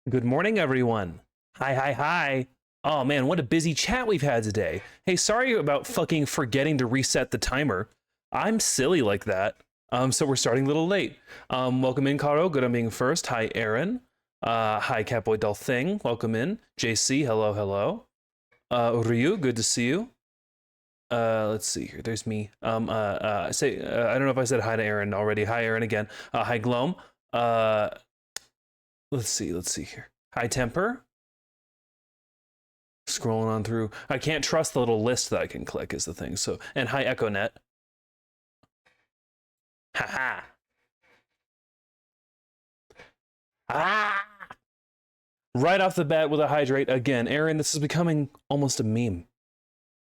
Good morning, everyone. Hi, hi, hi. Oh man, what a busy chat we've had today. Hey, sorry about fucking forgetting to reset the timer. I'm silly like that. So we're starting a little late. Welcome in, Caro. Good on being first. Hi, Aaron. Hi, Catboy Dull Thing. Welcome in. JC, hello, hello. Ryu, good to see you. Let's see here. There's me. I don't know if I said hi to Aaron already. Hi, Aaron again. Hi, Gloam. Let's see here. High Temper. Scrolling on through. I can't trust the little list that I can click is the thing. So, and hi EchoNet. Haha. Ah! Right off the bat with a hydrate again. Aaron, this is becoming almost a meme.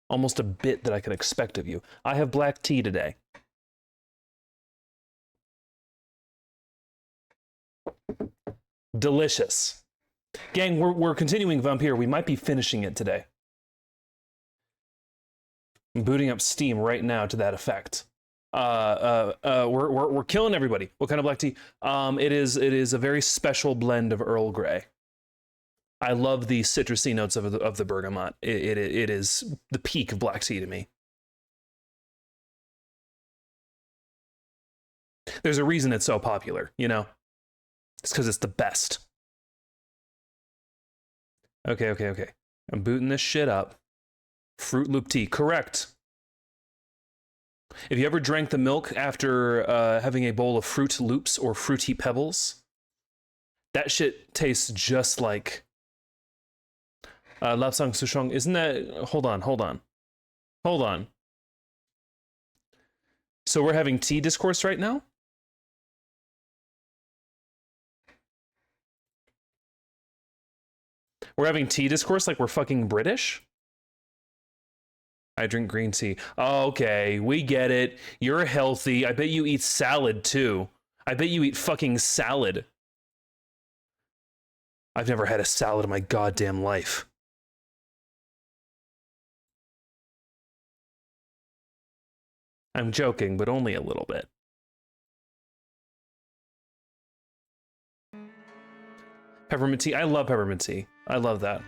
Almost a bit that I could expect of you. I have black tea today. Delicious. Gang, we're continuing Vampyr. We might be finishing it today. I'm booting up Steam right now to that effect. We're killing everybody. What kind of black tea? It is a very special blend of Earl Grey. I love the citrusy notes of the bergamot. It is the peak of black tea to me. There's a reason it's so popular, you know? It's because it's the best. Okay. I'm booting this shit up. Fruit Loop tea, correct. If you ever drank the milk after having a bowl of Fruit Loops or Fruity Pebbles, that shit tastes just like Lapsang Souchong. Isn't that... Hold on. So we're having tea discourse right now? We're having tea discourse like we're fucking British? I drink green tea. Okay, we get it. You're healthy. I bet you eat salad too. I bet you eat fucking salad. I've never had a salad in my goddamn life. I'm joking, but only a little bit. Peppermint tea. I love peppermint tea. I love that.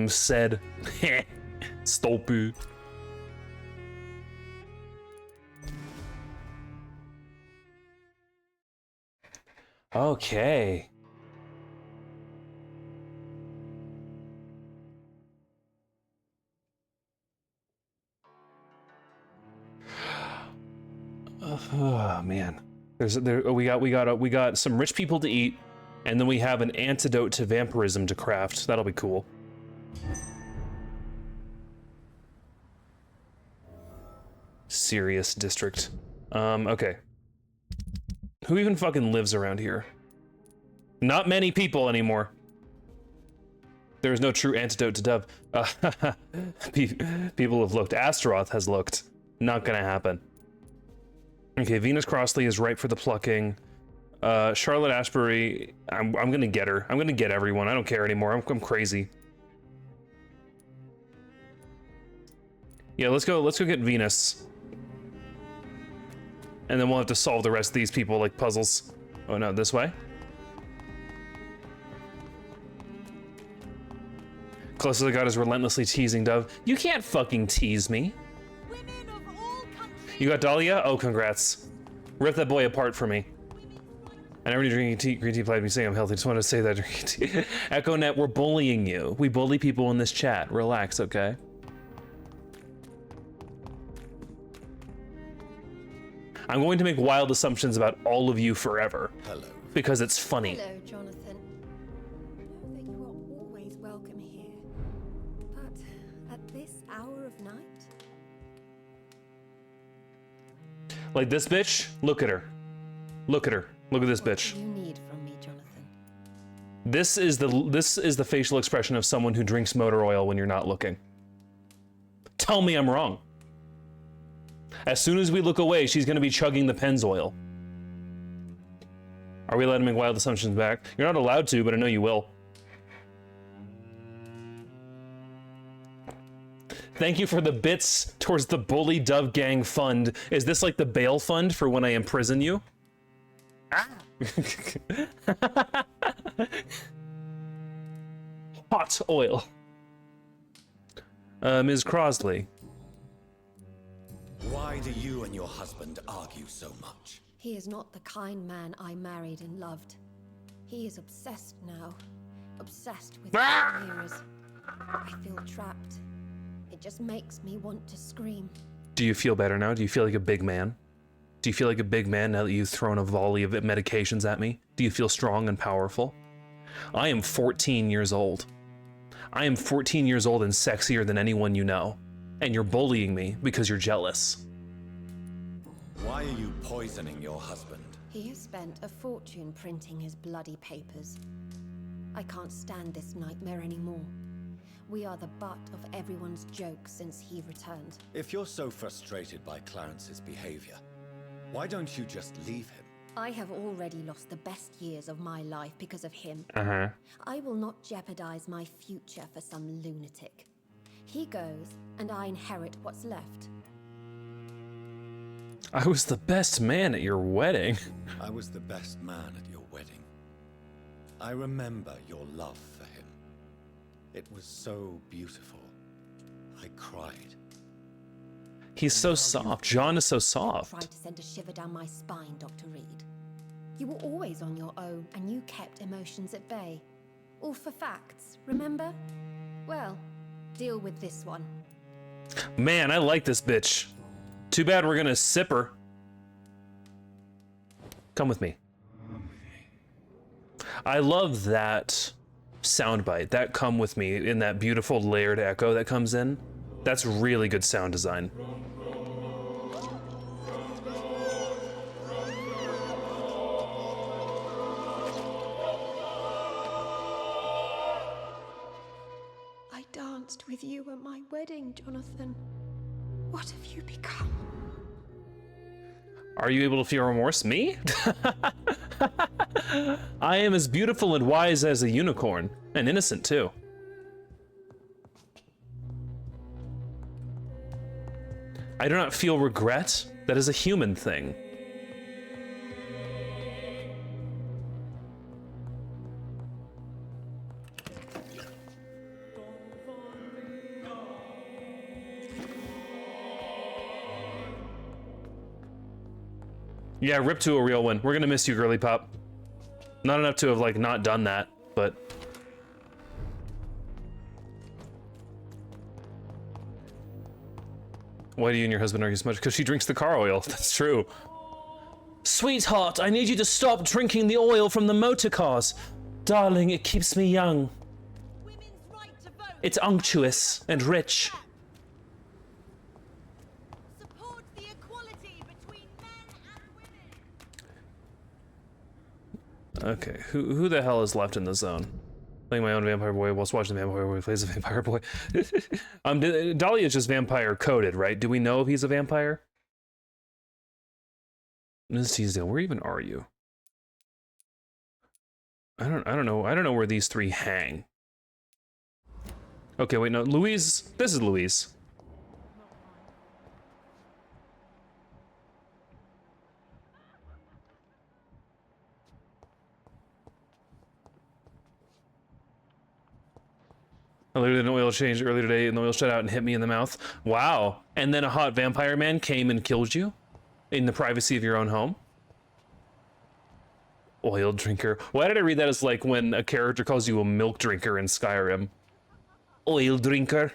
Said. Stupid. Okay. Oh man, we got some rich people to eat, and then we have an antidote to vampirism to craft. That'll be cool. Serious district. Okay. Who even fucking lives around here? Not many people anymore. There is no true antidote to dove. People have looked. Astaroth has looked. Not gonna happen. Okay, Venus Crossley is ripe for the plucking. Charlotte Ashbury, I'm gonna get her. I'm gonna get everyone. I don't care anymore. I'm crazy. Yeah, let's go get Venus. And then we'll have to solve the rest of these people like puzzles. Oh no, this way? Closest I got is relentlessly teasing Dove. You can't fucking tease me. You got Dahlia? Oh, congrats. Rip that boy apart for me. I never knew drinking green tea applied me saying I'm healthy. Just wanted to say that drinking tea. EchoNet, we're bullying you. We bully people in this chat. Relax, okay? I'm going to make wild assumptions about all of you forever. Hello. Because it's funny. Hello, Jonathan. I know that you are always welcome here, but at this hour of night? Like this bitch? Look at her. Look at her. Look at this bitch. What do you need from me, Jonathan? This is the facial expression of someone who drinks motor oil when you're not looking. Tell me I'm wrong. As soon as we look away, she's gonna be chugging the Pennzoil. Are we letting Wild Assumptions back? You're not allowed to, but I know you will. Thank you for the bits towards the Bully Dove Gang Fund. Is this like the bail fund for when I imprison you? Ah. Hot oil. Ms. Crosley. Why do you and your husband argue so much? He is not the kind man I married and loved. He is obsessed now. Obsessed with mirrors. I feel trapped. It just makes me want to scream. Do you feel better now? Do you feel like a big man? Do you feel like a big man now that you've thrown a volley of medications at me? Do you feel strong and powerful? I am 14 years old. I am 14 years old and sexier than anyone you know. And you're bullying me because you're jealous. Why are you poisoning your husband? He has spent a fortune printing his bloody papers. I can't stand this nightmare anymore. We are the butt of everyone's jokes since he returned. If you're so frustrated by Clarence's behavior, why don't you just leave him? I have already lost the best years of my life because of him. I will not jeopardize my future for some lunatic. He goes, and I inherit what's left. I was the best man at your wedding. I was the best man at your wedding. I remember your love for him. It was so beautiful. I cried. He's so soft. John is so soft. Tried to send a shiver down my spine, Dr. Reed. You were always on your own, and you kept emotions at bay. All for facts, remember? Well, deal with this one. Man, I like this bitch. Too bad we're gonna sip her. Come with me. I love that soundbite. That come with me in that beautiful layered echo that comes in. That's really good sound design. I danced with you at my wedding, Jonathan. What have you become? Are you able to feel remorse? Me? I am as beautiful and wise as a unicorn, and innocent too. I do not feel regret. That is a human thing. Yeah, rip to a real one. We're gonna miss you, girly pop. Not enough to have like not done that, but why do you and your husband argue so much? Because she drinks the car oil. That's true. Sweetheart, I need you to stop drinking the oil from the motor cars. Darling, it keeps me young. Women's right to vote. It's unctuous and rich. Support the equality between men and women. Okay, who the hell is left in the zone? Playing my own vampire boy whilst watching the vampire boy plays a vampire boy. Dahlia is just vampire coded, right? Do we know if he's a vampire? Ms. Teasdale, where even are you? I don't know where these three hang. Okay, wait, no, Louise, this is Louise. I literally did an oil change earlier today and the oil shut out and hit me in the mouth. Wow. And then a hot vampire man came and killed you in the privacy of your own home? Oil drinker. Why did I read that as like when a character calls you a milk drinker in Skyrim? Oil drinker.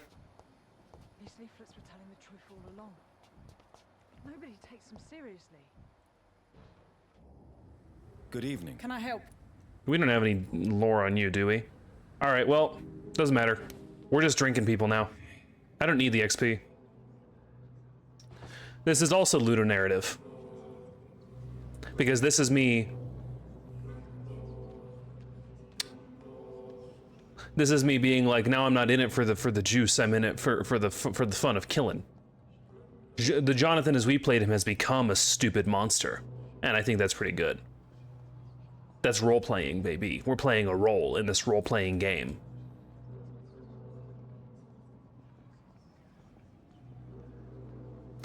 These leaflets were telling the truth all along. Nobody takes them seriously. Good evening. Can I help? We don't have any lore on you, do we? Alright, well, doesn't matter. We're just drinking people now. I don't need the XP. This is also ludonarrative. Because this is me... This is me being like, now I'm not in it for the juice, I'm in it for the fun of killing. The Jonathan as we played him has become a stupid monster. And I think that's pretty good. That's role-playing, baby. We're playing a role in this role-playing game.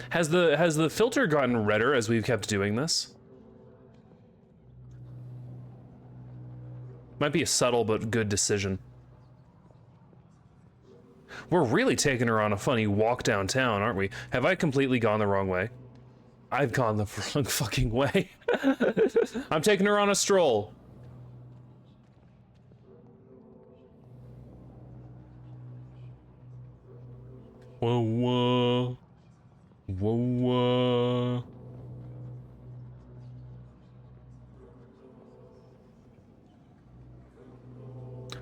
Has the filter gotten redder as we've kept doing this? Might be a subtle but good decision. We're really taking her on a funny walk downtown, aren't we? Have I completely gone the wrong way? I've gone the wrong fucking way. I'm taking her on a stroll. Whoa, whoa. Whoa, whoa.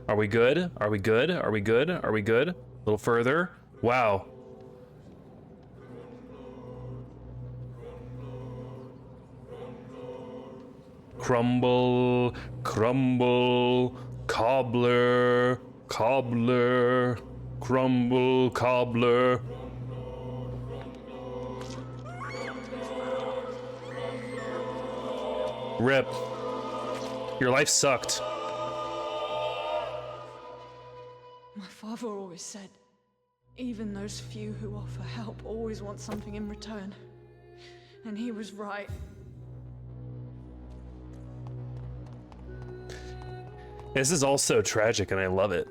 Are we good? Are we good? Are we good? Are we good? A little further. Wow. Crumble, crumble, cobbler, cobbler, crumble, cobbler. Rip. Your life sucked. My father always said, even those few who offer help always want something in return. And he was right. This is all so tragic and I love it.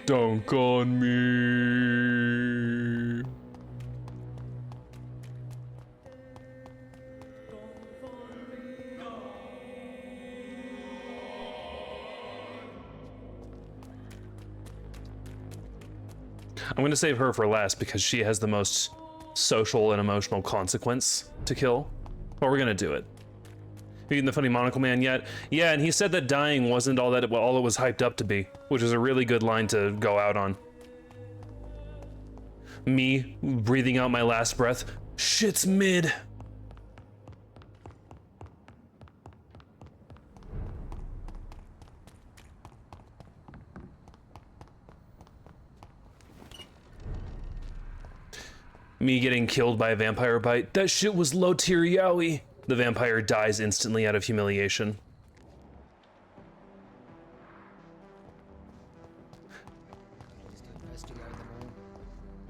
Dunk on me. I'm going to save her for last because she has the most social and emotional consequence to kill. But we're going to do it. You getting the funny monocle man yet? Yeah, and he said that dying wasn't all it was hyped up to be, which is a really good line to go out on. Me breathing out my last breath. Shit's mid. Me getting killed by a vampire bite. That shit was low tier yaoi. The vampire dies instantly out of humiliation.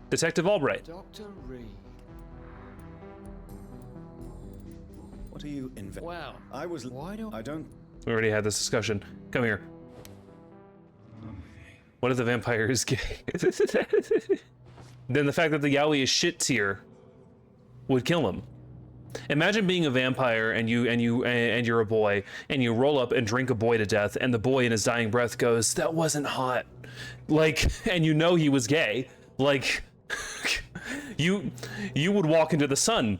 Detective Albright. Dr. Reed. What are you Well, I was. why do I don't. We already had this discussion. Come here. What if the vampire is gay? Then the fact that the yaoi is shit tier would kill him. Imagine being a vampire and you're a boy and you roll up and drink a boy to death and the boy in his dying breath goes, "That wasn't hot." Like, and you know he was gay. Like, you would walk into the sun.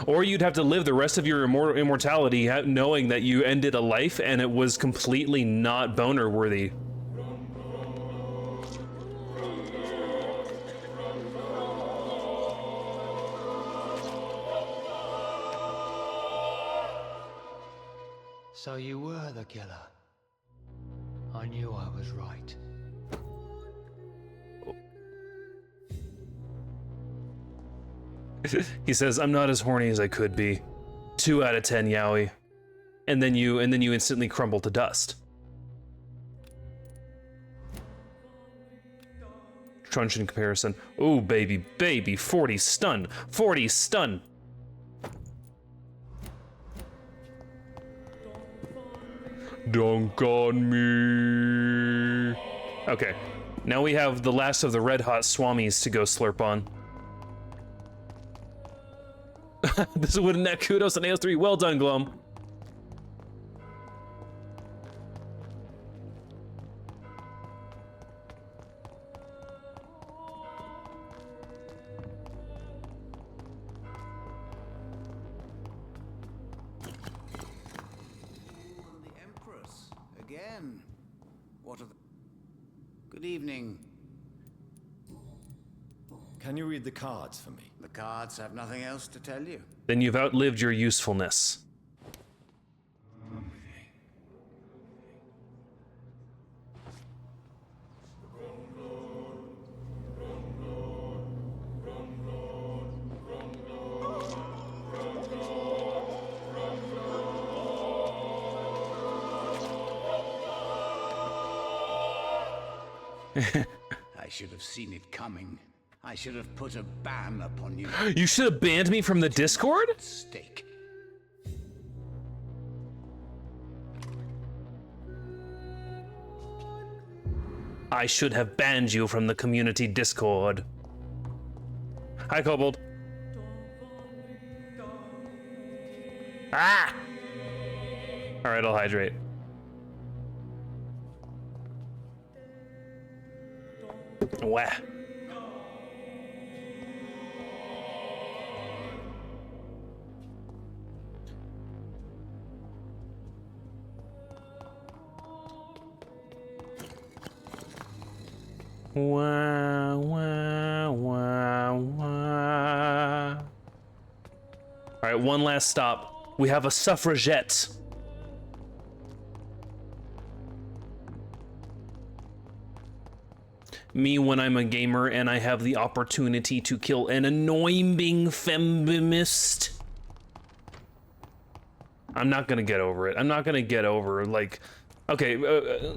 Or you'd have to live the rest of your immortality knowing that you ended a life and it was completely not boner worthy. So you were the killer. I knew I was right. He says, "I'm not as horny as I could be." 2 out of 10 yaoi. And then you instantly crumble to dust. Truncheon comparison. Oh, baby, 40 stun. 40 stun. Dunk on me. Okay, now we have the last of the red hot swamis to go slurp on. This is wooden neck. Kudos on AS3. Well done, Glum. The Empress again. What are the... Good evening. Can you read the cards for me? The cards have nothing else to tell you. Then you've outlived your usefulness. I should have seen it coming. I should have put a ban upon you. You should have banned me from the Discord? Stake. I should have banned you from the community Discord. Hi, Kobold. Ah! Alright, I'll hydrate. Wah. Wah, wah, wah, wah. All right, one last stop. We have a suffragette. Me when I'm a gamer and I have the opportunity to kill an annoying feminist. I'm not gonna get over it. I'm not gonna get over, like, okay,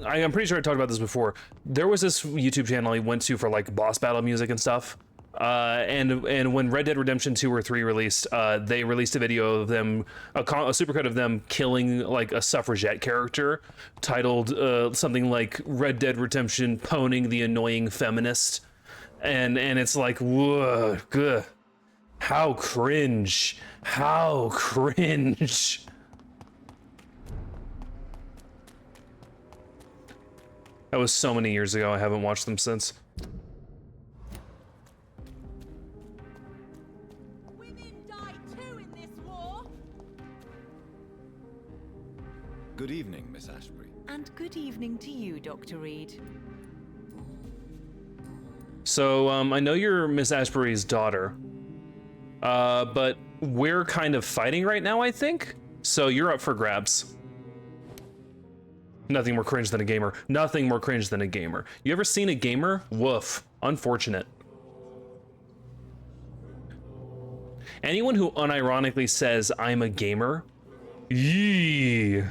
I'm pretty sure I talked about this before. There was this YouTube channel I went to for like boss battle music and stuff. And when Red Dead Redemption 2 or 3 released, they released a video of them, a supercut of them killing like a suffragette character, titled something like Red Dead Redemption Poning the Annoying Feminist. And it's like, whoa, good. How cringe. How cringe. That was so many years ago, I haven't watched them since. Women die too in this war. Good evening, Miss Ashbury. And good evening to you, Dr. Reed. So, I know you're Miss Ashbury's daughter, but we're kind of fighting right now, I think? So you're up for grabs. Nothing more cringe than a gamer. Nothing more cringe than a gamer. You ever seen a gamer? Woof. Unfortunate. Anyone who unironically says, I'm a gamer, yee.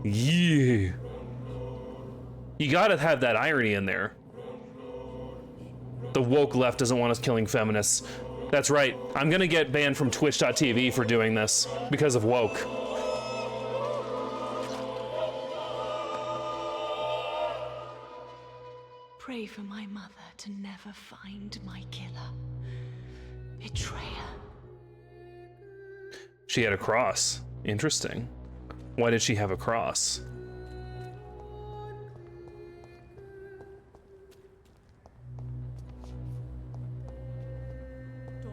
Yee. You gotta have that irony in there. The woke left doesn't want us killing feminists. That's right. I'm gonna get banned from Twitch.tv for doing this because of woke. Pray for my mother to never find my killer. Betrayer. She had a cross. Interesting. Why did she have a cross?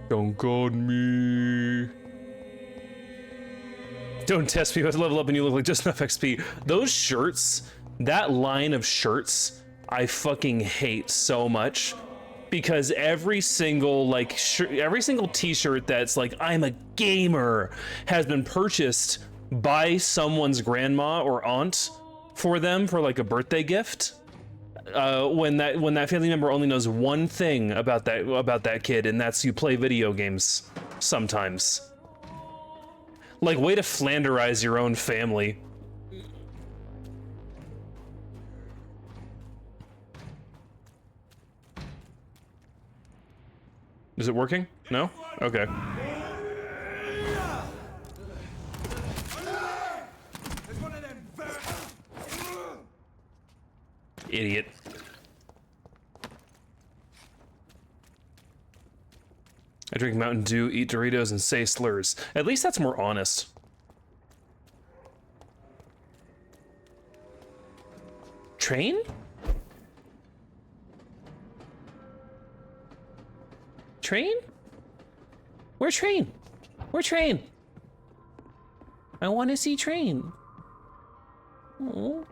Don't guard me. Don't test me with level up and you look like just enough XP. Those shirts, that line of shirts, I fucking hate so much, because every single like every single t-shirt that's like I'm a gamer has been purchased by someone's grandma or aunt for them for like a birthday gift. When that family member only knows one thing about that kid, and that's you play video games sometimes. Like, way to Flanderize your own family. Is it working? No? Okay. Idiot. I drink Mountain Dew, eat Doritos, and say slurs. At least that's more honest. Train? Train? Where Train? Where Train? I want to see Train. Oh.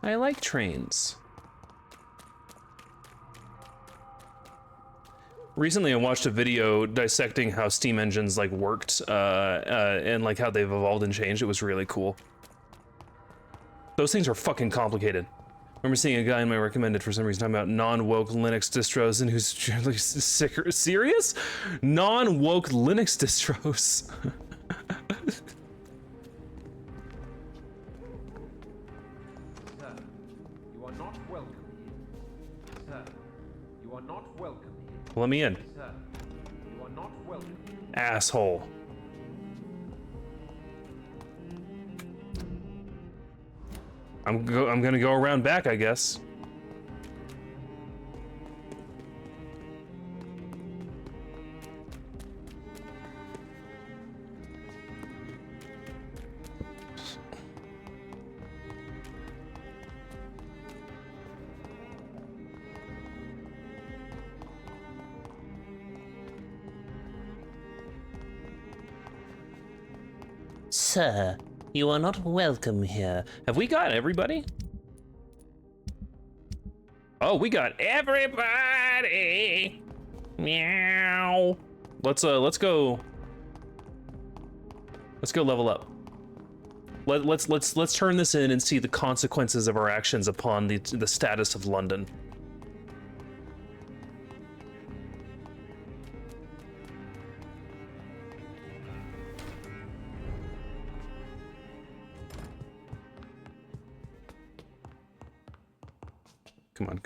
I like trains. Recently I watched a video dissecting how steam engines like worked and like how they've evolved and changed. It was really cool. Those things are fucking complicated. I remember seeing a guy in my recommended for some reason talking about non-woke Linux distros, and who's like serious? Non-woke Linux distros. Let me in. Asshole. I'm gonna go around back, I guess. Sir, you are not welcome here. Have we got everybody? Oh, we got everybody. Meow. Let's go. Let's go level up. Let's turn this in and see the consequences of our actions upon the status of London. Come on.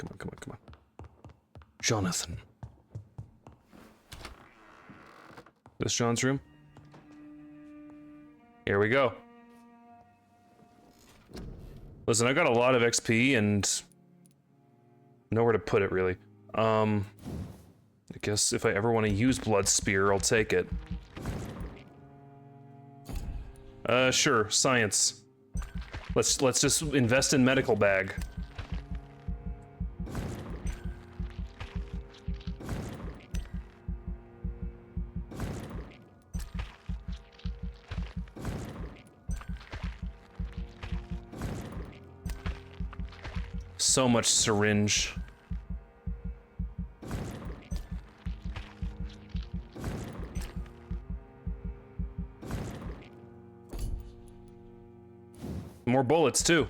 Jonathan. This John's room? Here we go. Listen, I got a lot of XP and nowhere to put it really. I guess if I ever want to use Blood Spear, I'll take it. Sure, science. Let's just invest in medical bag. So much syringe. More bullets too.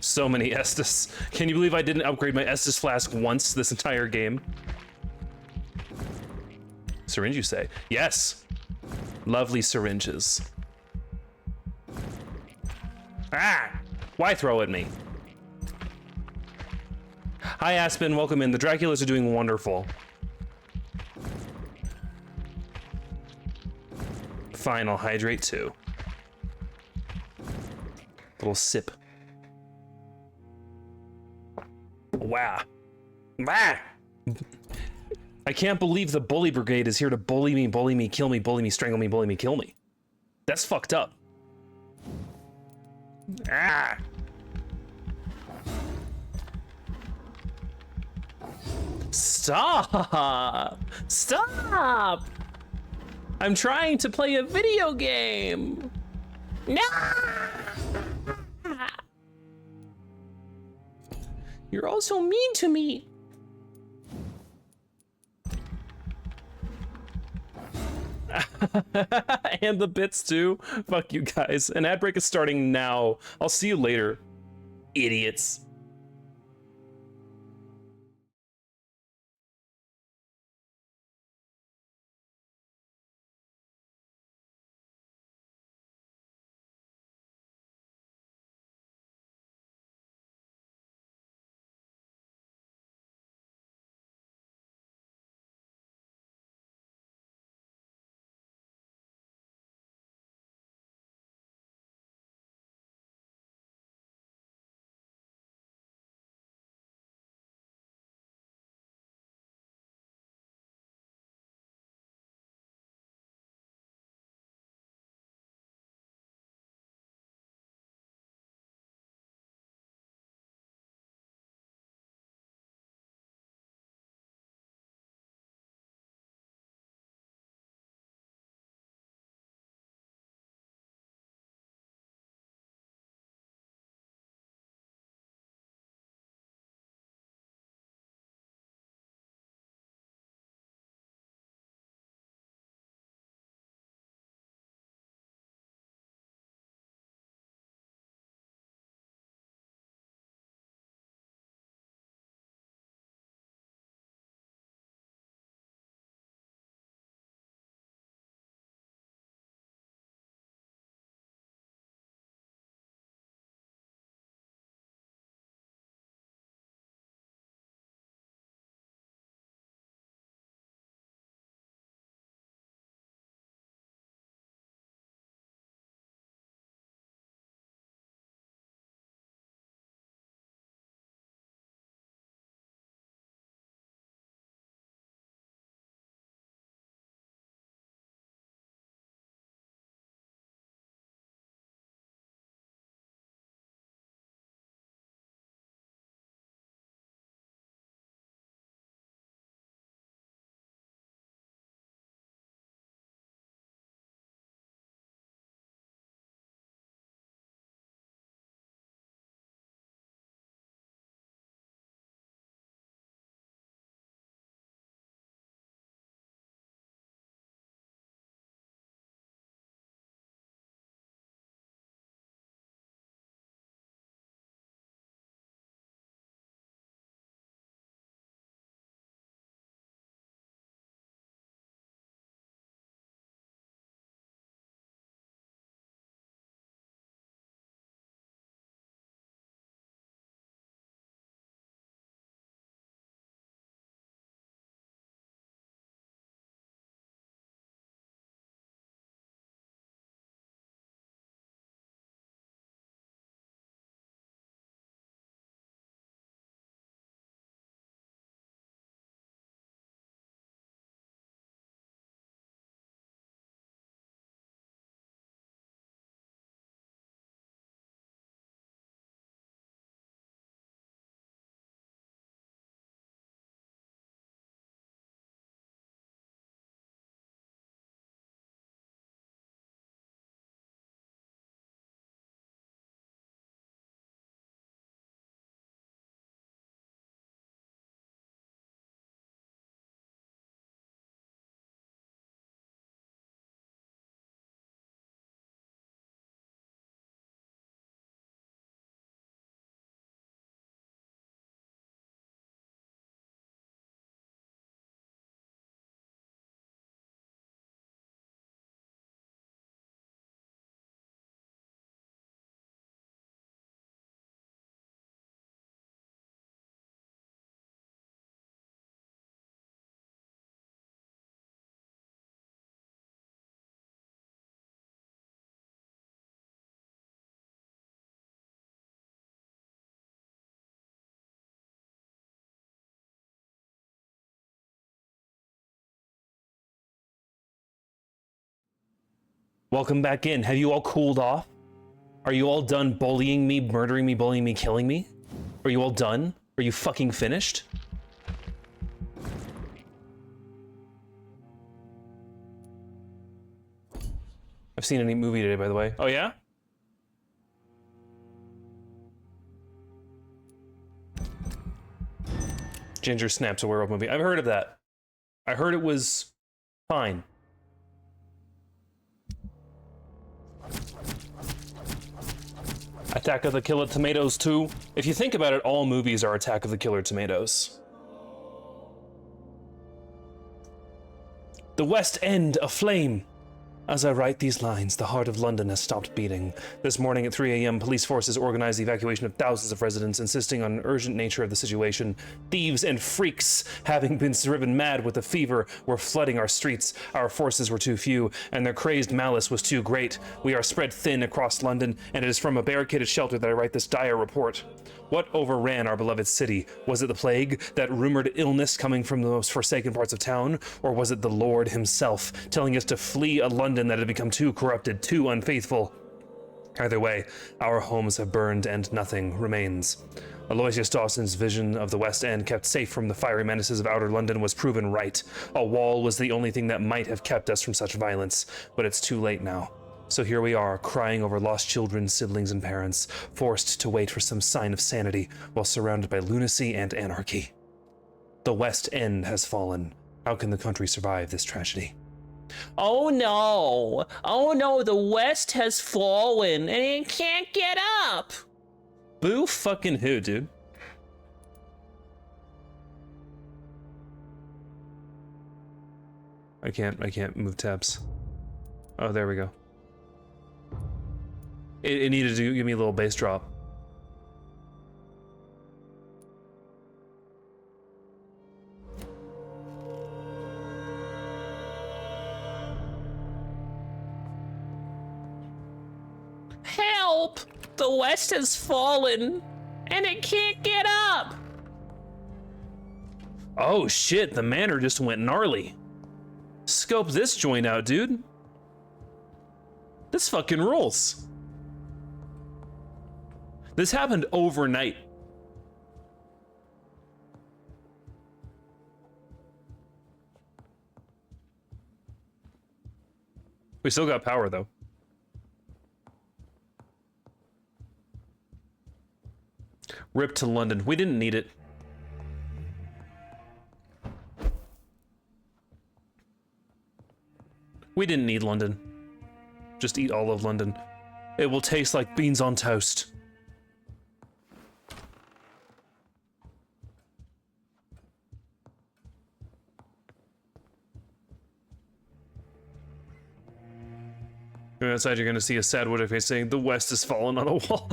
So many Estus. Can you believe I didn't upgrade my Estus flask once this entire game? Syringe, you say? Yes. Lovely syringes. Ah! Why throw at me? Hi Aspen, welcome in. The Draculas are doing wonderful. Fine, I'll hydrate too. Little sip. Wow. Ah! I can't believe the bully brigade is here to bully me, kill me, strangle me, bully me, kill me. That's fucked up. Ah! Stop! Stop! I'm trying to play a video game. No! You're all so mean to me. And the bits too. Fuck you guys. An ad break is starting now. I'll see you later, idiots. Welcome back in. Have you all cooled off? Are you all done bullying me, murdering me, bullying me, killing me? Are you all done? Are you fucking finished? I've seen a neat movie today, by the way. Oh, yeah? Ginger Snaps a Werewolf movie. I've heard of that. I heard it was fine. Attack of the Killer Tomatoes 2. If you think about it, all movies are Attack of the Killer Tomatoes. The West End aflame. As I write these lines, the heart of London has stopped beating. This morning at 3 a.m., police forces organized the evacuation of thousands of residents, insisting on an urgent nature of the situation. Thieves and freaks, having been driven mad with a fever, were flooding our streets. Our forces were too few, and their crazed malice was too great. We are spread thin across London, and it is from a barricaded shelter that I write this dire report. What overran our beloved city? Was it the plague, that rumored illness coming from the most forsaken parts of town? Or was it the Lord himself, telling us to flee a London that had become too corrupted, too unfaithful? Either way, our homes have burned and nothing remains. Aloysius Dawson's vision of the West End kept safe from the fiery menaces of outer London was proven right. A wall was the only thing that might have kept us from such violence, but it's too late now. So here we are, crying over lost children, siblings, and parents, forced to wait for some sign of sanity while surrounded by lunacy and anarchy. The West End has fallen. How can the country survive this tragedy? Oh no, the West has fallen and it can't get up. Boo fucking who, dude? I can't move tabs. Oh, there we go. It needed to give me a little bass drop. Help! The West has fallen, and it can't get up! Oh shit, the manor just went gnarly. Scope this joint out, dude. This fucking rules. This happened overnight. We still got power, though. Rip to London. We didn't need it. We didn't need London. Just eat all of London. It will taste like beans on toast. Going outside, you're gonna see a sad Wooded face saying, "The West has fallen on a wall."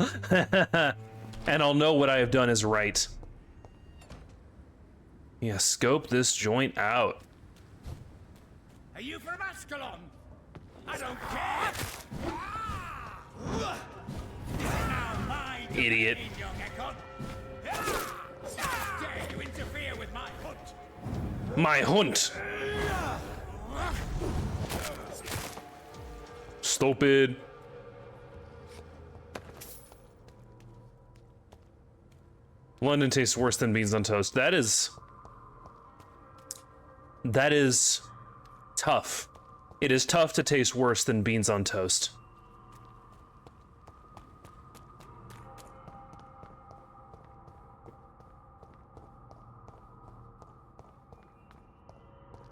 And I'll know what I have done is right. Yeah, scope this joint out. Are you from Ascalon? I don't care! Now my Idiot. domain, young Ekon. How dare you interfere with my hunt? My hunt. Stupid. London tastes worse than beans on toast. That is tough. It is tough to taste worse than beans on toast.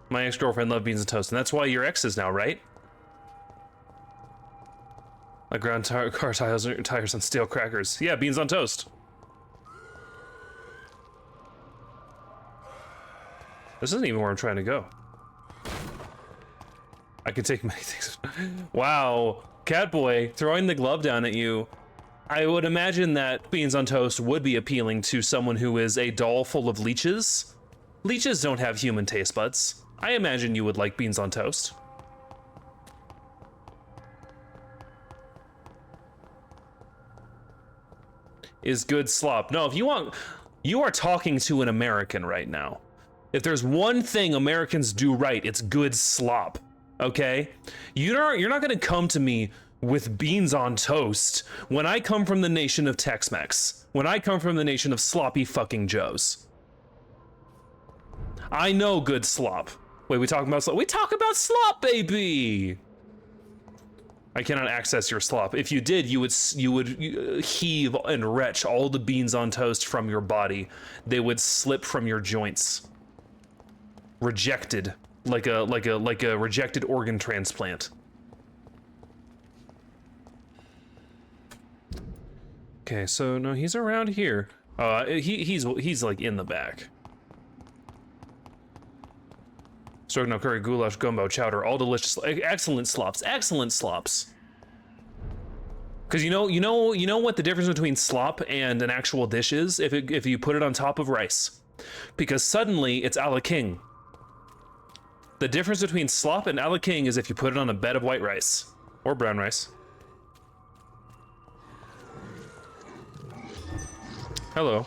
My ex-girlfriend loved beans and toast, and that's why you're exes now, right? Like ground car tires on stale crackers. Yeah, beans on toast. This isn't even where I'm trying to go. I can take many things. Wow, Catboy, throwing the glove down at you. I would imagine that beans on toast would be appealing to someone who is a doll full of leeches. Leeches don't have human taste buds. I imagine you would like beans on toast. Is good slop. No, if you want, you are talking to an American right now. If there's one thing Americans do right, it's good slop. okay? You're not gonna come to me with beans on toast when I come from the nation of Tex-Mex. When I come from the nation of sloppy fucking Joes. I know good slop. Wait, we talking about slop? We talk about slop, baby! I cannot access your slop. If you did, you would heave and retch all the beans on toast from your body. They would slip from your joints. Rejected, like a rejected organ transplant. Okay, so no, he's around here. He's like in the back. Stroganoff curry, goulash, gumbo, chowder, all delicious, excellent slops, excellent slops. Because you know what the difference between slop and an actual dish is if you put it on top of rice, because suddenly it's a la king. The difference between slop and a la king is if you put it on a bed of white rice or brown rice. Hello.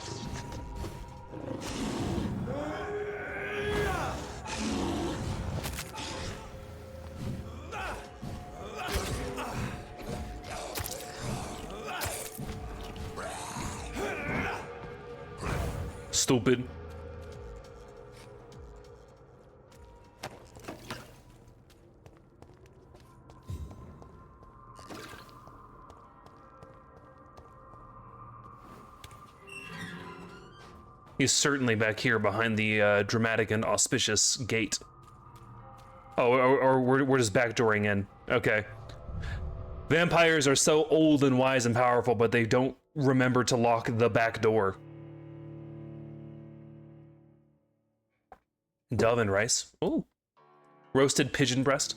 Stupid. He's certainly back here behind the dramatic and auspicious gate. Oh, or we're just backdooring in. Okay. Vampires are so old and wise and powerful, but they don't remember to lock the back door. Dove and rice. Ooh. Roasted pigeon breast.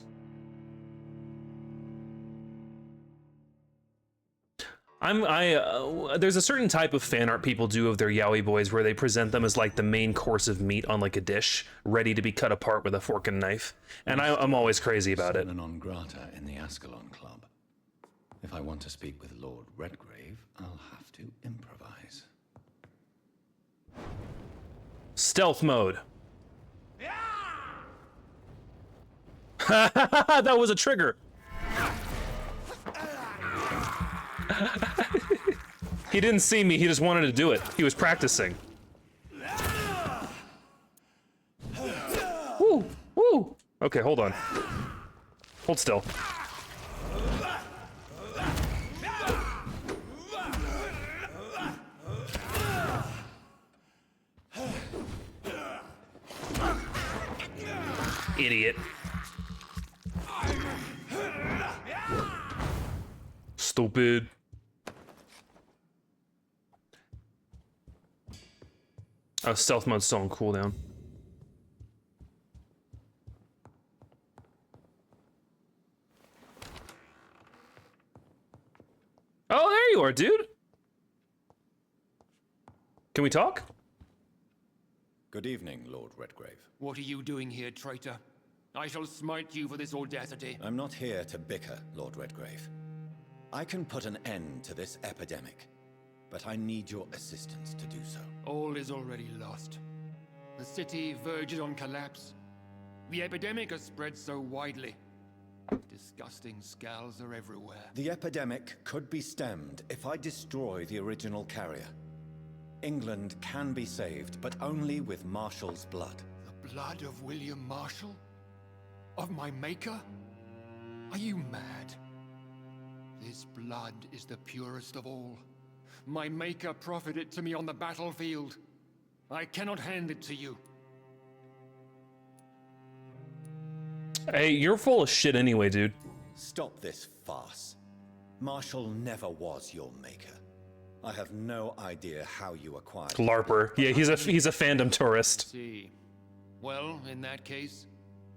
There's a certain type of fan art people do of their yaoi boys where they present them as like the main course of meat on like a dish, ready to be cut apart with a fork and knife. And I'm always crazy about it. Persona non grata in the Ascalon Club. If I want to speak with Lord Redgrave, I'll have to improvise. Stealth mode. That was a trigger. He didn't see me, he just wanted to do it. He was practicing. Woo, woo. Okay, hold on. Hold still. Idiot. Stupid. Oh, stealth mode's still on cooldown. Oh, there you are, dude. Can we talk? Good evening, Lord Redgrave. What are you doing here, traitor? I shall smite you for this audacity. I'm not here to bicker, Lord Redgrave. I can put an end to this epidemic, but I need your assistance to do so. All is already lost. The city verges on collapse. The epidemic has spread so widely. Disgusting scals are everywhere. The epidemic could be stemmed if I destroy the original carrier. England can be saved, but only with Marshall's blood. The blood of William Marshall? Of my maker? Are you mad? This blood is the purest of all. My maker proffered it to me on the battlefield. I cannot hand it to you. Hey, you're full of shit anyway, dude. Stop this farce. Marshall never was your maker. I have no idea how you acquired it. LARPer. Yeah, he's a fandom tourist. See. Well, in that case,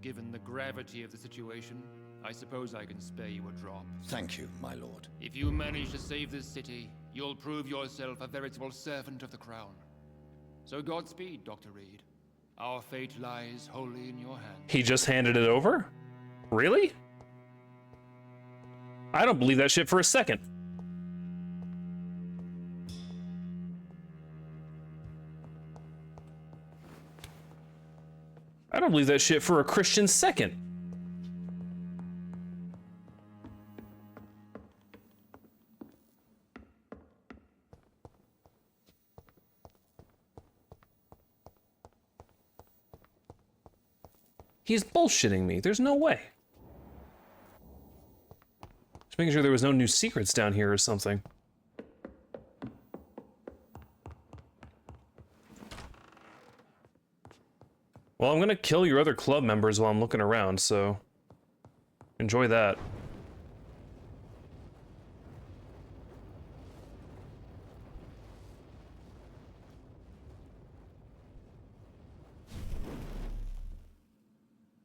given the gravity of the situation, I suppose I can spare you a drop. Thank you, my lord. If you manage to save this city, you'll prove yourself a veritable servant of the crown. So Godspeed, Dr. Reed. Our fate lies wholly in your hands. He just handed it over? Really? I don't believe that shit for a second. I don't believe that shit for a Christian second. He's bullshitting me. There's no way. Just making sure there was no new secrets down here or something. Well, I'm gonna kill your other club members while I'm looking around, so enjoy that.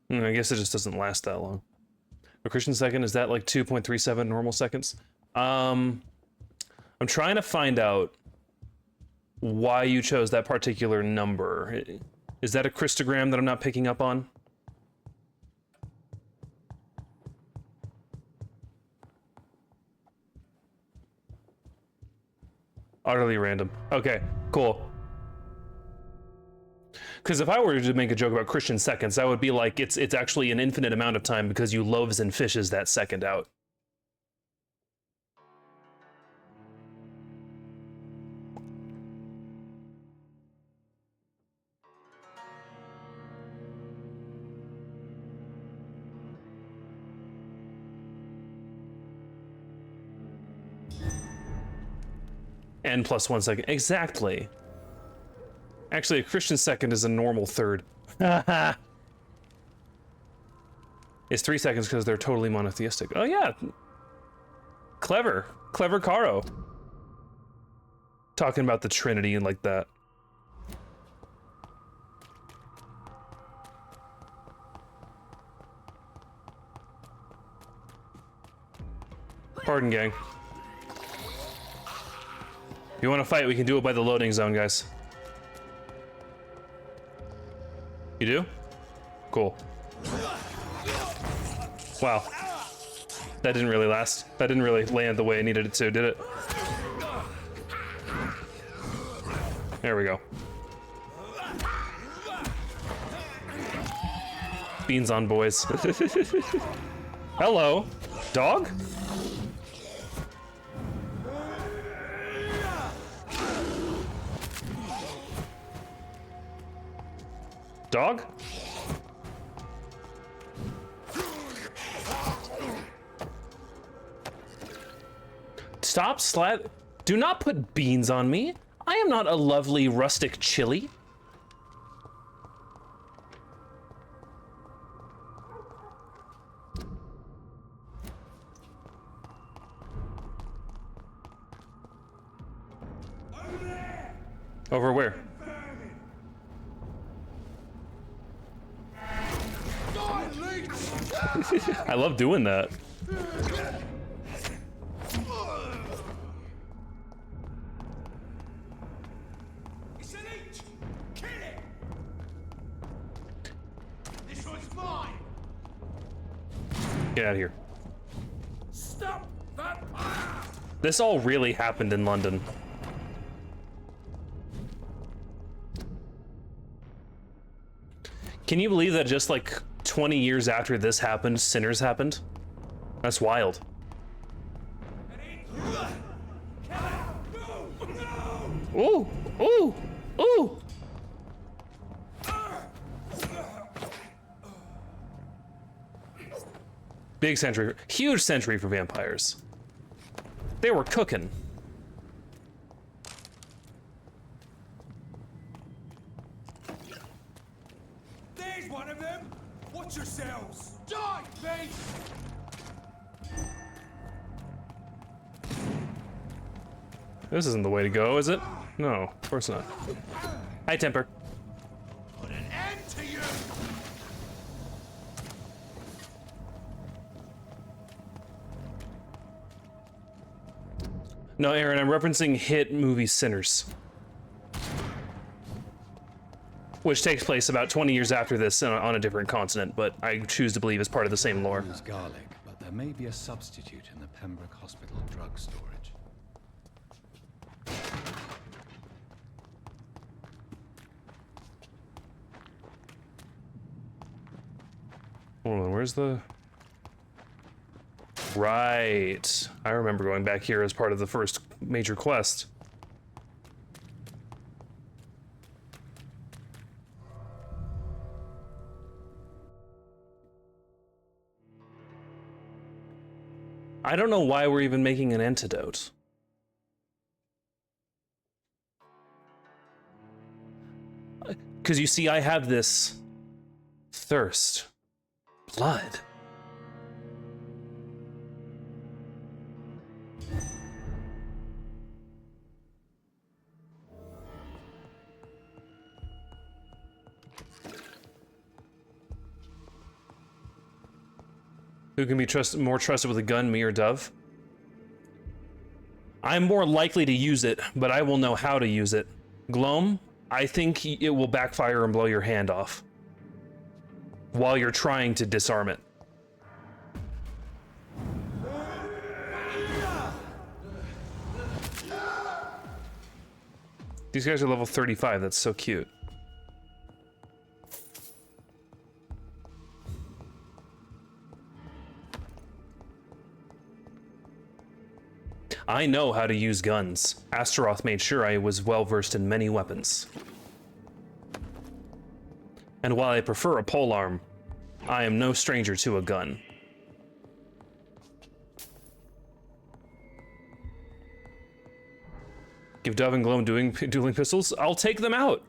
I guess it just doesn't last that long. A Christian second, is that like 2.37 normal seconds? I'm trying to find out why you chose that particular number. Is that a Christogram that I'm not picking up on? Utterly random. Okay, cool. Because if I were to make a joke about Christian seconds, that would be like, it's actually an infinite amount of time because you loaves and fishes that second out. N plus 1 second. Exactly. Actually, a Christian second is a normal third. It's 3 seconds because they're totally monotheistic. Oh yeah. Clever. Clever Caro. Talking about the Trinity and like that. Pardon, gang. If you want to fight, we can do it by the loading zone, guys. You do? Cool. Wow. That didn't really last. That didn't really land the way I needed it to, did it? There we go. Beans on, boys. Hello. Dog? Dog? Stop Do not put beans on me. I am not a lovely rustic chili. Over where? I love doing that. It's an eat! Kill it! This one's mine! Get out of here. Stop Vampyr! This all really happened in London. Can you believe that just like 20 years after this happened, Sinners happened? That's wild. Ooh, ooh, ooh. Big century, huge century for vampires. They were cooking. There's one of them! Watch yourselves! Die, face! This isn't the way to go, is it? No, of course not. Hi, Temper. Put an end to you! No, Aaron, I'm referencing hit movie Sinners, which takes place about 20 years after this on a different continent, but I choose to believe it's part of the same lore. Use garlic, but there may be a substitute in the Pembroke Hospital drug storage. Hold on, where's the... Right. I remember going back here as part of the first major quest. I don't know why we're even making an antidote. Because you see, I have this thirst. Blood. Who can be more trusted with a gun, me or Dove? I'm more likely to use it, but I will know how to use it. Gloam, I think it will backfire and blow your hand off while you're trying to disarm it. These guys are level 35, that's so cute. I know how to use guns. Astaroth made sure I was well versed in many weapons. And while I prefer a polearm, I am no stranger to a gun. Give Dove and Gloam dueling pistols? I'll take them out.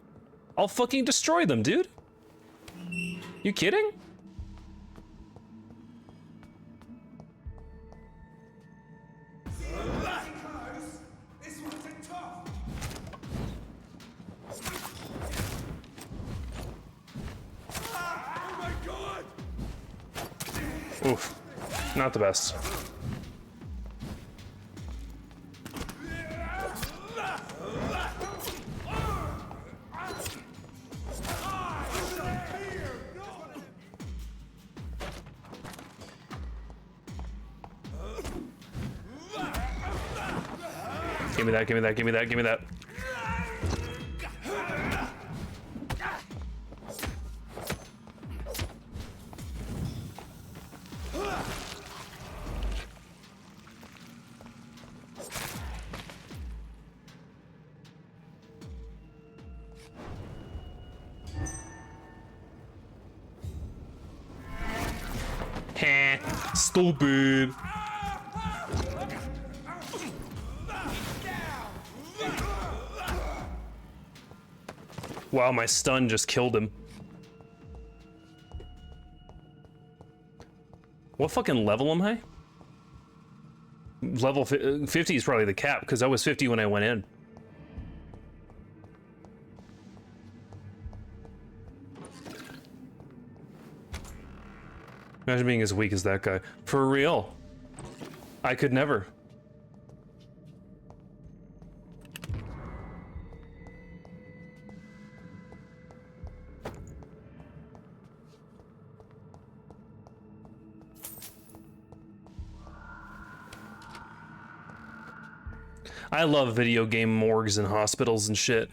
I'll fucking destroy them, dude. You kidding? Oof. Not the best. Give me that, give me that, give me that, give me that. Heh, stupid. Wow, my stun just killed him. What fucking level am I? Level 50 is probably the cap, because I was 50 when I went in. Imagine being as weak as that guy. For real. I could never. I love video game morgues and hospitals and shit.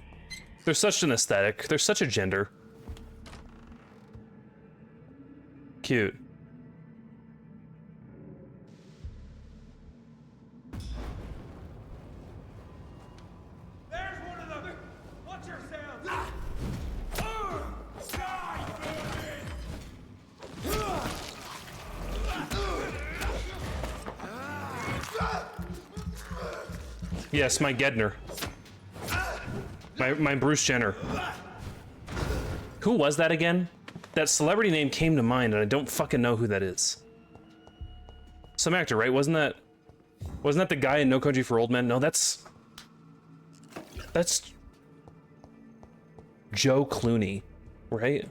They're such an aesthetic. They're such a gender. Cute. There's one of them! Watch yourselves! Yes, my Gedner. My Bruce Jenner. Who was that again? That celebrity name came to mind and I don't fucking know who that is. Some actor, right? Wasn't that the guy in No Country for Old Men? No, that's Joe Clooney, right?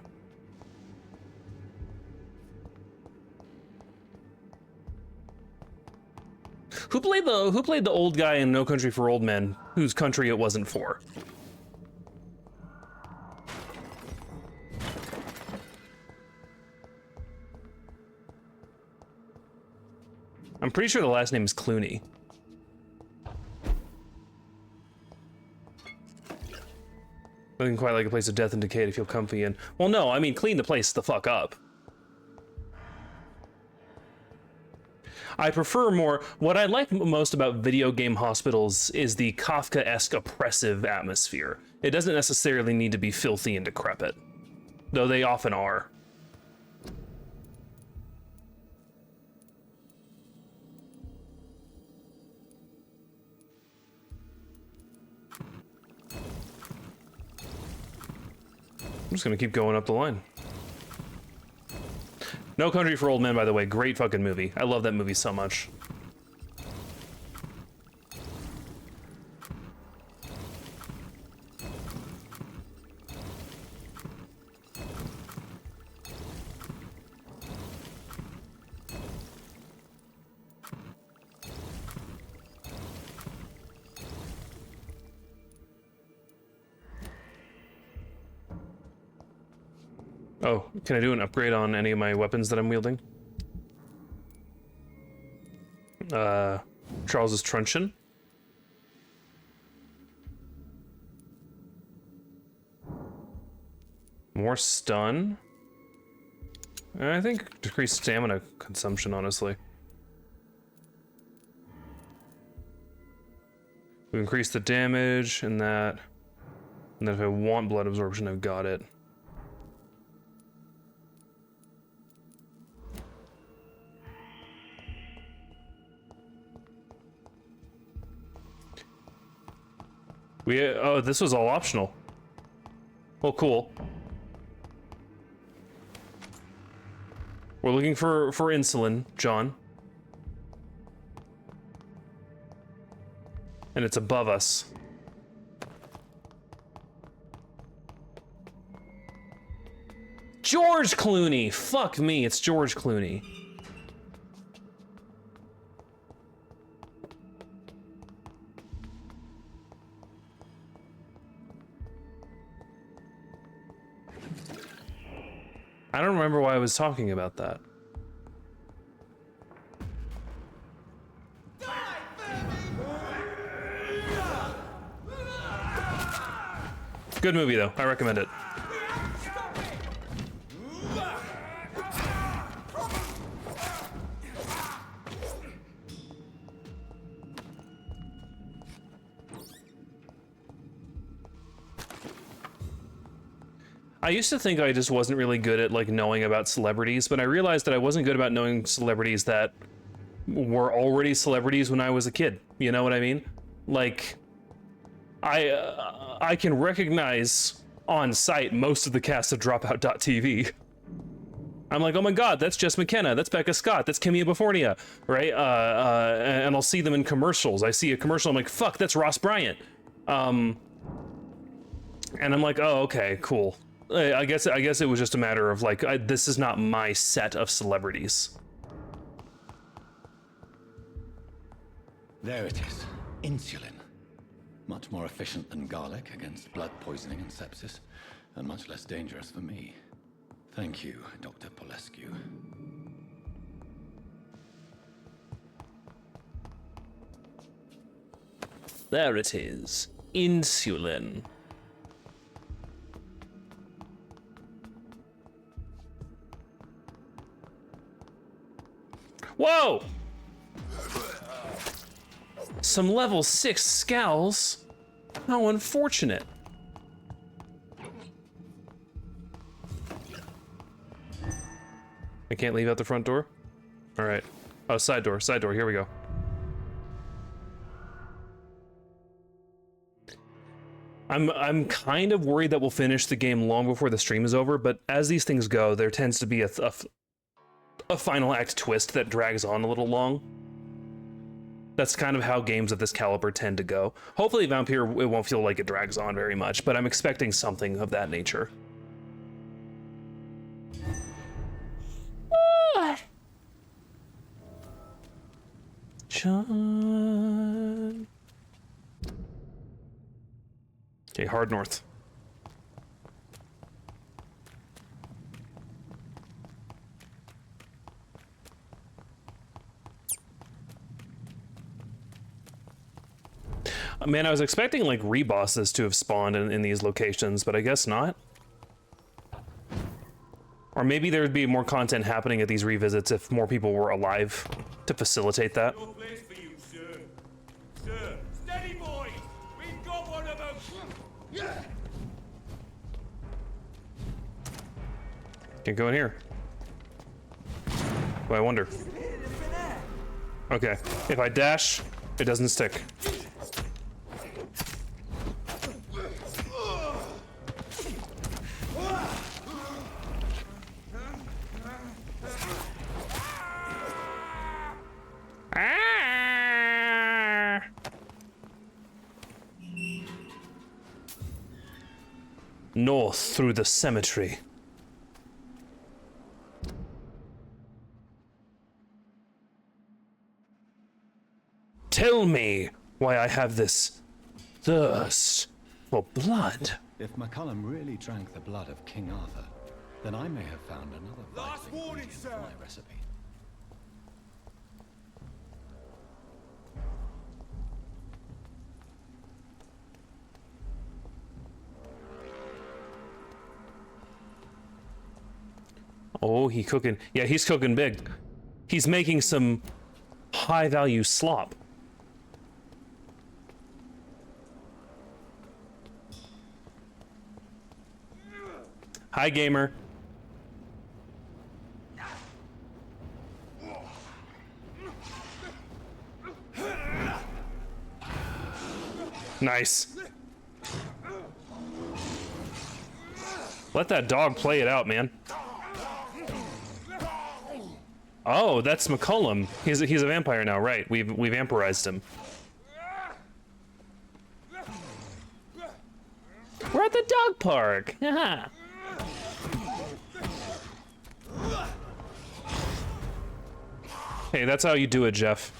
Who played the old guy in No Country for Old Men, whose country it wasn't for? I'm pretty sure the last name is Clooney. Nothing quite like a place of death and decay to feel comfy in. Well, no, I mean clean the place the fuck up. I prefer more. What I like most about video game hospitals is the Kafka-esque oppressive atmosphere. It doesn't necessarily need to be filthy and decrepit, though they often are. just gonna keep going up the line. No Country for Old Men, by the way, great fucking movie. I love that movie so much. Oh, can I do an upgrade on any of my weapons that I'm wielding? Charles's truncheon. More stun. I think decreased stamina consumption, honestly. We increase the damage and that. And then if I want blood absorption, I've got it. Oh, this was all optional. Well, cool. We're looking for insulin, John. And it's above us. George Clooney! Fuck me, it's George Clooney. I don't remember why I was talking about that. Good movie, though. I recommend it. I used to think I just wasn't really good at like knowing about celebrities, but I realized that I wasn't good about knowing celebrities that were already celebrities when I was a kid. You know what I mean? Like, I can recognize on sight most of the cast of Dropout.tv. I'm like, oh my god, that's Jess McKenna, that's Becca Scott, that's Kimia Befornia, right? And I'll see them in commercials. I see a commercial, I'm like, fuck, that's Ross Bryant. And I'm like, oh, okay, cool. I guess it was just a matter of like, this is not my set of celebrities. There it is. Insulin. Much more efficient than garlic against blood poisoning and sepsis, and much less dangerous for me. Thank you, Dr. Polescu. There it is. Insulin. Whoa! Some level 6 scowls? How unfortunate. I can't leave out the front door? Alright. Oh, side door, here we go. I'm kind of worried that we'll finish the game long before the stream is over, but as these things go, there tends to be a final act twist that drags on a little long. That's kind of how games of this caliber tend to go. Hopefully Vampyr, it won't feel like it drags on very much, but I'm expecting something of that nature. John. Okay, hard north. Man, I was expecting like rebosses to have spawned in these locations, but I guess not. Or maybe there would be more content happening at these revisits if more people were alive to facilitate that. No place for you, sir. Sir, steady boys! We've got one of them! Can't go in here. Well, I wonder. Okay, if I dash, it doesn't stick. North through the cemetery. Tell me why I have this thirst for blood. If McCullum really drank the blood of King Arthur, then I may have found another Last vital warning, ingredient sir. for my recipe. Oh, he cooking. Yeah, he's cooking big. He's making some high-value slop. Hi, gamer. Nice. Let that dog play it out, man. Oh, that's McCullum. He's a vampire now, right? We've vampirized him. We're at the dog park. Haha. Hey, that's how you do it, Jeff.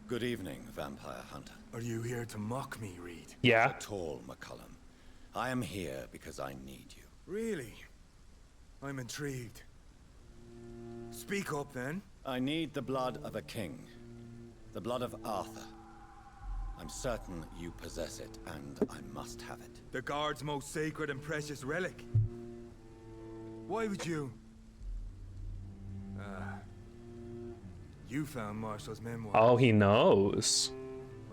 Good evening, vampire hunter. Are you here to mock me, Reed? Yeah. Not at all, McCullum. I am here because I need you. Really? I'm intrigued. Speak up, then. I need the blood of a king. The blood of Arthur. I'm certain you possess it, and I must have it. The guard's most sacred and precious relic. Why would you? You found Marshall's memoir. Oh, he knows.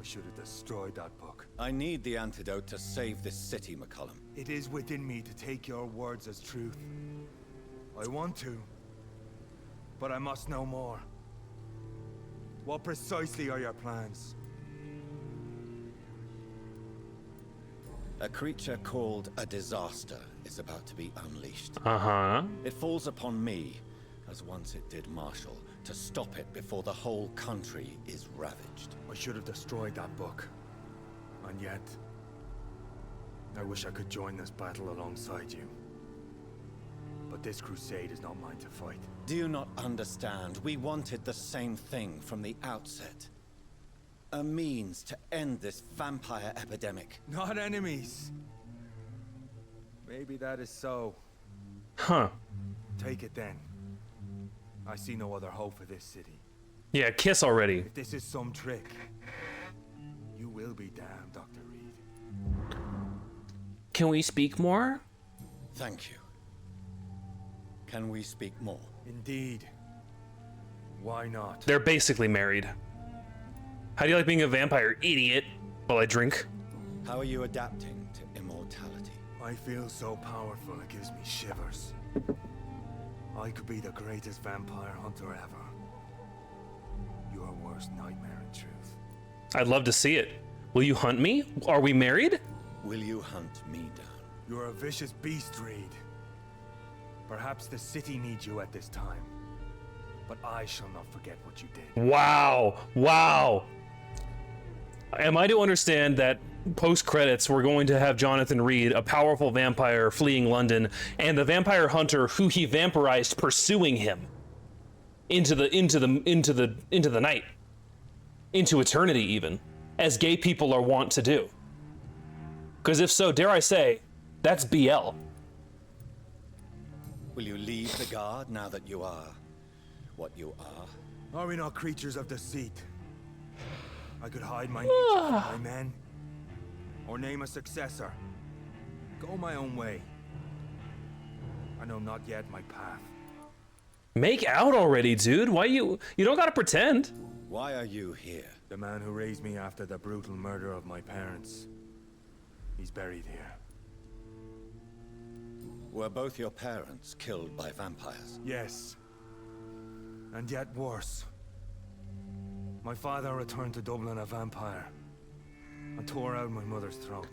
I should have destroyed that book. I need the antidote to save this city, McCullum. It is within me to take your words as truth. I want to, but I must know more. What precisely are your plans? A creature called a disaster is about to be unleashed. Uh-huh. It falls upon me, as once it did Marshall, to stop it before the whole country is ravaged. I should have destroyed that book. And yet, I wish I could join this battle alongside you. But this crusade is not mine to fight. Do you not understand? We wanted the same thing from the outset. A means to end this vampire epidemic. Not enemies. Maybe that is so. Huh. Take it then. I see no other hope for this city. Yeah, kiss already. If this is some trick, you will be damned, Dr. Reed. Can we speak more? Thank you. Can we speak more? Indeed. Why not? They're basically married. How do you like being a vampire, idiot? While I drink. How are you adapting to immortality? I feel so powerful it gives me shivers. I could be the greatest vampire hunter ever. Your worst nightmare, in truth. I'd love to see it. Will you hunt me? Are we married? Will you hunt me down? You're a vicious beast, Reed. Perhaps the city needs you at this time. But I shall not forget what you did. Wow. Wow. Am I to understand that post-credits we're going to have Jonathan Reed, a powerful vampire fleeing London, and the vampire hunter who he vampirized pursuing him into the night, into eternity even, as gay people are wont to do? Because if so, dare I say, that's BL. Will you leave the guard now that you are what you are? Are we not creatures of deceit? I could hide my nature from my men, or name a successor. Go my own way. I know not yet my path. Make out already, dude. Why you don't gotta pretend. Why are you here? The man who raised me after the brutal murder of my parents. He's buried here. Were both your parents killed by vampires? Yes. And yet worse. My father returned to Dublin a vampire and tore out my mother's throat.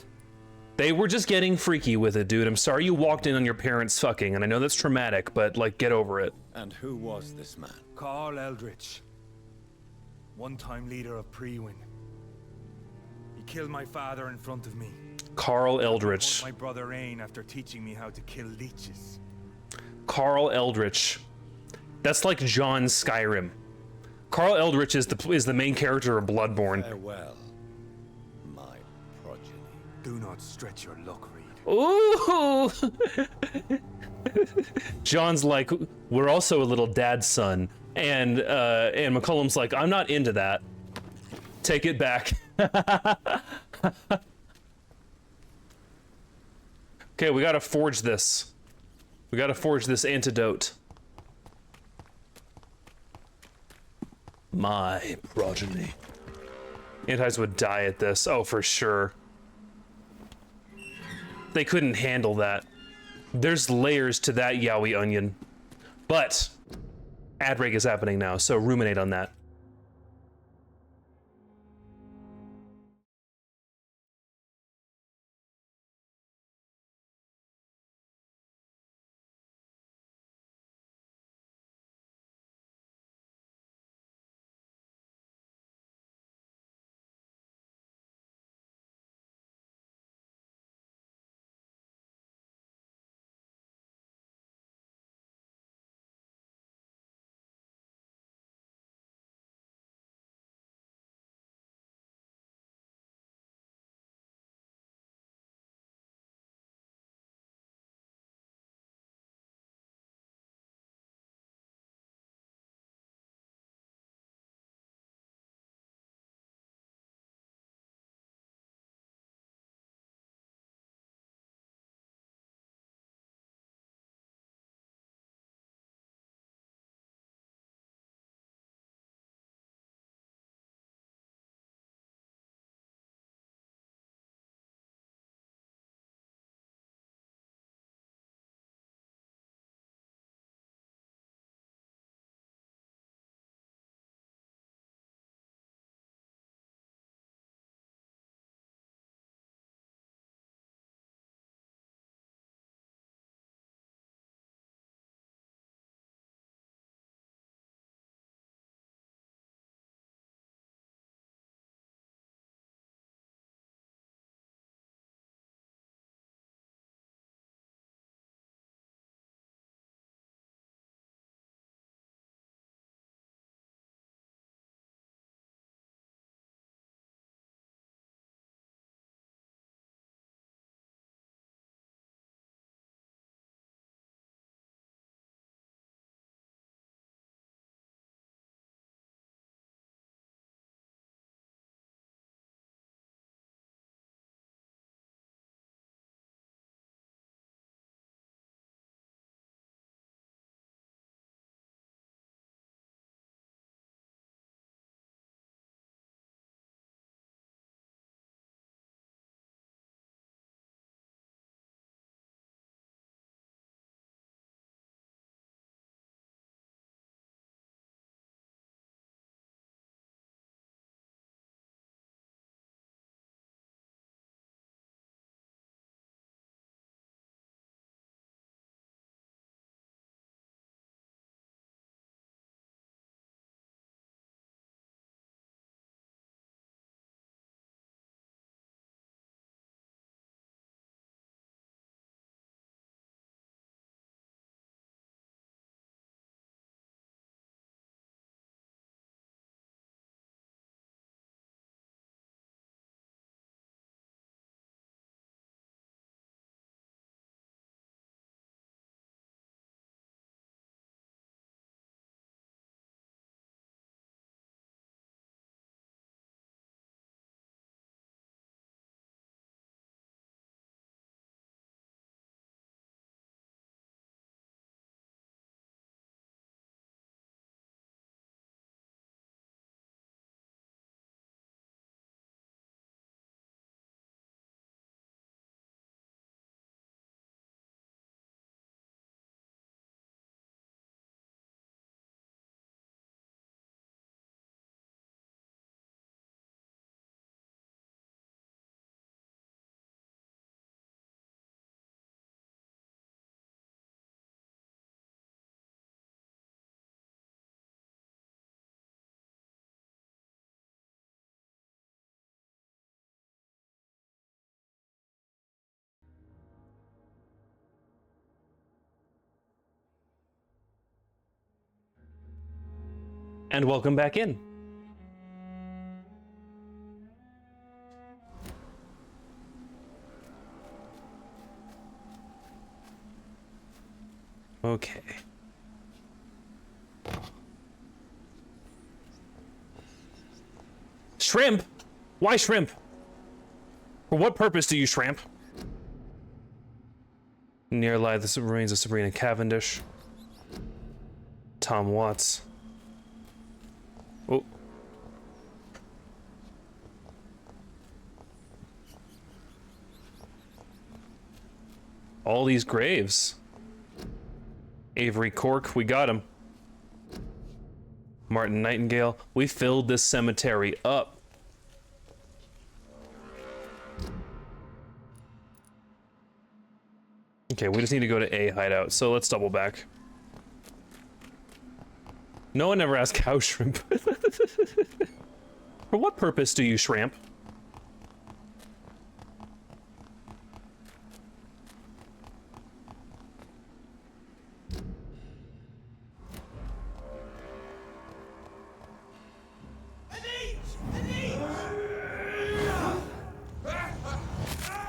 They were just getting freaky with it, dude. I'm sorry you walked in on your parents fucking, and I know that's traumatic, but, like, get over it. And who was this man? Carl Eldritch. One-time leader of Prewin. He killed my father in front of me. Carl Eldritch. My brother Ain after teaching me how to kill leeches. Carl Eldritch. That's like John Skyrim. Carl Eldritch is the main character of Bloodborne. Farewell, my progeny. Do not stretch your luck, Reed. Ooh! John's like, we're also a little dad's son, and McCullum's like, I'm not into that. Take it back. Okay, we gotta forge this. We gotta forge this antidote. My progeny. Antis would die at this. Oh, for sure. They couldn't handle that. There's layers to that yaoi onion. But ad break is happening now, so ruminate on that. And welcome back in. Okay. Shrimp? Why shrimp? For what purpose do you shrimp? Near lie the remains of Sabrina Cavendish. Tom Watts. Oh. All these graves. Avery Cork, we got him. Martin Nightingale, we filled this cemetery up. Okay, we just need to go to A hideout, so let's double back. No one ever asked cow shrimp. For what purpose do you shrimp?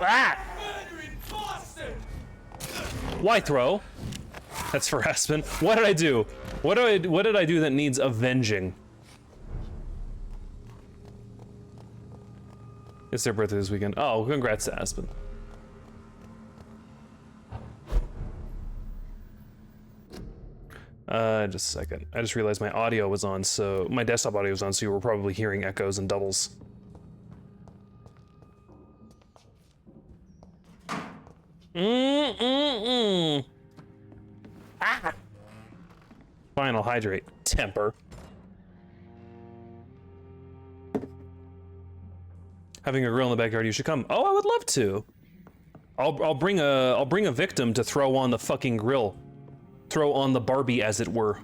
Ah! Why throw? That's for Aspen. What did I do? What did I do that needs avenging? It's their birthday this weekend. Oh, congrats to Aspen. Just a second. I just realized my audio was on, so my desktop audio was on, so you were probably hearing echoes and doubles. Ah! Fine, I'll hydrate. Temper. Having a grill in the backyard, you should come. Oh, I would love to. I'll bring a victim to throw on the fucking grill. Throw on the Barbie, as it were.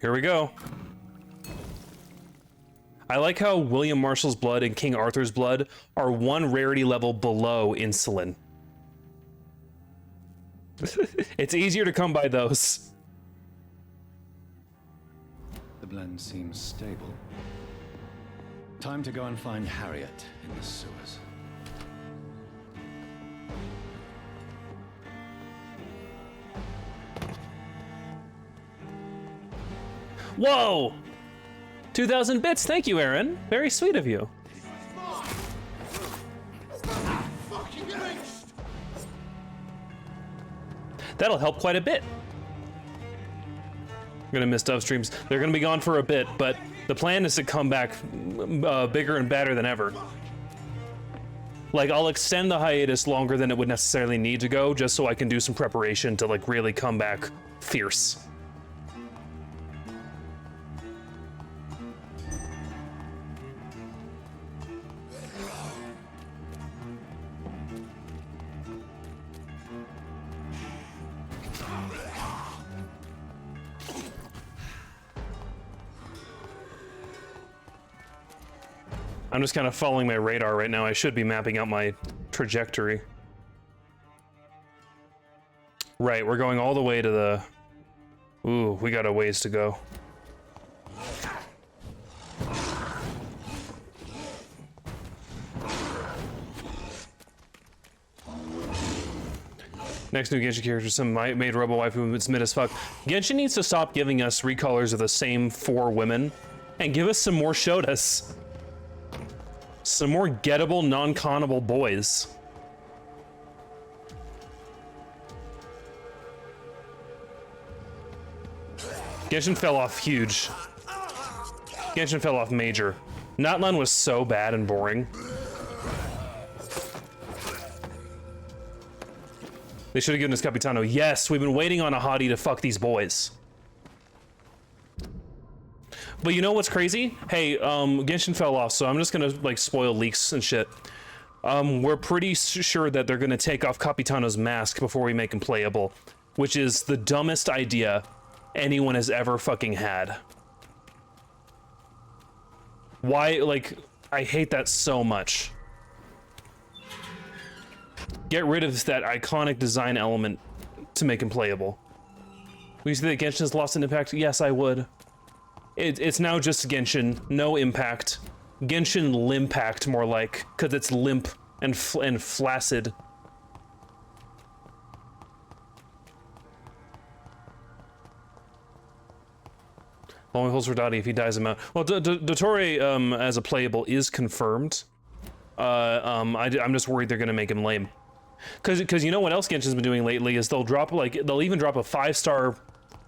Here we go. I like how William Marshall's blood and King Arthur's blood are one rarity level below insulin. It's easier to come by those. The blend seems stable. Time to go and find Harriet in the sewers. Whoa! 2,000 bits, thank you, Aaron. Very sweet of you. That'll help quite a bit. I'm gonna miss Dove streams. They're gonna be gone for a bit, but the plan is to come back bigger and badder than ever. Like, I'll extend the hiatus longer than it would necessarily need to go, just so I can do some preparation to, like, really come back fierce. I'm just kind of following my radar right now. I should be mapping out my trajectory. Right, we're going all the way to the... Ooh, we got a ways to go. Next new Genshin character, some made Robo Waifu that's mid as fuck. Genshin needs to stop giving us recolors of the same 4 women and give us some more Shotas. Some more gettable, non-connable boys. Genshin fell off huge. Genshin fell off major. Natlan was so bad and boring. They should have given us Capitano. Yes, we've been waiting on a hottie to fuck these boys. But you know what's crazy? Hey, Genshin fell off, so I'm just gonna, like, spoil leaks and shit. We're pretty sure that they're gonna take off Capitano's mask before we make him playable, which is the dumbest idea anyone has ever fucking had. Why, like, I hate that so much. Get rid of that iconic design element to make him playable. Would you say that Genshin has lost an impact? Yes, I would. It's now just Genshin, no impact. Genshin Limpact, more like, because it's limp and flaccid. Only holds for Dottie if he dies him out. Well, Dottore as a playable is confirmed. I'm just worried they're gonna make him lame. Cause you know what else Genshin's been doing lately is they'll even drop a 5-star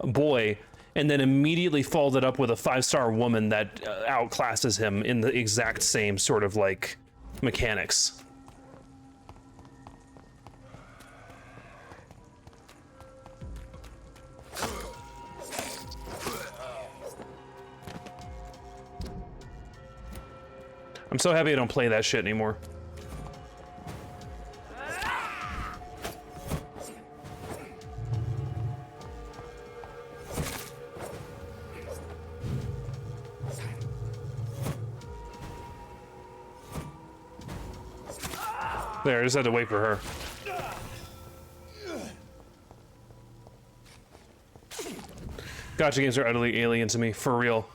boy and then immediately follow it up with a 5-star woman that outclasses him in the exact same sort of like mechanics. I'm so happy I don't play that shit anymore. There, I just had to wait for her. Gotcha games are utterly alien to me, for real.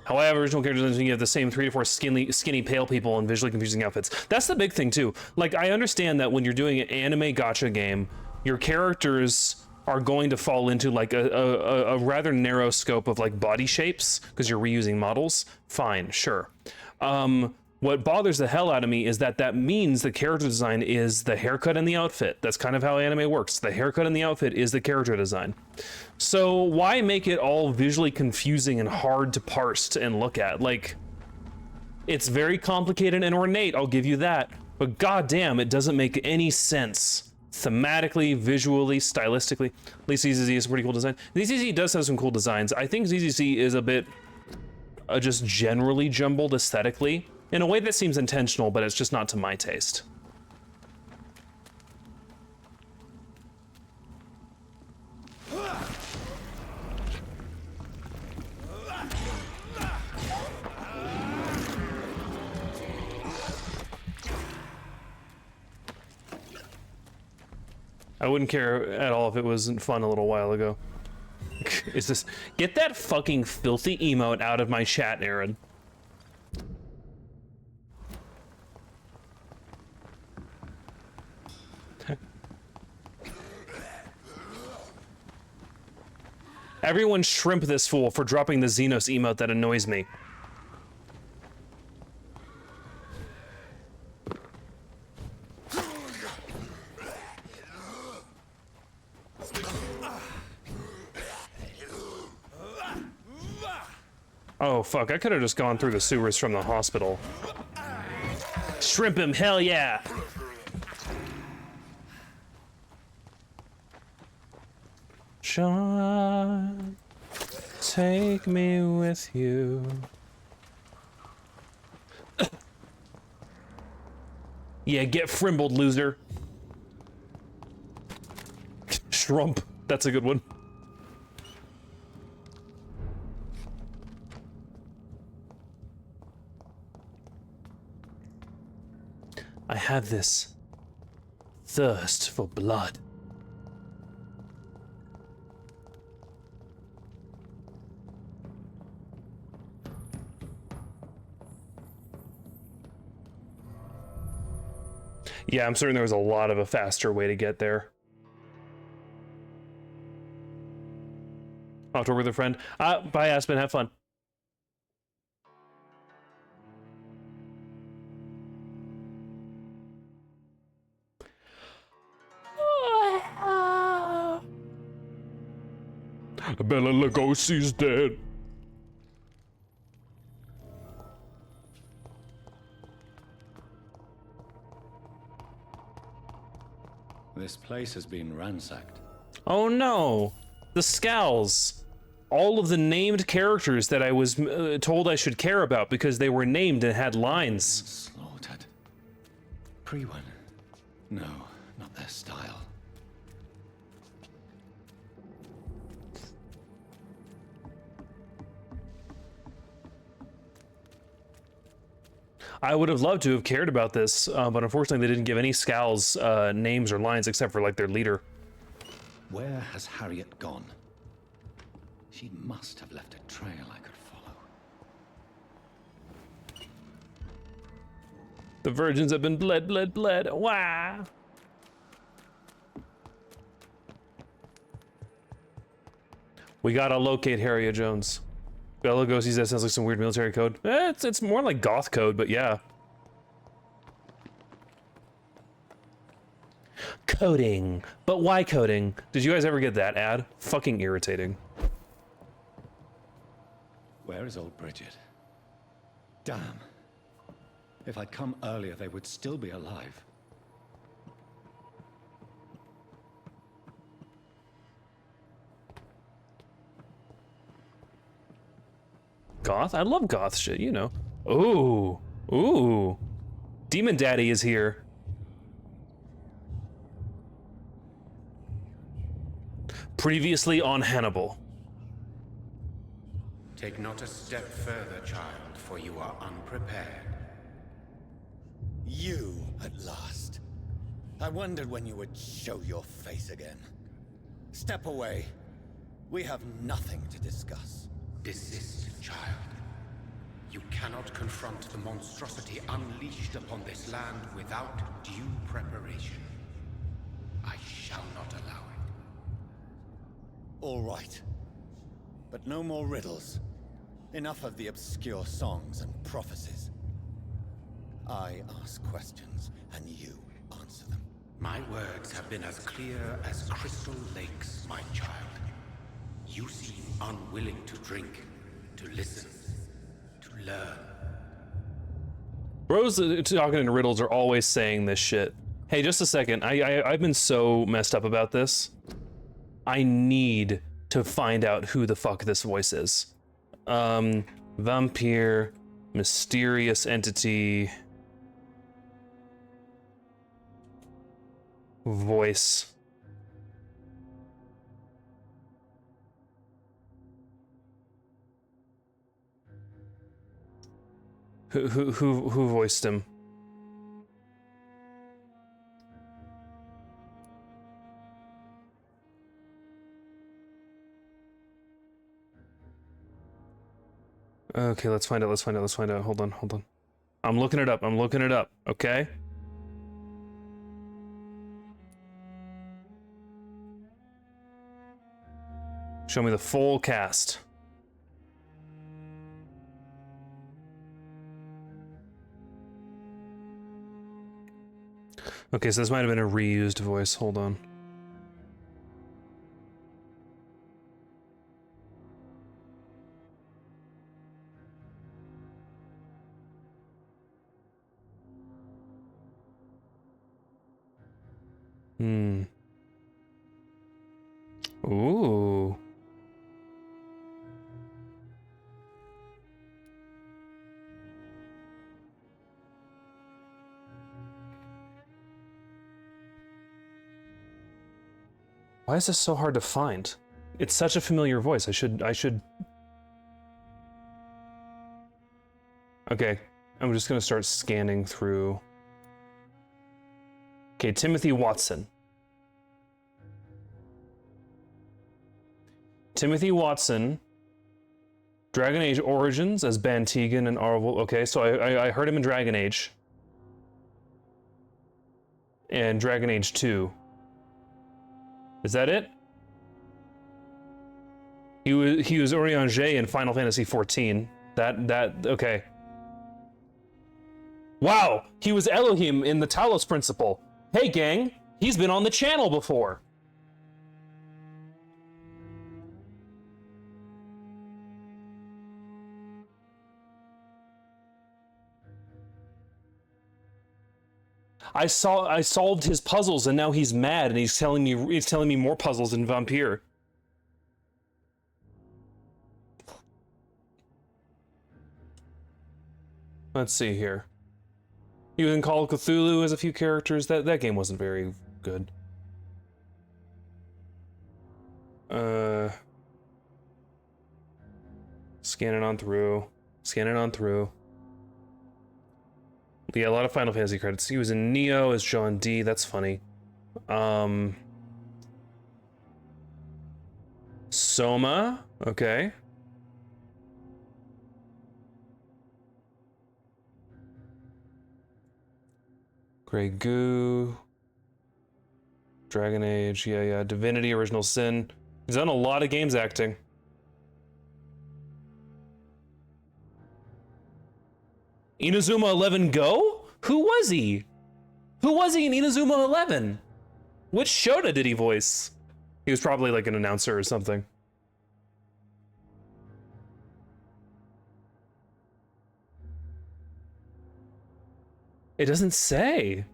However, original characters you have the same 3 to 4 skinny pale people and visually confusing outfits. That's the big thing too. Like, I understand that when you're doing an anime gacha game, your characters are going to fall into like a rather narrow scope of like body shapes because you're reusing models. Fine, sure. What bothers the hell out of me is that means the character design is the haircut and the outfit. That's kind of how anime works. The haircut and the outfit is the character design. So why make it all visually confusing and hard to parse and look at? Like, it's very complicated and ornate, I'll give you that. But goddamn, it doesn't make any sense. Thematically, visually, stylistically. At least ZZZ is a pretty cool design. ZZZ does have some cool designs. I think ZZZ is a bit just generally jumbled aesthetically. In a way that seems intentional, but it's just not to my taste. I wouldn't care at all if it wasn't fun a little while ago. Is this... Get that fucking filthy emote out of my chat, Aaron. Everyone shrimp this fool for dropping the Xenos emote that annoys me. Oh fuck, I could have just gone through the sewers from the hospital. Shrimp him, hell yeah! Sean, take me with you. Yeah, get frimbled, loser. Shrump, that's a good one. I have this thirst for blood. Yeah, I'm certain there was a lot of a faster way to get there. I'll talk with a friend. Bye, Aspen. Have fun. Bela Lugosi's dead. This place has been ransacked. Oh no! The Scowls! All of the named characters that I was told I should care about because they were named and had lines. Slaughtered. Pre-one. No, not their style. I would have loved to have cared about this, but unfortunately they didn't give any Scowls names or lines except for like their leader. Where has Harriet gone? She must have left a trail I could follow. The virgins have been bled, bled, bled. Wow. We gotta locate Harriet Jones. Bella Lugosi's, that sounds like some weird military code. It's more like goth code, but yeah. Coding. But why coding? Did you guys ever get that ad? Fucking irritating. Where is old Bridget? Damn. If I'd come earlier, they would still be alive. Goth? I love goth shit, you know. Ooh. Ooh. Demon Daddy is here. Previously on Hannibal. Take not a step further, child, for you are unprepared. You, at last. I wondered when you would show your face again. Step away. We have nothing to discuss. Desist, child. You cannot confront the monstrosity unleashed upon this land without due preparation. I shall not allow it. All right. But no more riddles. Enough of the obscure songs and prophecies. I ask questions, and you answer them. My words have been as clear as crystal lakes, my child. You seem unwilling to drink, to listen, to learn. Bros talking in riddles are always saying this shit. Hey, just a second. I've been so messed up about this. I need to find out who the fuck this voice is. Vampyr, mysterious entity, voice. Who voiced him? Okay, let's find out. Hold on. I'm looking it up. Okay? Show me the full cast. Okay, so this might have been a reused voice. Hold on. Ooh. Why is this so hard to find? It's such a familiar voice. I should... Okay, I'm just gonna start scanning through. Okay, Timothy Watson. Timothy Watson, Dragon Age Origins as Bantegan and Arvel. Okay, so I heard him in Dragon Age. And Dragon Age 2. Is that it? He was Urianger in Final Fantasy XIV. Okay. Wow, he was Elohim in the Talos Principle. Hey gang, he's been on the channel before. I solved his puzzles and now he's mad and he's telling me more puzzles in Vampyr. Let's see here. He was in Call of Cthulhu as a few characters. That game wasn't very good. Scanning on through. Yeah, a lot of Final Fantasy credits. He was in Neo as John D. That's funny. Soma. Okay. Grey Goo. Dragon Age. Yeah. Divinity, Original Sin. He's done a lot of games acting. Inazuma 11 Go? Who was he? Who was he in Inazuma 11? Which Shota did he voice? He was probably like an announcer or something. It doesn't say.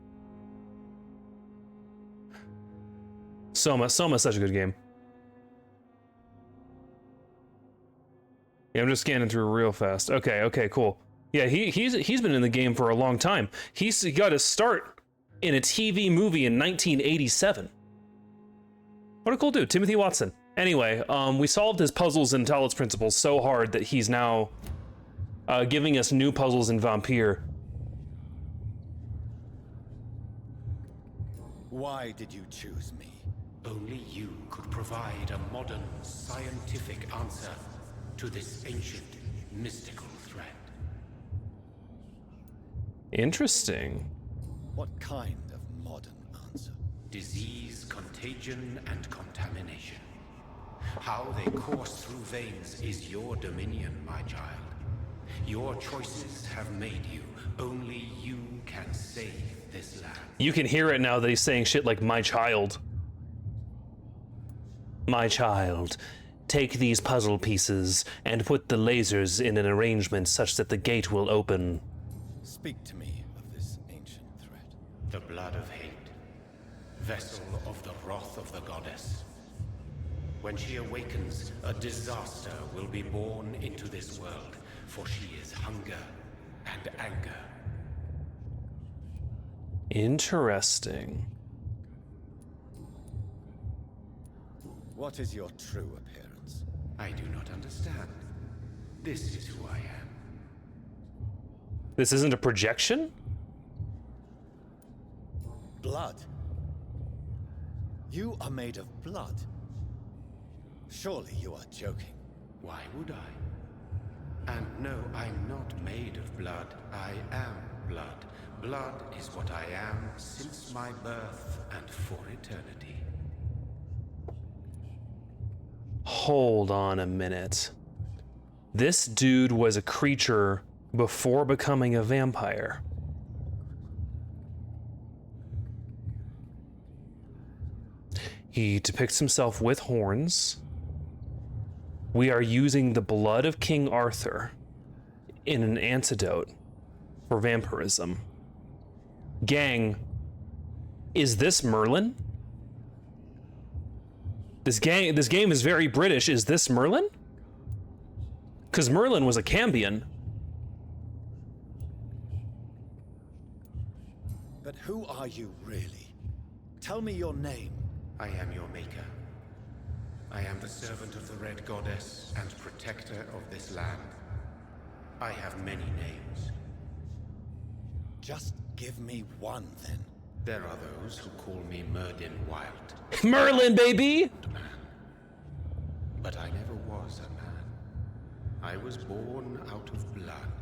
Soma's such a good game. Yeah, I'm just scanning through real fast. Okay, cool. Yeah, he's been in the game for a long time. He got his start in a TV movie in 1987. What a cool dude, Timothy Watson. Anyway, we solved his puzzles in Talos Principles so hard that he's now giving us new puzzles in Vampyr. Why did you choose me? Only you could provide a modern, scientific answer to this ancient, mystical threat. Interesting. What kind of modern answer? Disease, contagion, and contamination. How they course through veins is your dominion, my child. Your choices have made you. Only you can save this land. You can hear it now that he's saying shit like, my child. My child, take these puzzle pieces and put the lasers in an arrangement such that the gate will open. Speak to me of this ancient threat. The blood of hate. Vessel of the wrath of the goddess. When she awakens, a disaster will be born into this world, for she is hunger and anger. Interesting. What is your true appearance? I do not understand. This is who I am. This isn't a projection? Blood. You are made of blood. Surely you are joking. Why would I? And no, I'm not made of blood. I am blood. Blood is what I am since my birth and for eternity. Hold on a minute. This dude was a creature before becoming a vampire. He depicts himself with horns. We are using the blood of King Arthur in an antidote for vampirism. Gang, is this Merlin? This game is very British. Is this Merlin? Because Merlin was a Cambion. But who are you really? Tell me your name. I am your maker. I am the servant of the Red Goddess and protector of this land. I have many names. Just give me one, then. There are those who call me Merdin Wild. Merlin, baby! Man. But I never was a man. I was born out of blood.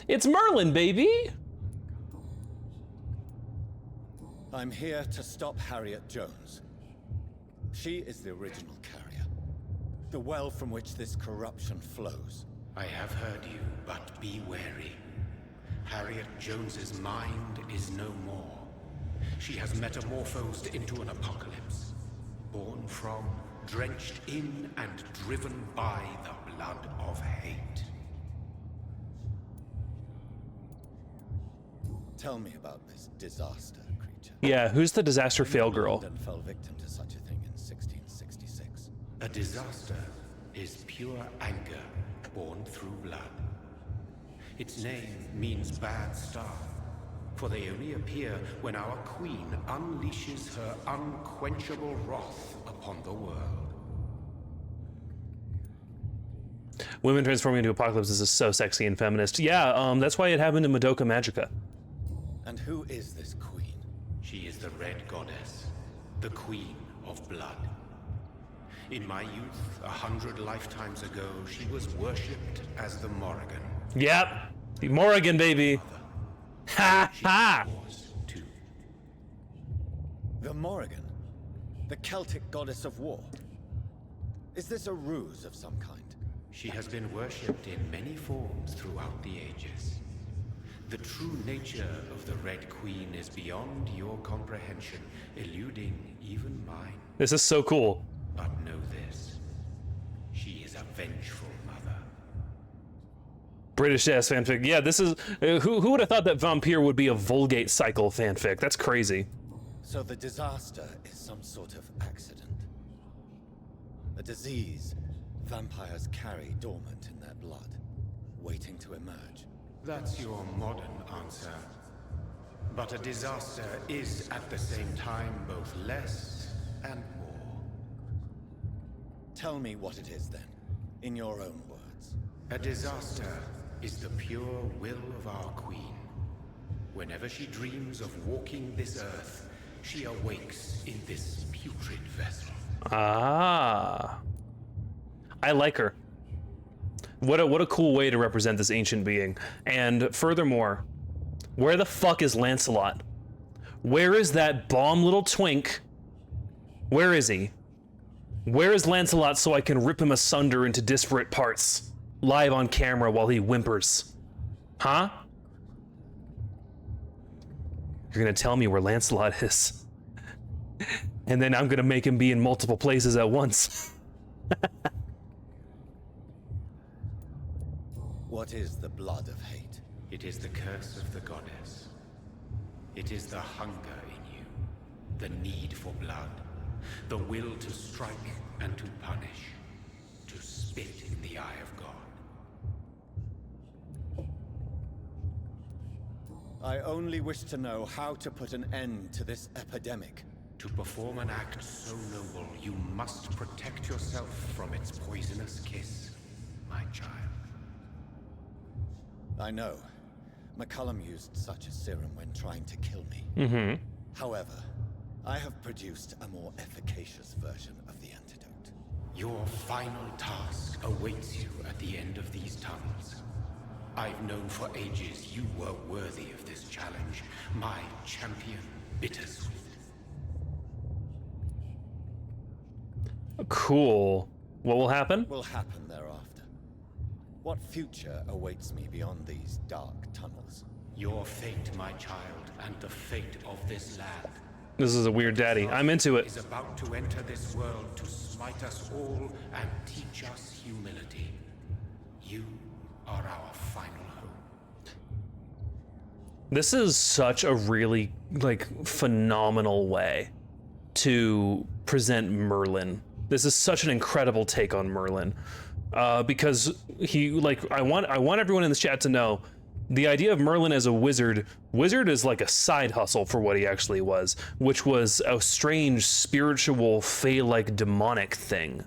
It's Merlin, baby! I'm here to stop Harriet Jones. She is the original carrier. The well from which this corruption flows. I have heard you, but be wary. Harriet Jones's mind is no more. She has metamorphosed into an apocalypse. Born from, drenched in, and driven by the blood of hate. Tell me about this disaster creature. Yeah, who's the disaster fail girl? London fell victim to such a thing in 1666. A disaster is pure anger born through blood. Its name means bad star, for they only appear when our queen unleashes her unquenchable wrath upon the world. Women transforming into apocalypses is so sexy and feminist. Yeah, that's why it happened in Madoka Magica. And who is this queen? She is the Red Goddess, the Queen of Blood. In my youth, 100 lifetimes ago, she was worshipped as the Morrigan. Yep. Morrigan, baby. Ha ha! Too. The Morrigan? The Celtic goddess of war? Is this a ruse of some kind? She has been worshipped in many forms throughout the ages. The true nature of the Red Queen is beyond your comprehension, eluding even mine. This is so cool. But know this. She is a vengeful mother. British ass fanfic. Yeah, this is. Who would have thought that Vampyr would be a Vulgate cycle fanfic? That's crazy. So the disaster is some sort of accident. A disease vampires carry dormant in their blood, waiting to emerge. That's your modern answer. But a disaster is at the same time both less and more. Tell me what it is then, in your own words. A disaster is the pure will of our queen. Whenever she dreams of walking this earth, she awakes in this putrid vessel. Ah. I like her. What a cool way to represent this ancient being. And furthermore, where the fuck is Lancelot? Where is that bomb little twink? Where is he? Where is Lancelot so I can rip him asunder into disparate parts, live on camera while he whimpers? Huh? You're gonna tell me where Lancelot is. And then I'm gonna make him be in multiple places at once. What is the blood of hate? It is the curse of the goddess. It is the hunger in you, the need for blood, the will to strike and to punish, to spit in the eye of God. I only wish to know how to put an end to this epidemic. To perform an act so noble, you must protect yourself from its poisonous kiss, my child. I know. McCullum used such a serum when trying to kill me. Mm-hmm. However, I have produced a more efficacious version of the antidote. Your final task awaits you at the end of these tunnels. I've known for ages you were worthy of this challenge, my champion, Bittersweet. Cool. What will happen? Will happen thereafter. What future awaits me beyond these dark tunnels? Your fate, my child, and the fate of this land. This is a weird daddy. I'm into it. Is about to enter this world to smite us all and teach us humility. You are our final hope. This is such a really, phenomenal way to present Merlin. This is such an incredible take on Merlin. Because he, I want everyone in this chat to know, the idea of Merlin as a wizard is like a side hustle for what he actually was, which was a strange, spiritual, fey-like demonic thing,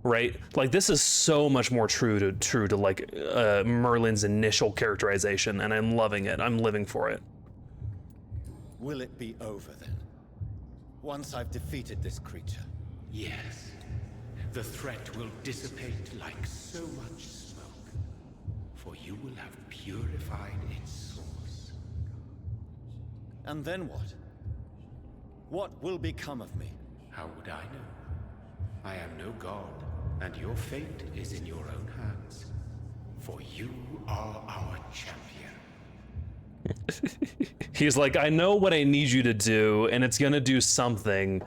right? Like, this is so much more true to Merlin's initial characterization, and I'm loving it. I'm living for it. Will it be over then? Once I've defeated this creature? Yes. The threat will dissipate like so much smoke, for you will have purified its source. And then what? What will become of me? How would I know? I am no god, and your fate is in your own hands, for you are our champion. He's like, I know what I need you to do, and it's gonna do something.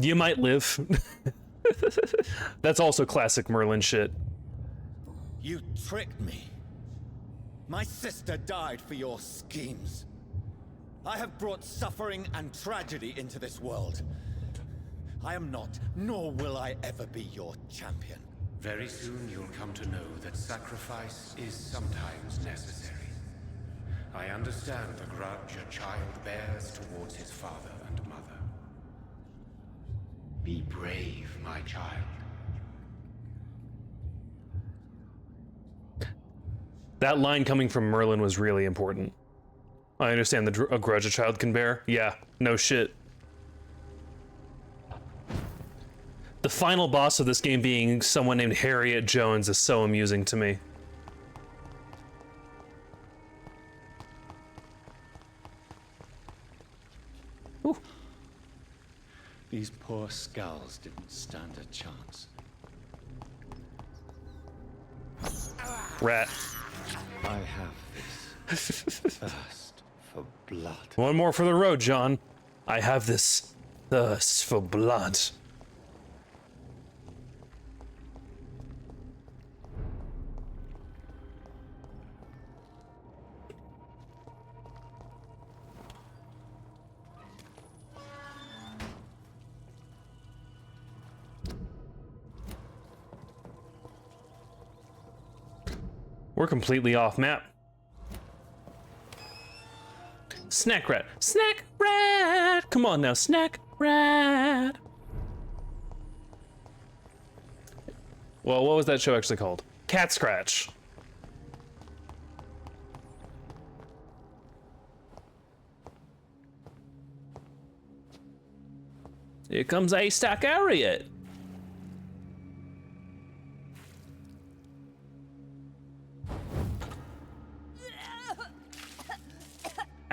You might live. That's also classic Merlin shit. You tricked me. My sister died for your schemes. I have brought suffering and tragedy into this world. I am not, nor will I ever be your champion. Very soon you'll come to know that sacrifice is sometimes necessary. I understand the grudge a child bears towards his father and mother. Be brave, my child. That line coming from Merlin was really important. I understand a grudge a child can bear. Yeah, no shit. The final boss of this game being someone named Harriet Jones is so amusing to me. Ooh. These poor skulls didn't stand a chance. Rat. I have this thirst for blood. One more for the road, John. I have this thirst for blood. We're completely off map. Snack rat. Snack rat! Come on now, snack rat! Well, what was that show actually called? Cat Scratch. Here comes a stack Harriet.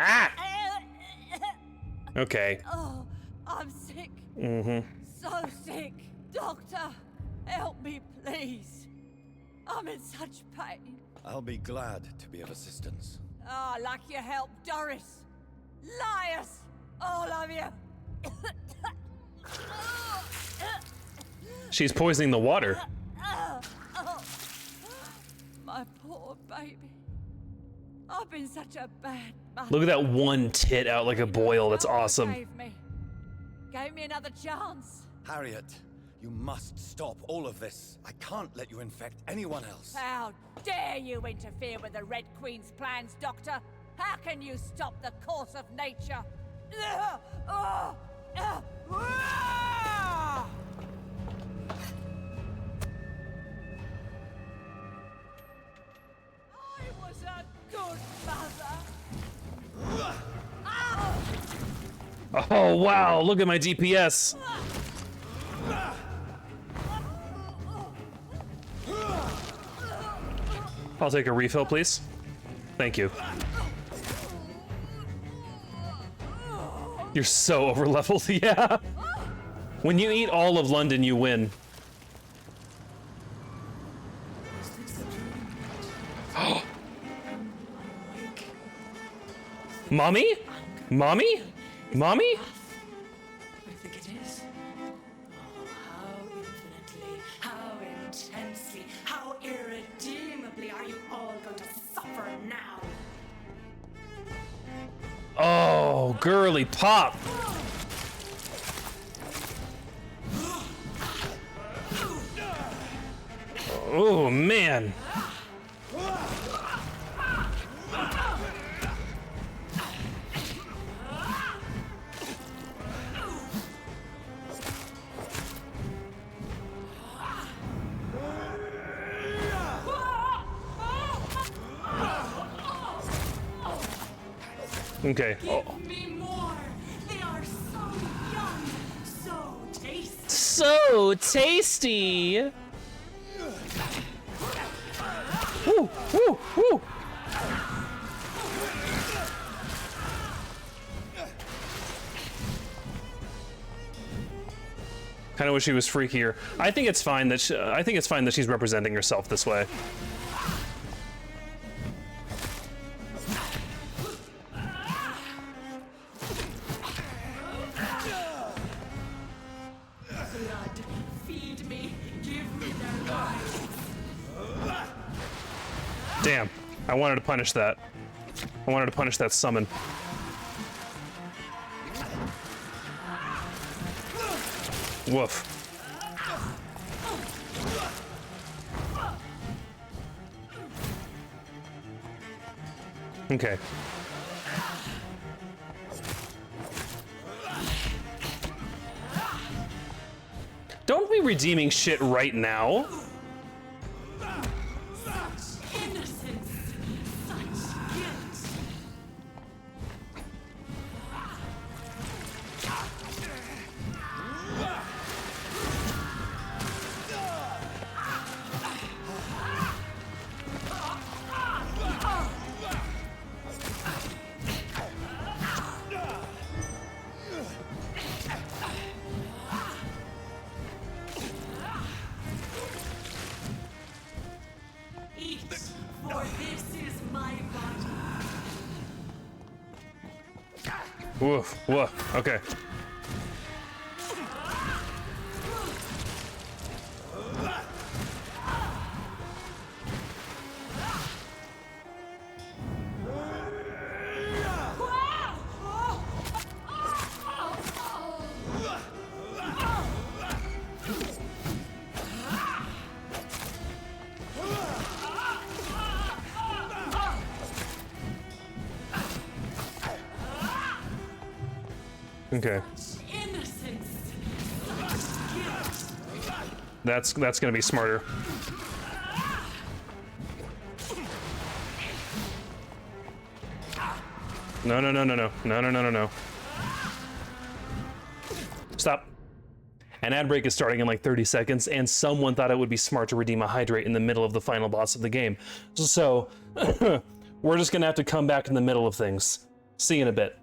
Ah! Okay. Oh, I'm sick. Mm-hmm. So sick. Doctor, help me, please. I'm in such pain. I'll be glad to be of assistance. Ah, like your help, Doris. Liars, all of you. She's poisoning the water. My poor baby. I've been such a bad mother. Look at that one tit out like a boil. That's awesome. Gave me another chance. Harriet, you must stop all of this. I can't let you infect anyone else. How dare you interfere with the Red Queen's plans, Doctor? How can you stop the course of nature? I was a good mother. Oh, wow. Look at my DPS. I'll take a refill, please. Thank you. You're so overleveled, yeah. When you eat all of London, you win. Mommy? Mommy? Mommy? I think it is. Oh, how infinitely, how intensely, how irredeemably are you all going to suffer now? Oh, girly pop. Oh, man. Okay. Oh. Give me more. They are so young, so tasty. So tasty. Woo, woo, woo. Kind of wish she was freakier. I think it's fine that she's representing herself this way. Blood, feed me, give me their lives. Damn, I wanted to punish that. I wanted to punish that summon. Woof. Okay. Don't be redeeming shit right now. Innocence, such guilt. For this is my body. Woof, woof. Okay. Okay. Innocence. Such guilt. That's gonna be smarter. No, no, no, no, no. No, no, no, no, no. Stop. An ad break is starting in like 30 seconds, and someone thought it would be smart to redeem a hydrate in the middle of the final boss of the game. So, we're just gonna have to come back in the middle of things. See you in a bit.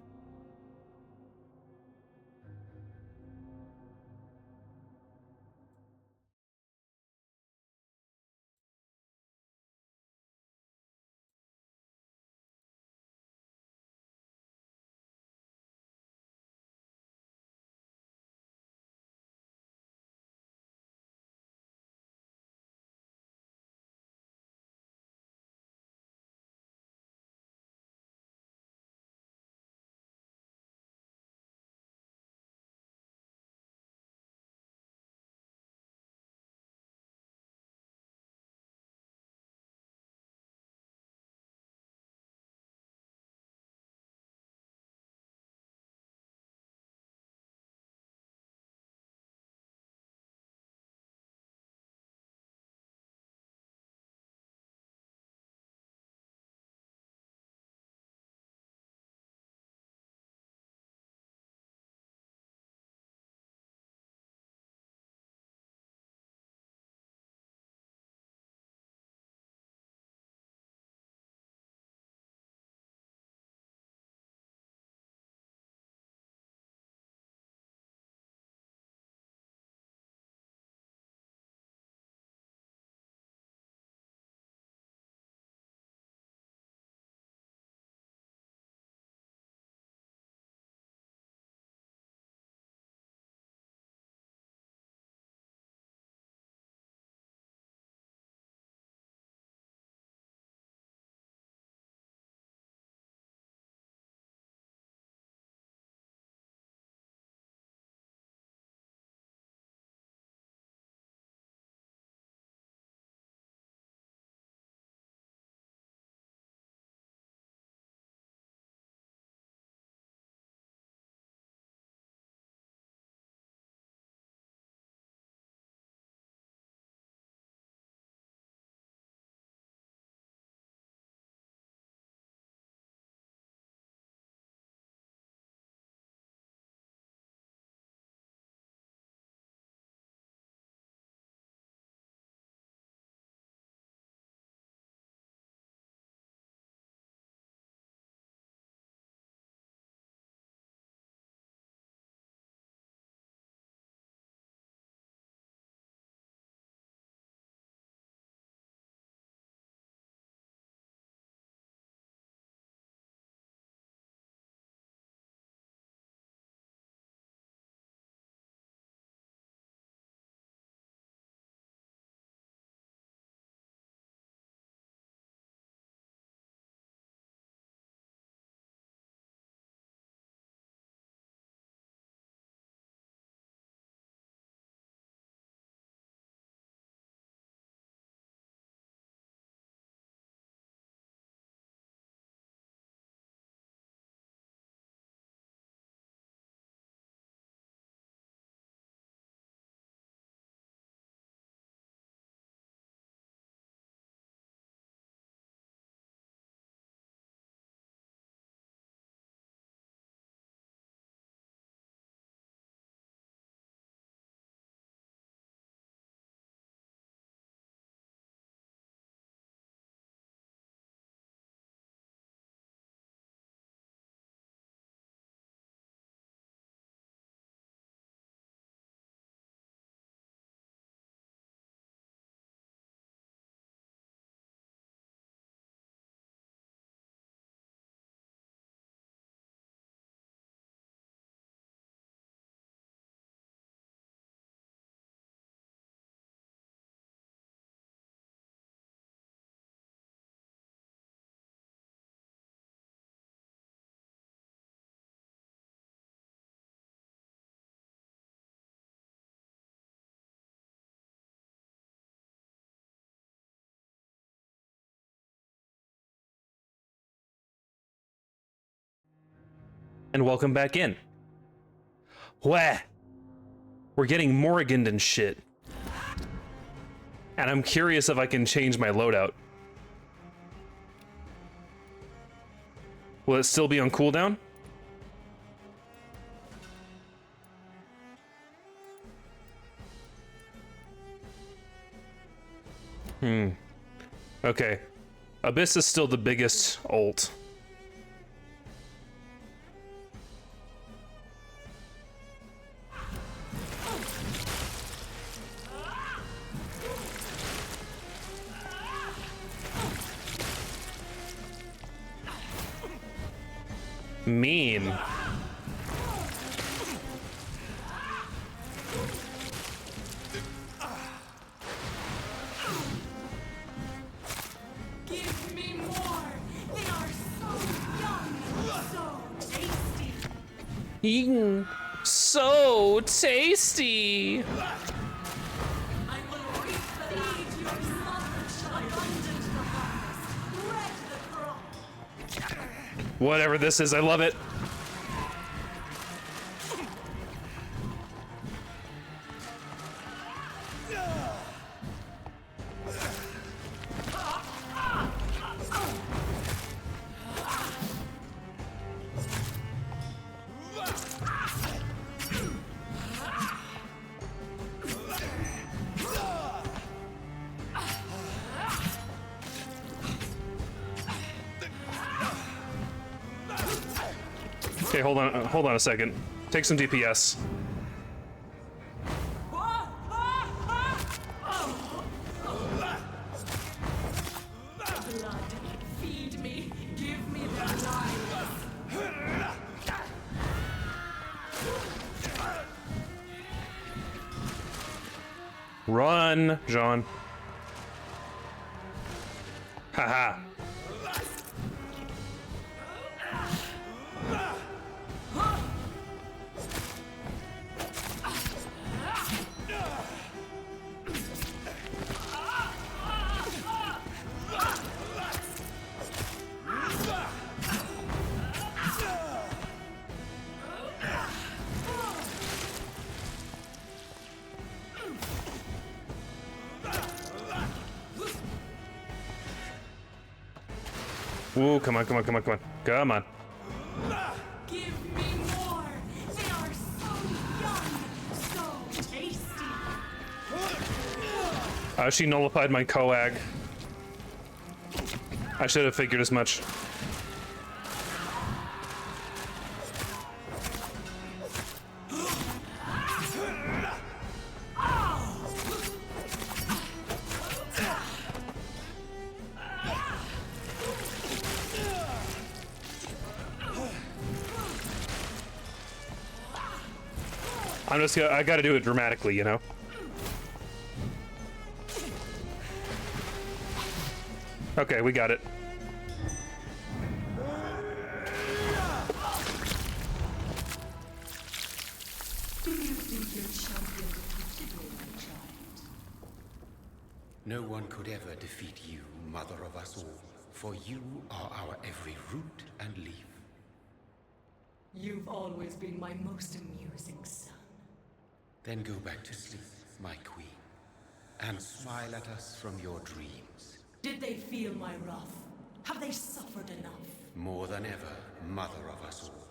And welcome back in. Wah! We're getting Morriganed and shit. And I'm curious if I can change my loadout. Will it still be on cooldown? Okay. Abyss is still the biggest ult. Mean. Give me more. They are so young, so tasty. So tasty. I will reap the need your son abundant the harvest. Red the crop. Whatever this is, I love it. Okay, hold on a second. Take some DPS. Blood, feed me, give me their lives. Run, Jean. Haha. Ooh, come on. Come on. Give me more. They are so young, so tasty. She nullified my coag. I should have figured as much. I gotta do it dramatically, you know? Okay, we got it. Do you think your champion defeated me, my child? No one could ever defeat you, mother of us all, for you are our every root and leaf. You've always been my most amusing son. Then go back to sleep, my queen, and smile at us from your dreams. Did they feel my wrath? Have they suffered enough? More than ever, mother of us all.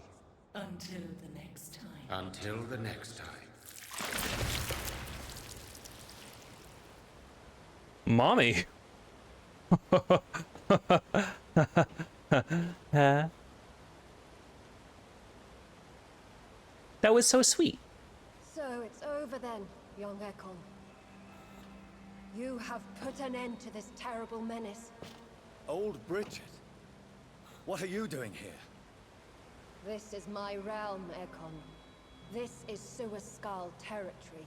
Until the next time. Until the next time. Mommy. That was so sweet. So it's over then, young Ekon. You have put an end to this terrible menace. Old Bridget? What are you doing here? This is my realm, Ekon. This is Suaskal territory.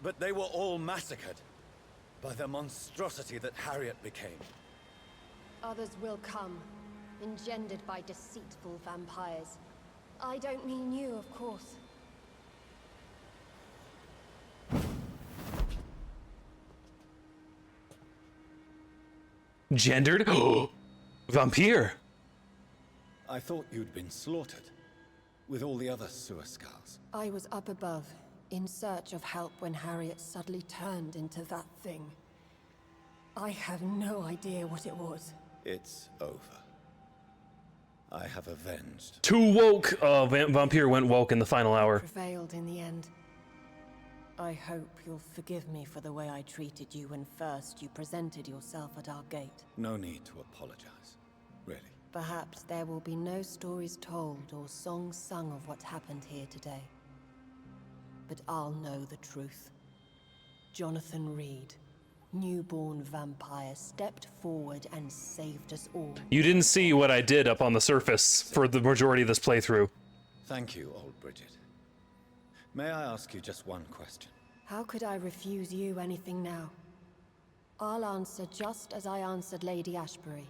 But they were all massacred by the monstrosity that Harriet became. Others will come, engendered by deceitful vampires. I don't mean you, of course. Gendered? Vampyr. I thought you'd been slaughtered, with all the other sewer skulls. I was up above, in search of help when Harriet suddenly turned into that thing. I have no idea what it was. It's over. I have avenged. Too woke! Vampyr went woke in the final hour. Prevailed in the end. I hope you'll forgive me for the way I treated you when first you presented yourself at our gate. No need to apologize, really. Perhaps there will be no stories told or songs sung of what happened here today. But I'll know the truth. Jonathan Reed, newborn vampire, stepped forward and saved us all. You didn't see what I did up on the surface for the majority of this playthrough. Thank you, old Bridget. May I ask you just one question? How could I refuse you anything now? I'll answer just as I answered Lady Ashbury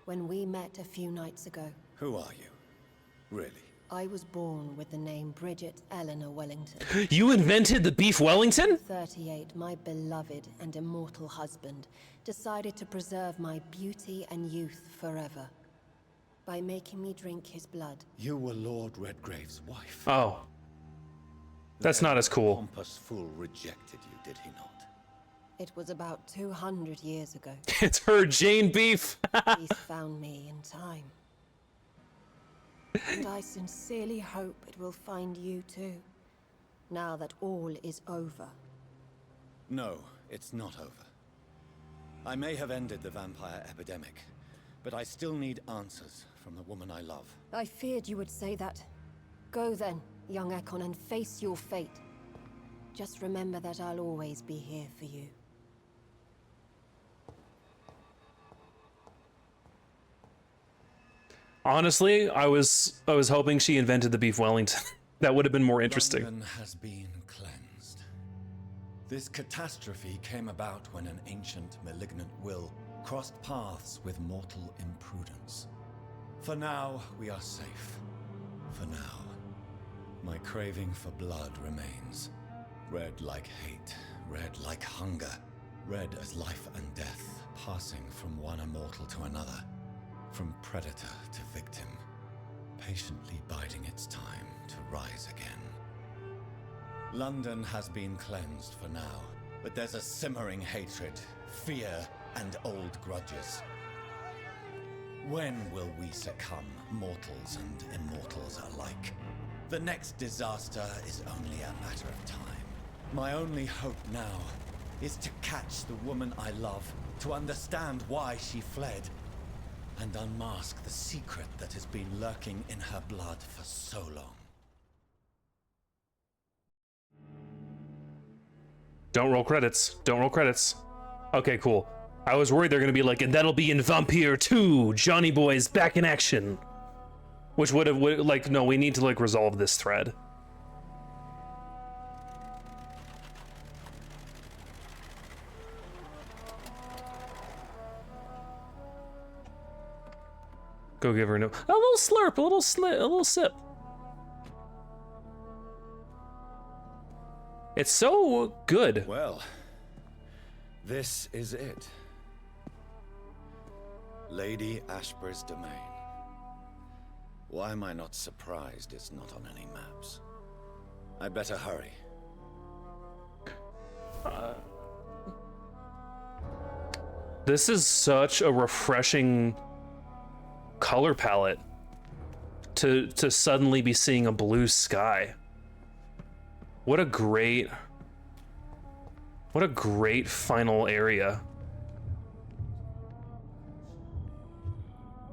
when we met a few nights ago. Who are you? Really? I was born with the name Bridget Eleanor Wellington. You invented the beef Wellington? 38, my beloved and immortal husband decided to preserve my beauty and youth forever by making me drink his blood. You were Lord Redgrave's wife. Oh. That's not as cool. The pompous fool rejected you, did he not? It was about 200 years ago. It's her Jane Beef. He found me in time. And I sincerely hope it will find you too, now that all is over. No, it's not over. I may have ended the vampire epidemic, but I still need answers from the woman I love. I feared you would say that. Go then, young Ekon, and face your fate. Just remember that I'll always be here for you. Honestly, I was hoping she invented the beef Wellington. That would have been more interesting. London has been cleansed. This catastrophe came about when an ancient malignant will crossed paths with mortal imprudence. For now, we are safe. For now. My craving for blood remains. Red like hate, red like hunger, red as life and death, passing from one immortal to another. From predator to victim, patiently biding its time to rise again. London has been cleansed for now, but there's a simmering hatred, fear, and old grudges. When will we succumb, mortals and immortals alike? The next disaster is only a matter of time. My only hope now is to catch the woman I love, to understand why she fled, and unmask the secret that has been lurking in her blood for so long. Don't roll credits. Don't roll credits. Okay, cool. I was worried they're gonna be like, and that'll be in Vampyr 2, Johnny Boy's back in action. Which would have, like, no, we need to, like, resolve this thread. Go give her a little slurp, a little sip. It's so good. Well, this is it. Lady Ashbury's domain. Why am I not surprised it's not on any maps? I'd better hurry. This is such a refreshing color palette to suddenly be seeing a blue sky. What a great final area.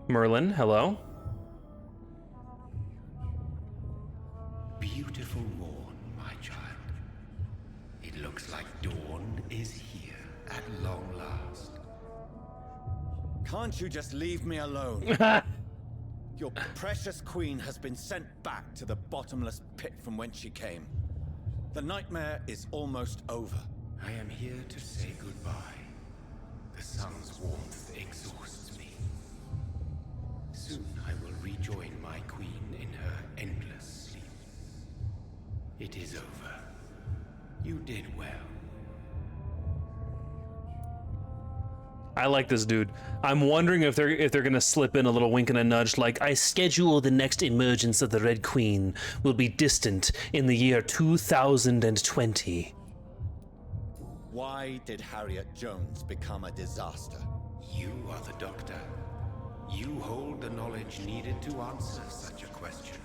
Merlin, hello. Beautiful morn, my child. It looks like dawn is here at long last. Can't you just leave me alone? Your precious queen has been sent back to the bottomless pit from whence she came. The nightmare is almost over. I am here to say goodbye. The sun's warmth exhausts me. Soon I will rejoin my queen in her endless sleep. It is over. You did well. I like this dude. I'm wondering if they're gonna slip in a little wink and a nudge, like, I schedule the next emergence of the Red Queen will be distant in the year 2020. Why did Harriet Jones become a disaster? You are the doctor. You hold the knowledge needed to answer such a question.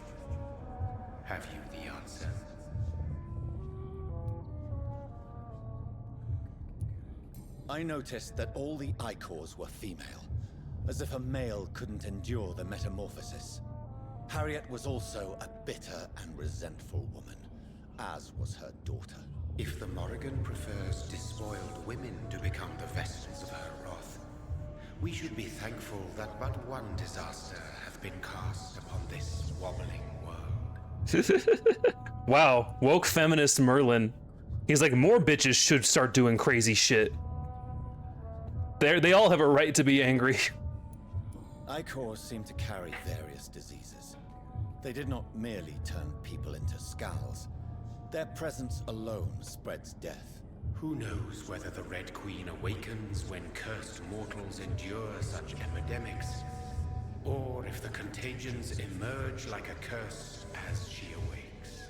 Have you the answer? I noticed that all the Icors were female, as if a male couldn't endure the metamorphosis. Harriet was also a bitter and resentful woman, as was her daughter. If the Morrigan prefers despoiled women to become the vessels of her wrath, we should be thankful that but one disaster hath been cast upon this wobbling world. Wow, woke feminist Merlin. He's like, more bitches should start doing crazy shit. They all have a right to be angry. Icors seem to carry various diseases. They did not merely turn people into skulls. Their presence alone spreads death. Who knows whether the Red Queen awakens when cursed mortals endure such epidemics, or if the contagions emerge like a curse as she awakes.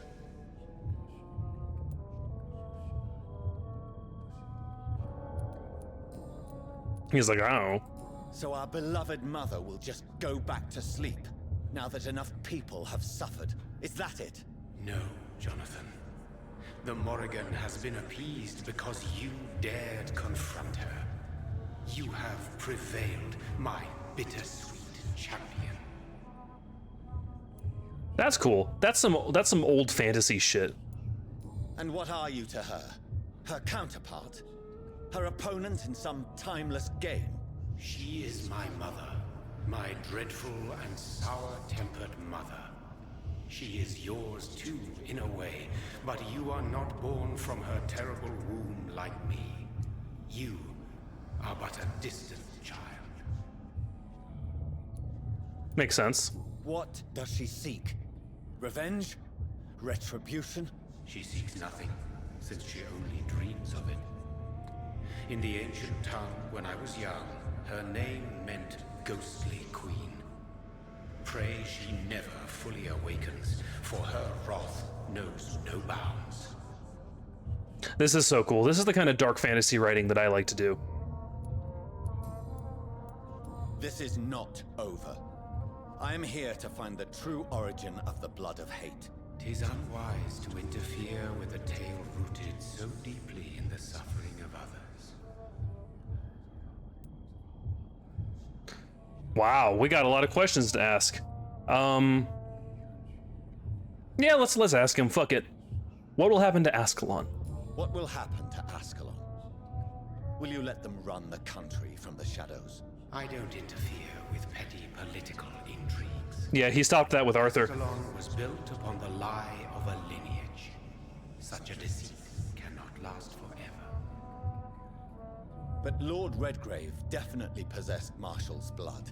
He's like, I don't know. So our beloved mother will just go back to sleep, now that enough people have suffered. Is that it? No, Jonathan. The Morrigan has been appeased because you dared confront her. You have prevailed, my bittersweet champion. That's cool. That's some old fantasy shit. And what are you to her? Her counterpart? Her opponent in some timeless game? She is my mother, my dreadful and sour-tempered mother. She is yours too, in a way, but you are not born from her terrible womb like me. You are but a distant child. Makes sense. What does she seek? Revenge? Retribution? She seeks nothing, since she only dreams of it. In the ancient tongue, when I was young, her name meant Ghostly Queen. Pray she never fully awakens, for her wrath knows no bounds. This is so cool. This is the kind of dark fantasy writing that I like to do. This is not over. I am here to find the true origin of the blood of hate. 'Tis unwise to interfere with a tale rooted so deeply in the suffering of others. Wow, we got a lot of questions to ask. Yeah, let's ask him. Fuck it. What will happen to Ascalon? What will happen to Ascalon? Will you let them run the country from the shadows? I don't interfere with petty political intrigues. Yeah, he stopped that with Arthur. Ascalon was built upon the lie of a lineage. Such a deceit cannot last forever. But Lord Redgrave definitely possessed Marshall's blood.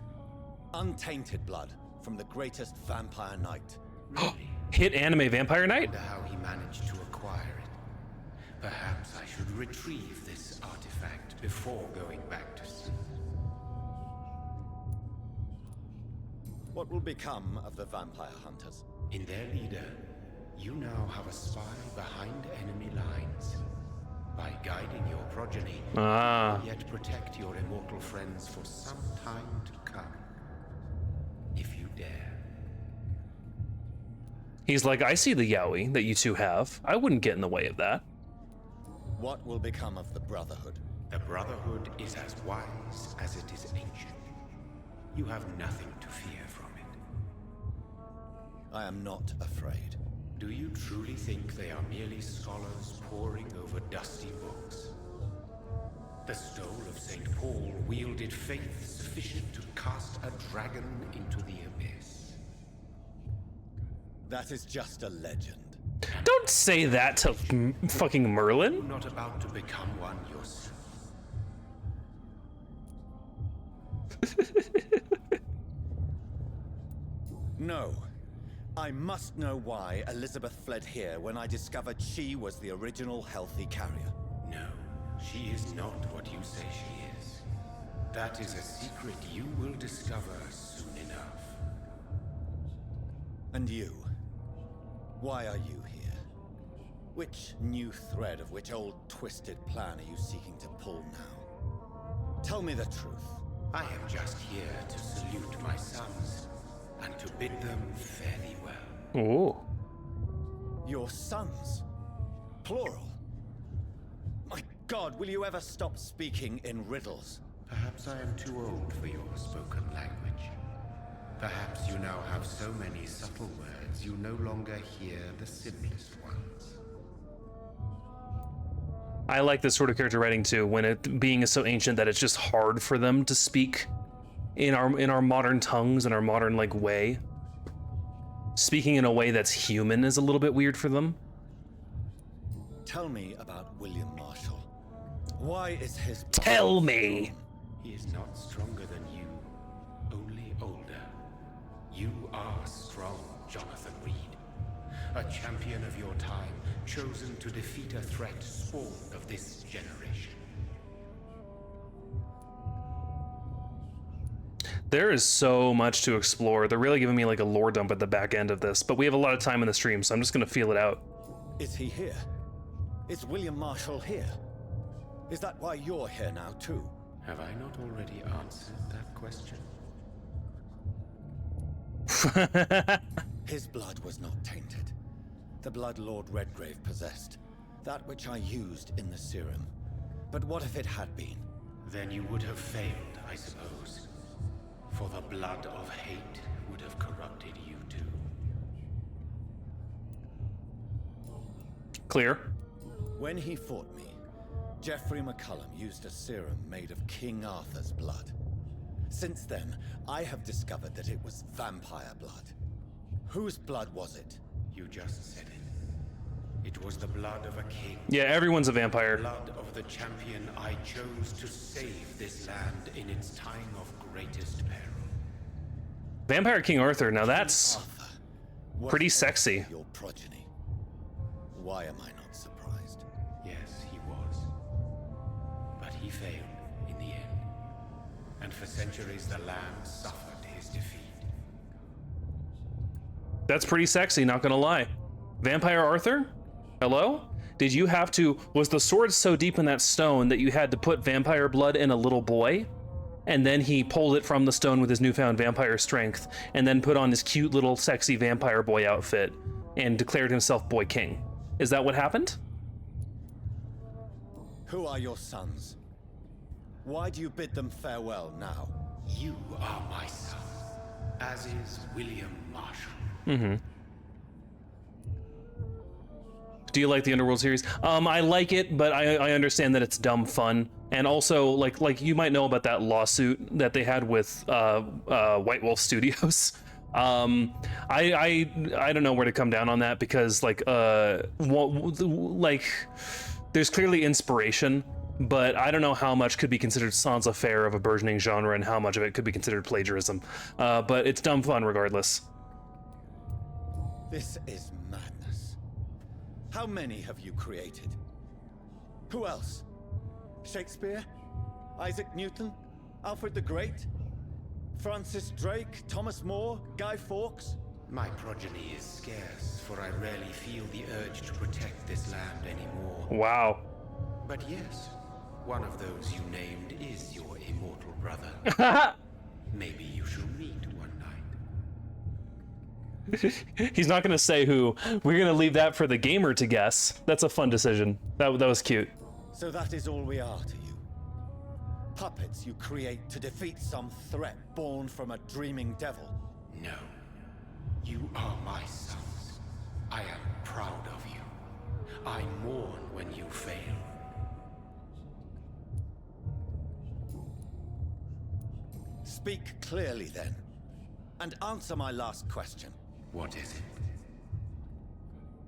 Untainted blood from the greatest vampire knight. Really? Hit anime Vampire I Knight? wonder how he managed to acquire it. Perhaps I should retrieve this artifact before going back to sleep. What will become of the vampire hunters? In their leader, you now have a spy behind enemy lines. By guiding your progeny, yet protect your immortal friends for some time to come. If you dare. He's like, I see the yaoi that you two have. I wouldn't get in the way of that. What will become of the Brotherhood? The Brotherhood is as wise as it is ancient. You have nothing to fear from it. I am not afraid. Do you truly think they are merely scholars poring over dusty books? The stole of St. Paul wielded faith sufficient to cast a dragon into the abyss. That is just a legend. Don't say that to fucking Merlin. You're not about to become one yourself. No. I must know why Elizabeth fled here when I discovered she was the original healthy carrier. No, she is not what you say she is. That is a secret you will discover soon enough. And you? Why are you here? Which new thread of which old twisted plan are you seeking to pull now? Tell me the truth. I am just here to salute my sons, and to bid them fare thee well. Ooh. Your sons? Plural? My God, will you ever stop speaking in riddles? Perhaps I am too old for your spoken language. Perhaps you now have so many subtle words you no longer hear the simplest ones. I like this sort of character writing too, when it being so ancient that it's just hard for them to speak in our modern tongues, in our modern like way. Speaking in a way that's human is a little bit weird for them. Tell me about William Marshall. Why is his... Tell me! He is not stronger than you, only older. You are strong, Jonathan Reed. A champion of your time, chosen to defeat a threat spawned of this generation. There is so much to explore. They're really giving me like a lore dump at the back end of this, but we have a lot of time in the stream, so I'm just gonna feel it out. Is he here? Is William Marshall here? Is that why you're here now too? Have I not already answered that question? His blood was not tainted. The blood Lord Redgrave possessed. That which I used in the serum. But what if it had been? Then you would have failed, I suppose. For the blood of hate would have corrupted you too. Clear. When he fought me, Geoffrey McCullum used a serum made of King Arthur's blood. Since then, I have discovered that it was vampire blood. Whose blood was it? You just said it. It was the blood of a king. Yeah, everyone's a vampire. Blood of the champion I chose to save this land in its time of greatest peril. Vampire King Arthur, now that's Was pretty sexy. Your progeny. Why am I not surprised? Yes, he was. But he failed in the end. And for centuries the land suffered his defeat. That's pretty sexy, not gonna lie. Vampire Arthur? Hello? Did you have to... Was the sword so deep in that stone that you had to put vampire blood in a little boy? And then he pulled it from the stone with his newfound vampire strength, and then put on his cute little sexy vampire boy outfit, and declared himself Boy King. Is that what happened? Who are your sons? Why do you bid them farewell now? You are my son, as is William Marshall. Mm-hmm. Do you like the Underworld series? I like it, but I understand that it's dumb fun. And also, like you might know about that lawsuit that they had with White Wolf Studios. I don't know where to come down on that, because like there's clearly inspiration, but I don't know how much could be considered sans affaire of a burgeoning genre and how much of it could be considered plagiarism. But it's dumb fun regardless. This is madness. How many have you created? Who else? Shakespeare? Isaac Newton? Alfred the Great? Francis Drake? Thomas More? Guy Fawkes? My progeny is scarce, for I rarely feel the urge to protect this land anymore. Wow. But yes, one of those you named is your immortal brother. Maybe you shall meet one night. He's not gonna say who. We're gonna leave that for the gamer to guess. That's a fun decision. That was cute. So that is all we are to you? Puppets you create to defeat some threat born from a dreaming devil? No. You are my sons. I am proud of you. I mourn when you fail. Speak clearly then, and answer my last question. What is it?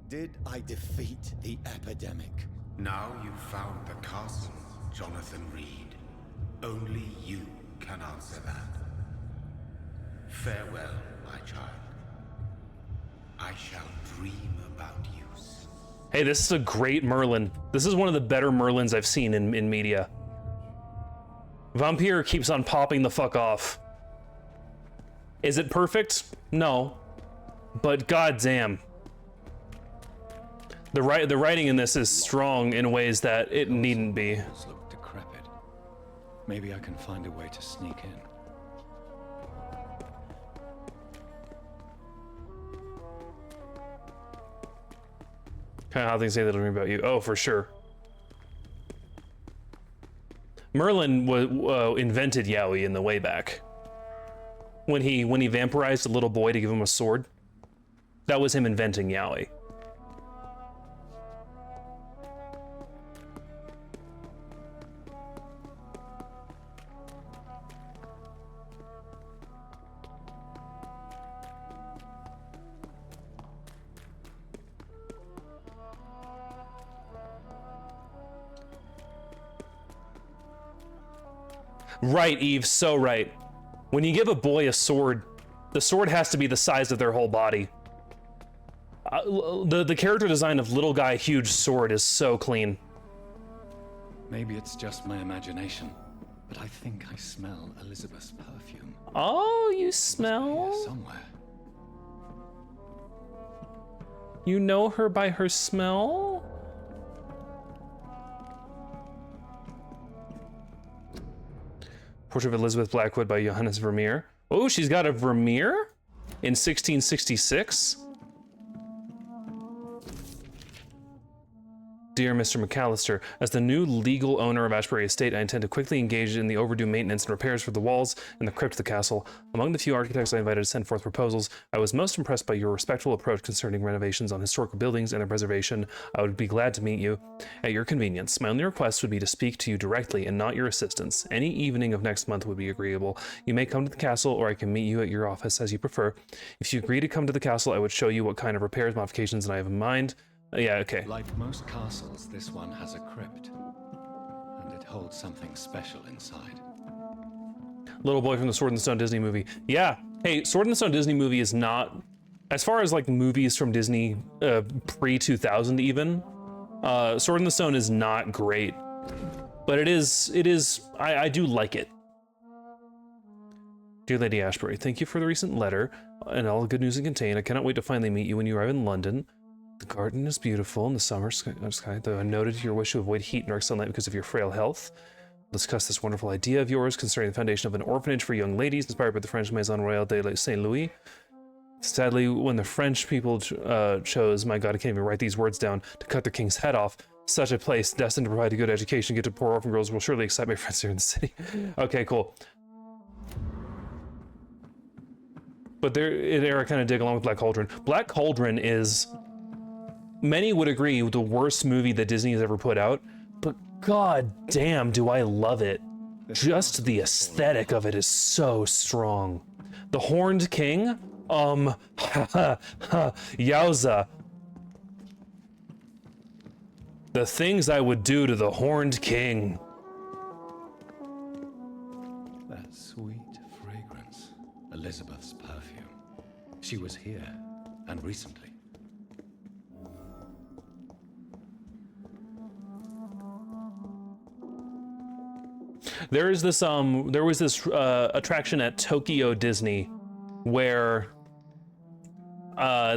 Did I defeat the epidemic? Now you've found the castle, Jonathan Reed. Only you can answer that. Farewell, my child. I shall dream about you soon. Hey, this is a great Merlin. This is one of the better Merlins I've seen in media. Vampyr keeps on popping the fuck off. Is it perfect? No. But goddamn. The writing in this is strong in ways that it needn't be. Look decrepit. Maybe I can find a way to sneak in. Kind of how things say that'll ring about you. Oh, for sure. Merlin invented yaoi in the way back. When he vampirized a little boy to give him a sword. That was him inventing yaoi. Right, Eve, so right. When you give a boy a sword, the sword has to be the size of their whole body. The character design of little guy, huge sword is so clean. Maybe it's just my imagination, but I think I smell Elizabeth's perfume. Oh, you smell? Somewhere. You know her by her smell? Portrait of Elizabeth Blackwood by Johannes Vermeer. Oh, she's got a Vermeer in 1666. Dear Mr. McAllister, as the new legal owner of Ashbury Estate, I intend to quickly engage in the overdue maintenance and repairs for the walls and the crypt of the castle. Among the few architects I invited to send forth proposals, I was most impressed by your respectful approach concerning renovations on historical buildings and their preservation. I would be glad to meet you at your convenience. My only request would be to speak to you directly and not your assistants. Any evening of next month would be agreeable. You may come to the castle, or I can meet you at your office as you prefer. If you agree to come to the castle, I would show you what kind of repairs, modifications I have in mind. Yeah, okay. Like most castles, this one has a crypt, and it holds something special inside. Little boy from the Sword and the Stone Disney movie. Yeah. Hey, Sword and the Stone Disney movie is not, as far as like movies from Disney pre-2000 even, Sword and the Stone is not great, but I do like it. Dear Lady Ashbury, thank you for the recent letter and all the good news it contained. I cannot wait to finally meet you when you arrive in London. The garden is beautiful in the summer sky, though I noted your wish to avoid heat and dark sunlight because of your frail health. We'll discuss this wonderful idea of yours concerning the foundation of an orphanage for young ladies inspired by the French Maison Royale de Saint Louis. Sadly, when the French people chose, my God, I can't even write these words down, to cut their king's head off, such a place destined to provide a good education, get to poor orphan girls will surely excite my friends here in the city. Okay, cool. But there I kind of dig along with Black Cauldron. Black Cauldron is, many would agree, the worst movie that Disney has ever put out, but god damn do I love it. Just the aesthetic of it is so strong. The Horned King, yowza. The things I would do to the Horned King. That sweet fragrance, Elizabeth's perfume. She was here, and recently. There was this attraction at Tokyo Disney where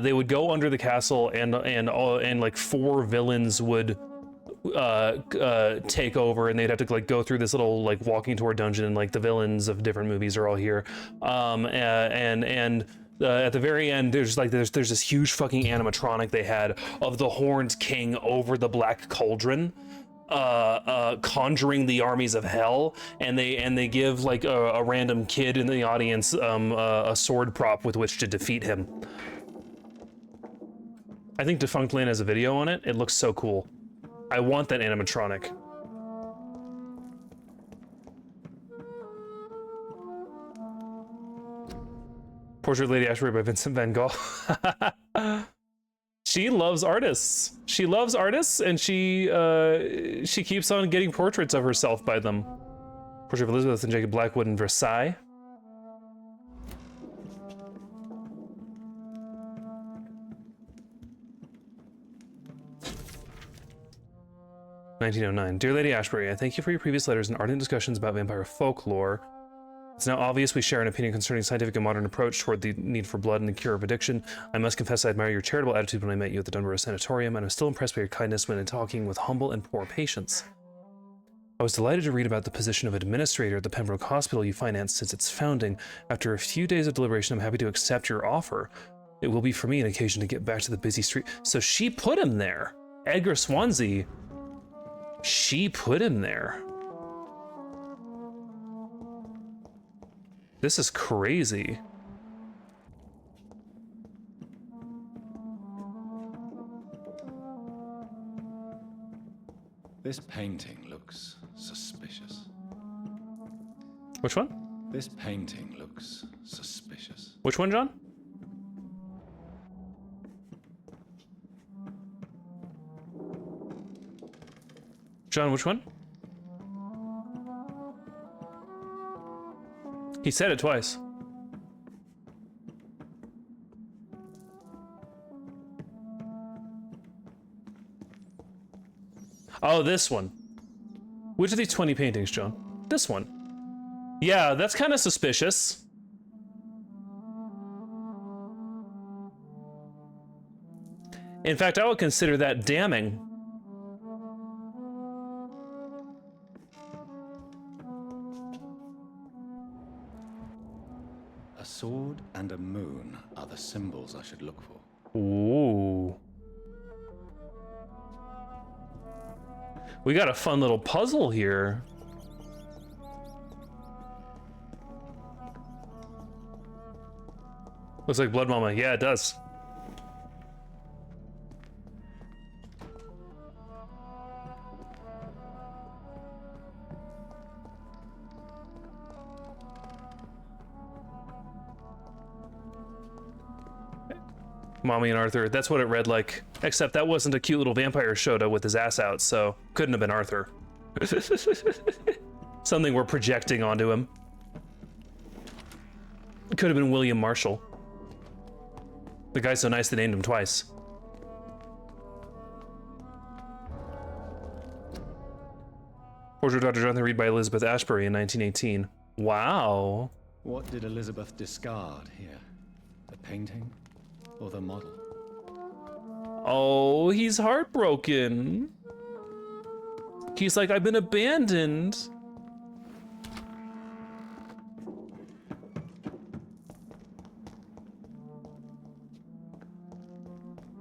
they would go under the castle and like 4 villains would take over, and they'd have to like go through this little like walking tour dungeon, and like the villains of different movies are all here. At the very end, there's this huge fucking animatronic they had of the Horned King over the Black Cauldron, conjuring the armies of hell, and they give like a random kid in the audience a sword prop with which to defeat him. I think Defunct Lynn has a video on it. It looks so cool. I want that animatronic. Portrait of Lady Ashbury by Vincent van Gogh. She loves artists. She loves artists, and she keeps on getting portraits of herself by them. Portrait of Elizabeth and Jacob Blackwood in Versailles. 1909. Dear Lady Ashbury, I thank you for your previous letters and ardent discussions about vampire folklore. It's now obvious we share an opinion concerning scientific and modern approach toward the need for blood and the cure of addiction. I must confess I admire your charitable attitude when I met you at the Dunborough Sanatorium, and I'm still impressed by your kindness when talking with humble and poor patients. I was delighted to read about the position of administrator at the Pembroke Hospital you financed since its founding. After a few days of deliberation, I'm happy to accept your offer. It will be for me an occasion to get back to the busy street. So she put him there. Edgar Swansea. She put him there. This is crazy. This painting looks suspicious. Which one? This painting looks suspicious. Which one, John? John, which one? He said it twice. Oh, this one. Which of these 20 paintings, John? This one. Yeah, that's kind of suspicious. In fact, I would consider that damning. A sword and a moon are the symbols I should look for. Ooh. We got a fun little puzzle here. Looks like Blood Mama. Yeah, it does. Mommy and Arthur, that's what it read like. Except that wasn't a cute little vampire Shota with his ass out, so couldn't have been Arthur. Something we're projecting onto him. Could have been William Marshall. The guy's so nice they named him twice. Portrait of Dr. Jonathan Reed by Elizabeth Ashbury in 1918. Wow. What did Elizabeth discard here? The painting or the model? Oh, he's heartbroken. He's like, I've been abandoned.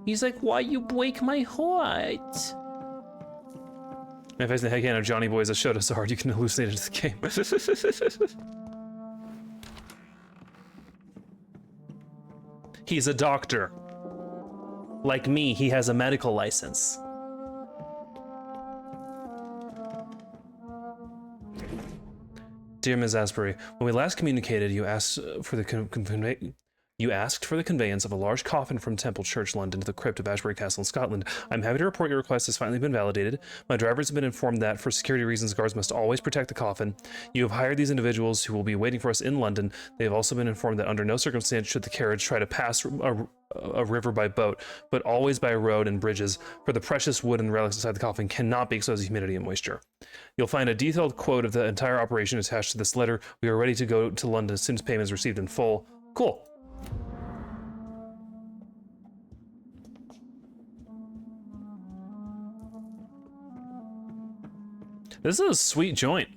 He's like, why you break my heart? If I say the heck out of Johnny Boy as a Shota so hard you can hallucinate into the game. He's a doctor. Like me, he has a medical license. Dear Ms. Asbury, when we last communicated, you asked for the conveyance of a large coffin from Temple Church, London, to the crypt of Ashbury Castle in Scotland. I'm happy to report your request has finally been validated. My drivers have been informed that, for security reasons, guards must always protect the coffin. You have hired these individuals who will be waiting for us in London. They have also been informed that under no circumstance should the carriage try to pass a river by boat, but always by road and bridges, for the precious wood and relics inside the coffin cannot be exposed to humidity and moisture. You'll find a detailed quote of the entire operation attached to this letter. We are ready to go to London as soon as payment is received in full. Cool. This is a sweet joint.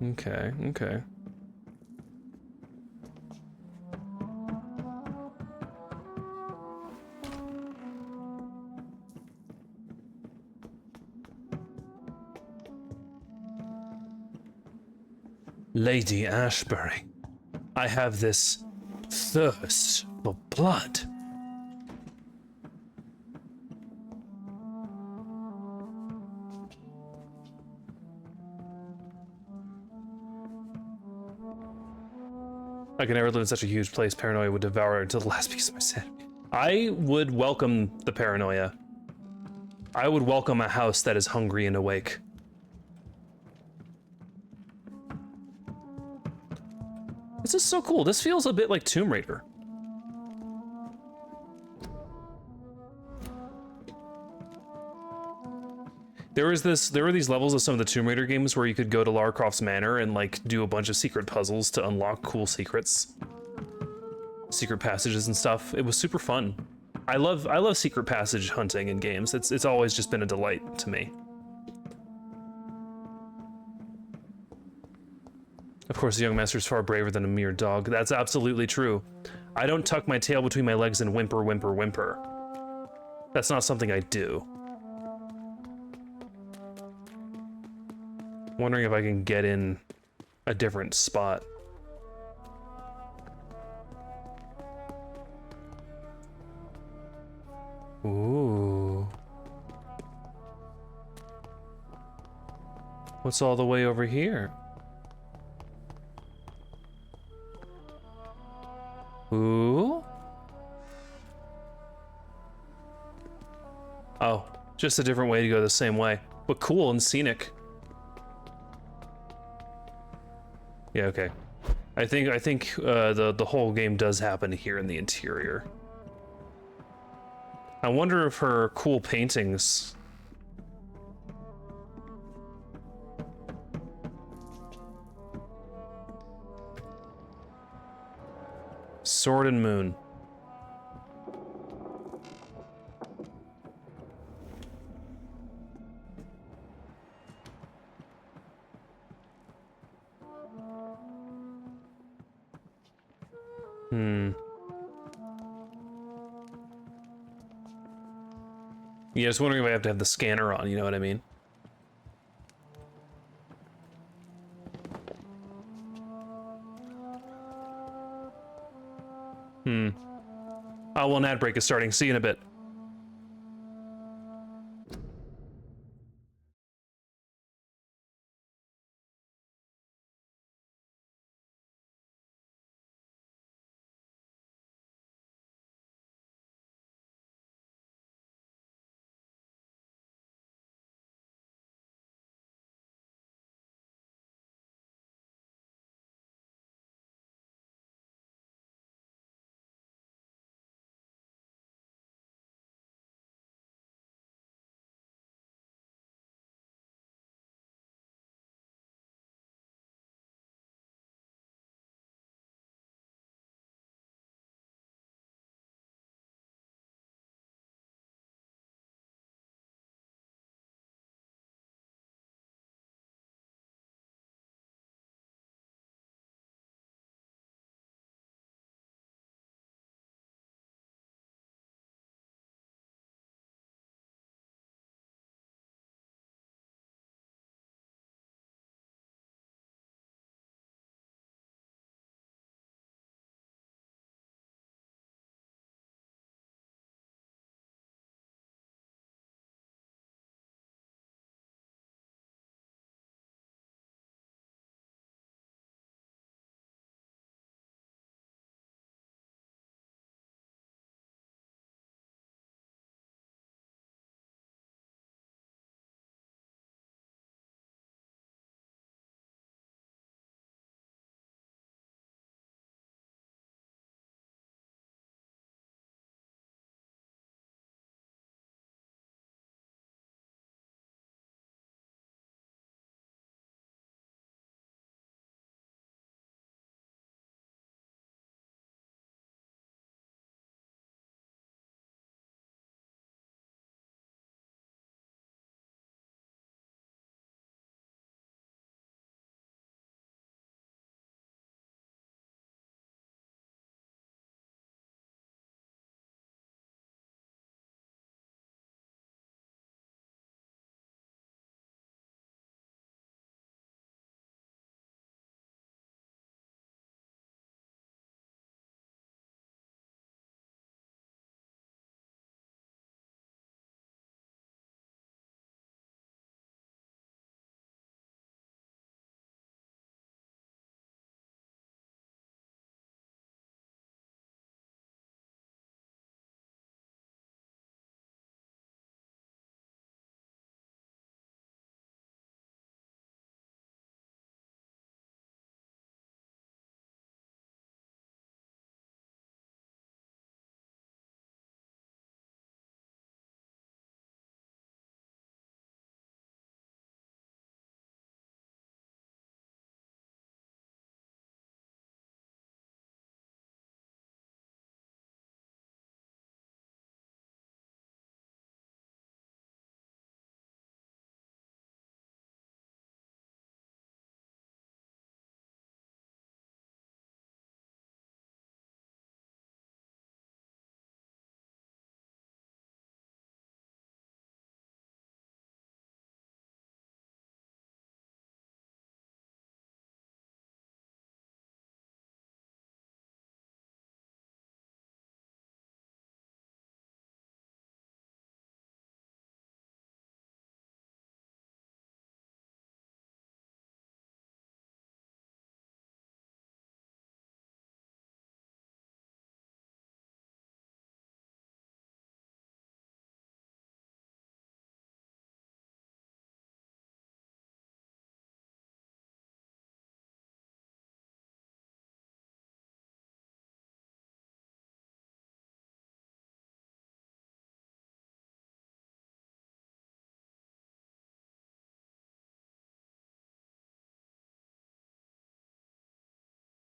Okay, okay. Lady Ashbury, I have this thirst for blood. I could never live in such a huge place. Paranoia would devour until the last piece of my sanity. I would welcome the paranoia. I would welcome a house that is hungry and awake. This is so cool. This feels a bit like Tomb Raider. There were these levels of some of the Tomb Raider games where you could go to Lara Croft's manor and like do a bunch of secret puzzles to unlock cool secrets, secret passages and stuff. It was super fun. I love secret passage hunting in games. It's always just been a delight to me. Of course, the young master is far braver than a mere dog. That's absolutely true. I don't tuck my tail between my legs and whimper, whimper, whimper. That's not something I do. Wondering if I can get in a different spot. Ooh. What's all the way over here? Ooh. Oh, just a different way to go the same way, but cool and scenic. Yeah, okay. I think the whole game does happen here in the interior. I wonder if her cool paintings. Sword and Moon. Yeah, just wondering if I have to have the scanner on, you know what I mean? Oh, well, an ad break is starting. See you in a bit.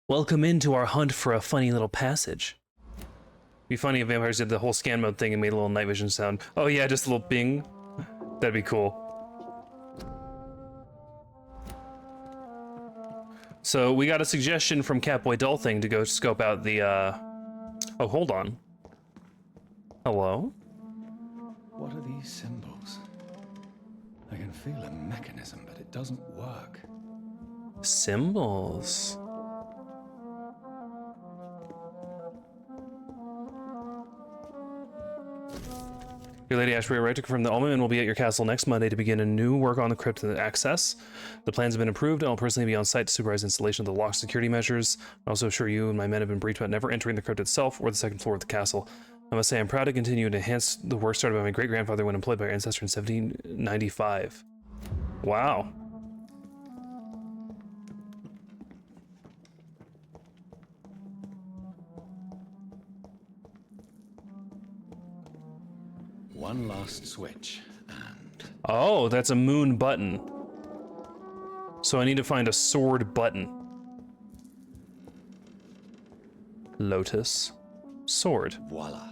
Welcome into our hunt for a funny little passage. Be funny if vampires did the whole scan mode thing and made a little night vision sound. Oh yeah, just a little bing. That'd be cool. So we got a suggestion from Catboy Dullthing to go scope out the, Oh, hold on. Hello? What are these symbols? I can feel a mechanism, but it doesn't work. Symbols. Your Lady Ashbury, right to confirm the Alderman will be at your castle next Monday to begin a new work on the crypt and access. The plans have been approved, and I'll personally be on site to supervise installation of the locked security measures. I also assure you and my men have been briefed about never entering the crypt itself or the second floor of the castle. I must say I'm proud to continue to enhance the work started by my great-grandfather when employed by our ancestor in 1795. Wow. One last switch, and... Oh, that's a moon button. So I need to find a sword button. Lotus. Sword. voila.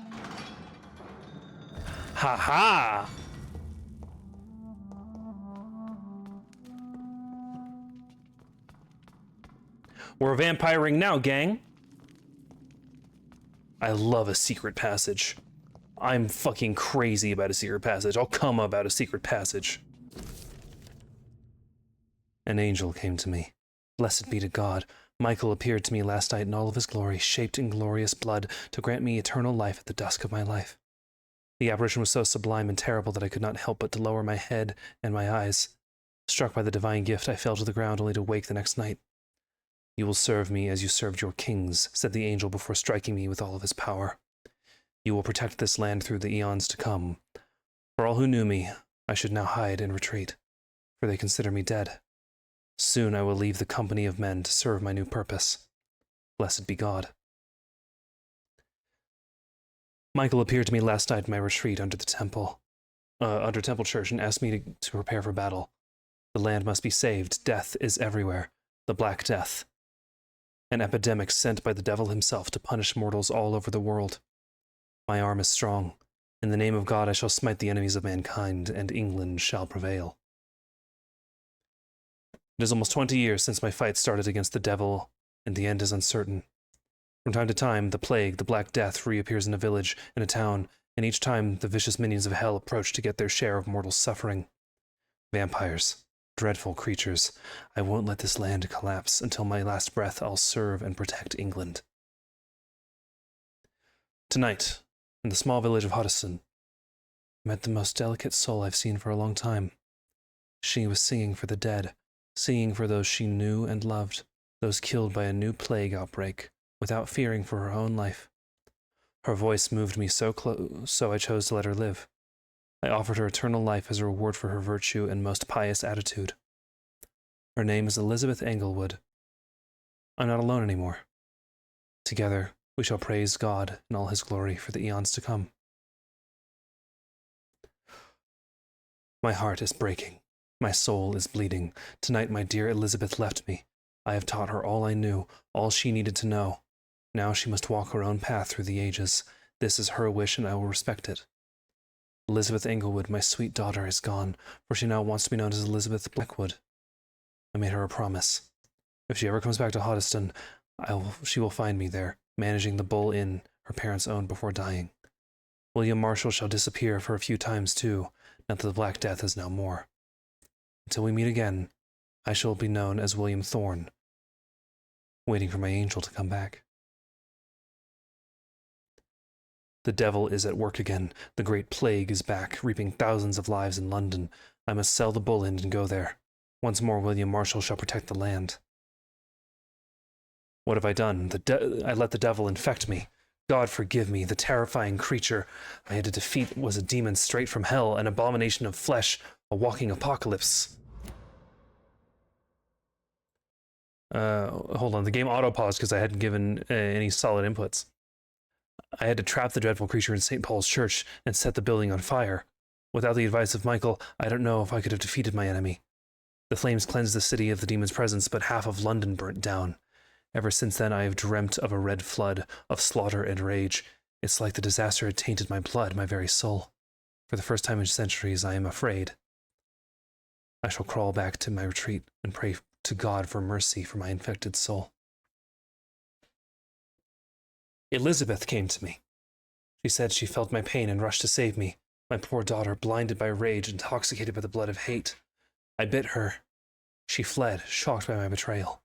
Ha-ha! We're vampiring now, gang. I love a secret passage. I'm fucking crazy about a secret passage. I'll come about a secret passage. An angel came to me. Blessed be to God. Michael appeared to me last night in all of his glory, shaped in glorious blood, to grant me eternal life at the dusk of my life. The apparition was so sublime and terrible that I could not help but to lower my head and my eyes. Struck by the divine gift, I fell to the ground only to wake the next night. You will serve me as you served your kings, said the angel before striking me with all of his power. You will protect this land through the eons to come. For all who knew me, I should now hide and retreat, for they consider me dead. Soon I will leave the company of men to serve my new purpose. Blessed be God. Michael appeared to me last night in my retreat under Temple Church, and asked me to prepare for battle. The land must be saved. Death is everywhere. The Black Death. An epidemic sent by the devil himself to punish mortals all over the world. My arm is strong. In the name of God I shall smite the enemies of mankind, and England shall prevail. It is almost 20 years since my fight started against the devil, and the end is uncertain. From time to time, the plague, the Black Death, reappears in a village, in a town, and each time the vicious minions of hell approach to get their share of mortal suffering. Vampires. Dreadful creatures. I won't let this land collapse. Until my last breath, I'll serve and protect England. Tonight, in the small village of Hoddesdon, I met the most delicate soul I've seen for a long time. She was singing for the dead, singing for those she knew and loved, those killed by a new plague outbreak, without fearing for her own life. Her voice moved me so I chose to let her live. I offered her eternal life as a reward for her virtue and most pious attitude. Her name is Elizabeth Englewood. I'm not alone anymore. Together, we shall praise God in all his glory for the eons to come. My heart is breaking. My soul is bleeding. Tonight my dear Elizabeth left me. I have taught her all I knew, all she needed to know. Now she must walk her own path through the ages. This is her wish, and I will respect it. Elizabeth Englewood, my sweet daughter, is gone, for she now wants to be known as Elizabeth Blackwood. I made her a promise. If she ever comes back to Hoddesdon, she will find me there, managing the Bull Inn her parents owned before dying. William Marshall shall disappear for a few times too, not that the Black Death is now more. Until we meet again, I shall be known as William Thorne, waiting for my angel to come back. The devil is at work again. The great plague is back, reaping thousands of lives in London. I must sell the Bull Inn and go there. Once more, William Marshall shall protect the land. What have I done? I let the devil infect me. God forgive me. The terrifying creature I had to defeat was a demon straight from hell, an abomination of flesh, a walking apocalypse. Hold on. The game auto-paused because I hadn't given any solid inputs. I had to trap the dreadful creature in St. Paul's Church and set the building on fire. Without the advice of Michael, I don't know if I could have defeated my enemy. The flames cleansed the city of the demon's presence, but half of London burnt down. Ever since then, I have dreamt of a red flood of slaughter and rage. It's like the disaster had tainted my blood, my very soul. For the first time in centuries, I am afraid. I shall crawl back to my retreat and pray to God for mercy for my infected soul. Elizabeth came to me. She said she felt my pain and rushed to save me. My poor daughter, blinded by rage, intoxicated by the blood of hate. I bit her. She fled, shocked by my betrayal.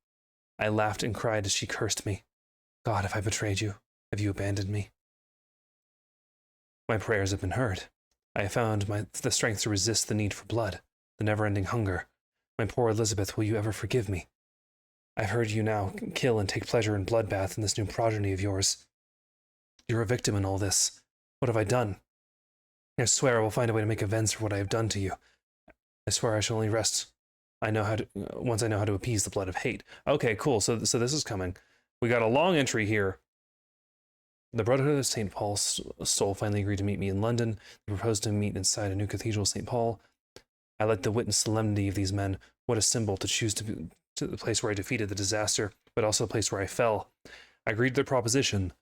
I laughed and cried as she cursed me. God, have I betrayed you? Have you abandoned me? My prayers have been heard. I have found the strength to resist the need for blood, the never-ending hunger. My poor Elizabeth, will you ever forgive me? I've heard you now kill and take pleasure in bloodbath in this new progeny of yours. You're a victim in all this. What have I done? I swear I will find a way to make amends for what I have done to you. I swear I shall only rest once I know how to appease the blood of hate. Okay, cool. So this is coming. We got a long entry here. The Brotherhood of St. Paul's soul finally agreed to meet me in London. They proposed to meet inside a new cathedral, St. Paul. I like the witness solemnity of these men. What a symbol to choose to the place where I defeated the disaster, but also the place where I fell. I agreed to their proposition.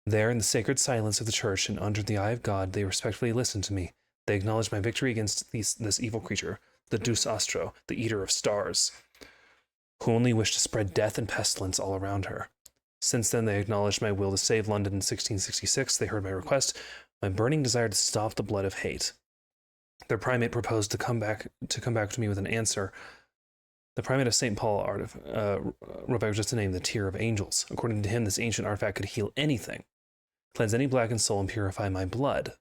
There, in the sacred silence of the church and under the eye of God, they respectfully listened to me. They acknowledged my victory against this evil creature, the Deus Astro, the eater of stars, who only wished to spread death and pestilence all around her. Since then, they acknowledged my will to save London in 1666. They heard my request, my burning desire to stop the blood of hate. Their primate proposed to come back to me with an answer. The primate of St. Paul wrote back just to name the tier of angels. According to him, this ancient artifact could heal anything, cleanse any blackened soul, and purify my blood.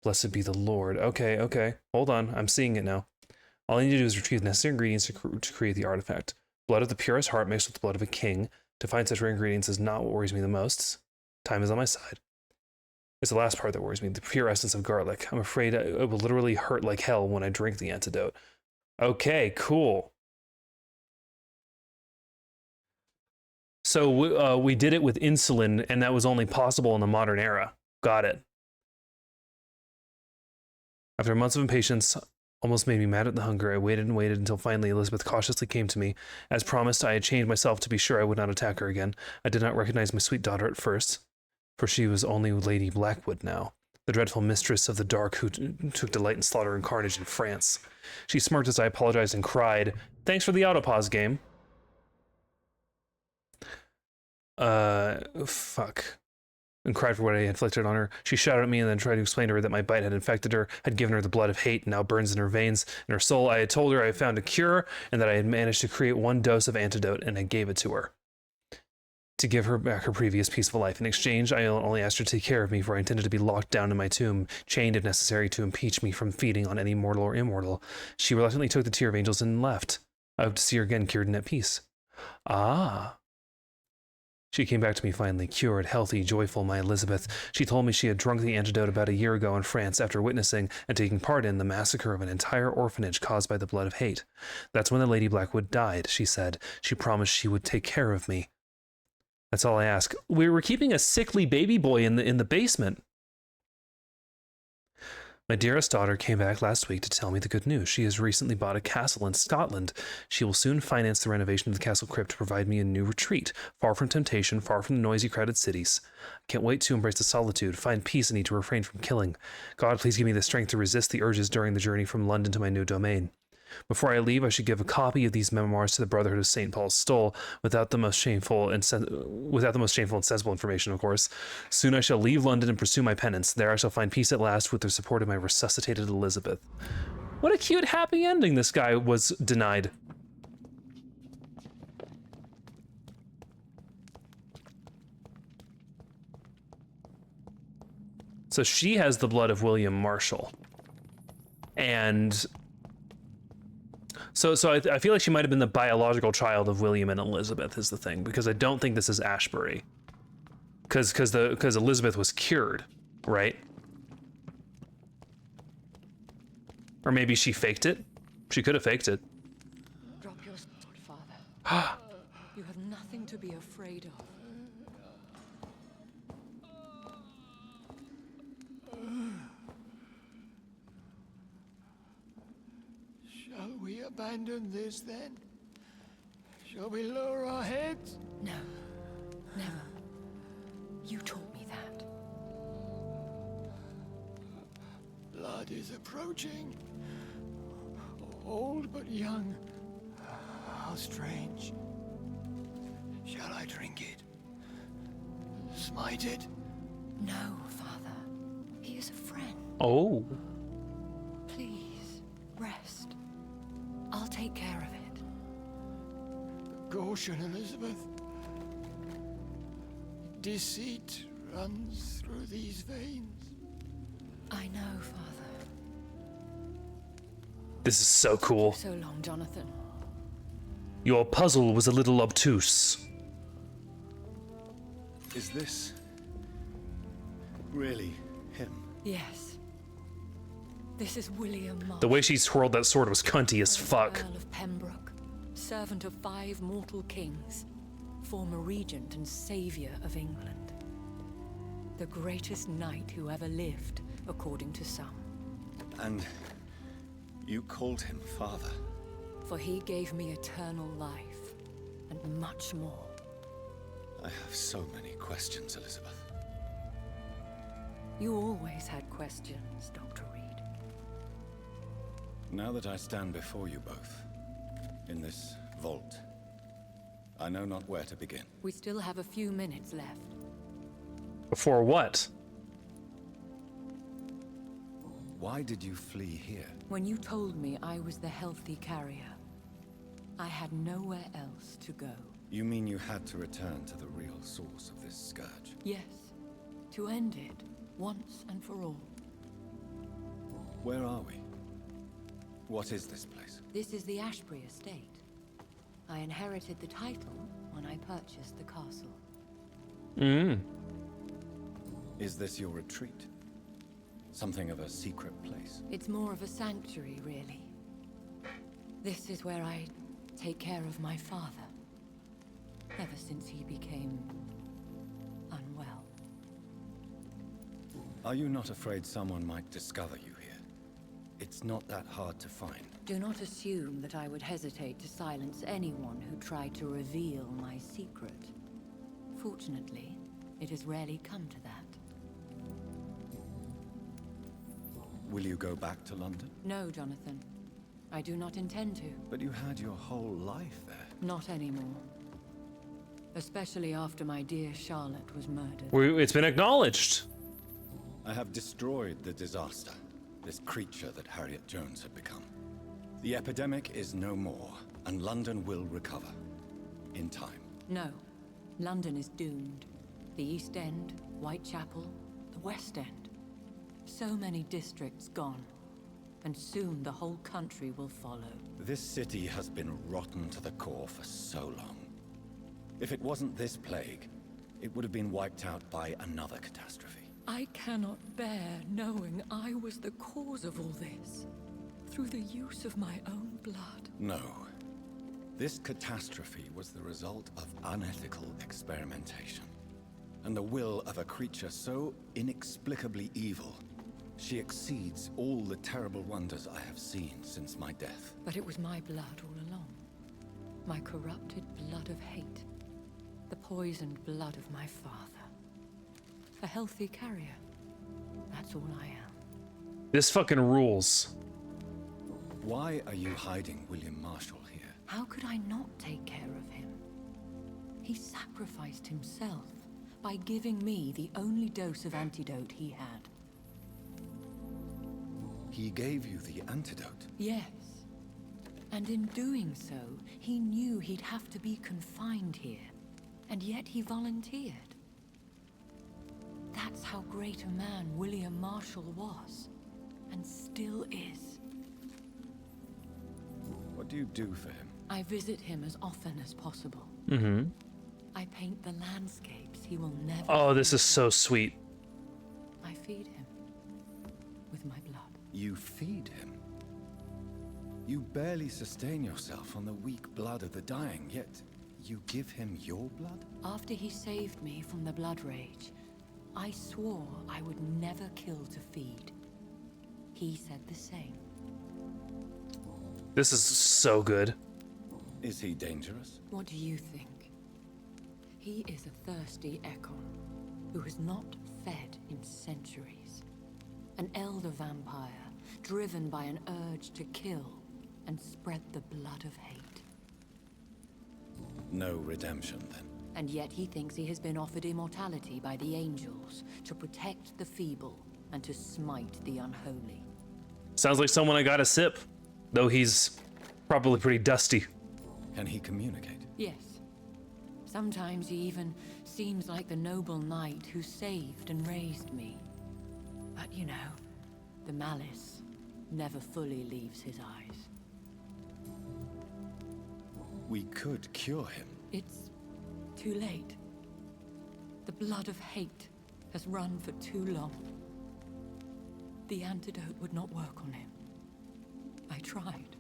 Blessed be the Lord. Okay. Hold on. I'm seeing it now. All I need to do is retrieve the necessary ingredients to create the artifact. Blood of the purest heart mixed with the blood of a king. To find such rare ingredients is not what worries me the most. Time is on my side. It's the last part that worries me, the pure essence of garlic. I'm afraid it will literally hurt like hell when I drink the antidote. Okay, cool. So we did it with insulin, and that was only possible in the modern era. Got it. After months of impatience, almost made me mad at the hunger, I waited and waited until finally Elizabeth cautiously came to me. As promised, I had chained myself to be sure I would not attack her again. I did not recognize my sweet daughter at first, for she was only Lady Blackwood now, the dreadful mistress of the dark who took delight in slaughter and carnage in France. She smirked as I apologized and cried, "Thanks for the autopause game." Fuck. And cried for what I had inflicted on her. She shouted at me and then tried to explain to her that my bite had infected her, had given her the blood of hate, and now burns in her veins and her soul. I had told her I had found a cure and that I had managed to create one dose of antidote, and I gave it to her to give her back her previous peaceful life. In exchange, I only asked her to take care of me, for I intended to be locked down in my tomb, chained if necessary, to impeach me from feeding on any mortal or immortal. She reluctantly took the tier of angels and left. I hope to see her again cured and at peace. Ah. She came back to me finally, cured, healthy, joyful, my Elizabeth. She told me she had drunk the antidote about a year ago in France after witnessing and taking part in the massacre of an entire orphanage caused by the blood of hate. That's when the Lady Blackwood died, she said. She promised she would take care of me. That's all I ask. We were keeping a sickly baby boy in the basement. My dearest daughter came back last week to tell me the good news. She has recently bought a castle in Scotland. She will soon finance the renovation of the castle crypt to provide me a new retreat, far from temptation, far from the noisy, crowded cities. I can't wait to embrace the solitude, find peace, and need to refrain from killing. God, please give me the strength to resist the urges during the journey from London to my new domain. Before I leave, I should give a copy of these memoirs to the Brotherhood of St. Paul's Stole, without the most shameful and sensible information, of course. Soon I shall leave London and pursue my penance. There I shall find peace at last with the support of my resuscitated Elizabeth. What a cute, happy ending this guy was denied. So she has the blood of William Marshall. And So I feel like she might have been the biological child of William and Elizabeth is the thing, because I don't think this is Ashbury. Because Elizabeth was cured, right? Or maybe she faked it. She could have faked it. Drop your sword, Father. You have nothing to be afraid of. Shall we abandon this then? Shall we lower our heads? No, never. You taught me that. Blood is approaching. Old but young. How strange. Shall I drink it? Smite it? No, Father. He is a friend. Oh. Please, rest. I'll take care of it. Caution, Elizabeth. Deceit runs through these veins. I know, Father. This is so cool. So long, Jonathan. Your puzzle was a little obtuse. Is this really him? Yes. This is William Marshall. The way she twirled that sword was cunty as fuck. Earl of Pembroke, servant of 5 mortal kings, former regent and savior of England. The greatest knight who ever lived, according to some. And you called him father? For he gave me eternal life, and much more. I have so many questions, Elizabeth. You always had questions, Dr. Reed. Now that I stand before you both, in this vault, I know not where to begin. We still have a few minutes left. Before what? Why did you flee here? When you told me I was the healthy carrier, I had nowhere else to go. You mean you had to return to the real source of this scourge? Yes, to end it, once and for all. Where are we? What is this place? This is the Ashbury estate. I inherited the title when I purchased the castle. Is this your retreat? Something of a secret place? It's more of a sanctuary, really. This is where I take care of my father. Ever since he became unwell. Are you not afraid someone might discover you here? It's not that hard to find. Do not assume that I would hesitate to silence anyone who tried to reveal my secret. Fortunately, it has rarely come to that. Will you go back to London? No, Jonathan. I do not intend to. But you had your whole life there. Not anymore. Especially after my dear Charlotte was murdered. It's been acknowledged. I have destroyed the disaster, this creature that Harriet Jones had become. The epidemic is no more, and London will recover. In time. No. London is doomed. The East End, Whitechapel, the West End. So many districts gone. And soon the whole country will follow. This city has been rotten to the core for so long. If it wasn't this plague, it would have been wiped out by another catastrophe. I cannot bear knowing I was the cause of all this. Through the use of my own blood. No. This catastrophe was the result of unethical experimentation. And the will of a creature so inexplicably evil, she exceeds all the terrible wonders I have seen since my death. But it was my blood all along. My corrupted blood of hate. The poisoned blood of my father. A healthy carrier. That's all I am. This fucking rules. Why are you hiding William Marshall here? How could I not take care of him? He sacrificed himself by giving me the only dose of antidote he had. He gave you the antidote? Yes. And in doing so, he knew he'd have to be confined here. And yet he volunteered. That's how great a man William Marshall was. And still is. What do you do for him? I visit him as often as possible. Mm-hmm. I paint the landscapes he will never Oh, this see. is so sweet. I feed him. With my blood. You feed him? You barely sustain yourself on the weak blood of the dying, yet you give him your blood? After he saved me from the blood rage, I swore I would never kill to feed. He said the same. This is so good. Is he dangerous? What do you think? He is a thirsty Ekon who has not fed in centuries. An elder vampire driven by an urge to kill and spread the blood of hate. No redemption, then. And yet he thinks he has been offered immortality by the angels to protect the feeble and to smite the unholy. Sounds like someone I gotta sip, though he's probably pretty dusty. Can he communicate? Yes. Sometimes he even seems like the noble knight who saved and raised me. But you know, the malice never fully leaves his eyes. We could cure him. It's too late. The blood of hate has run for too long. The antidote would not work on him. I tried.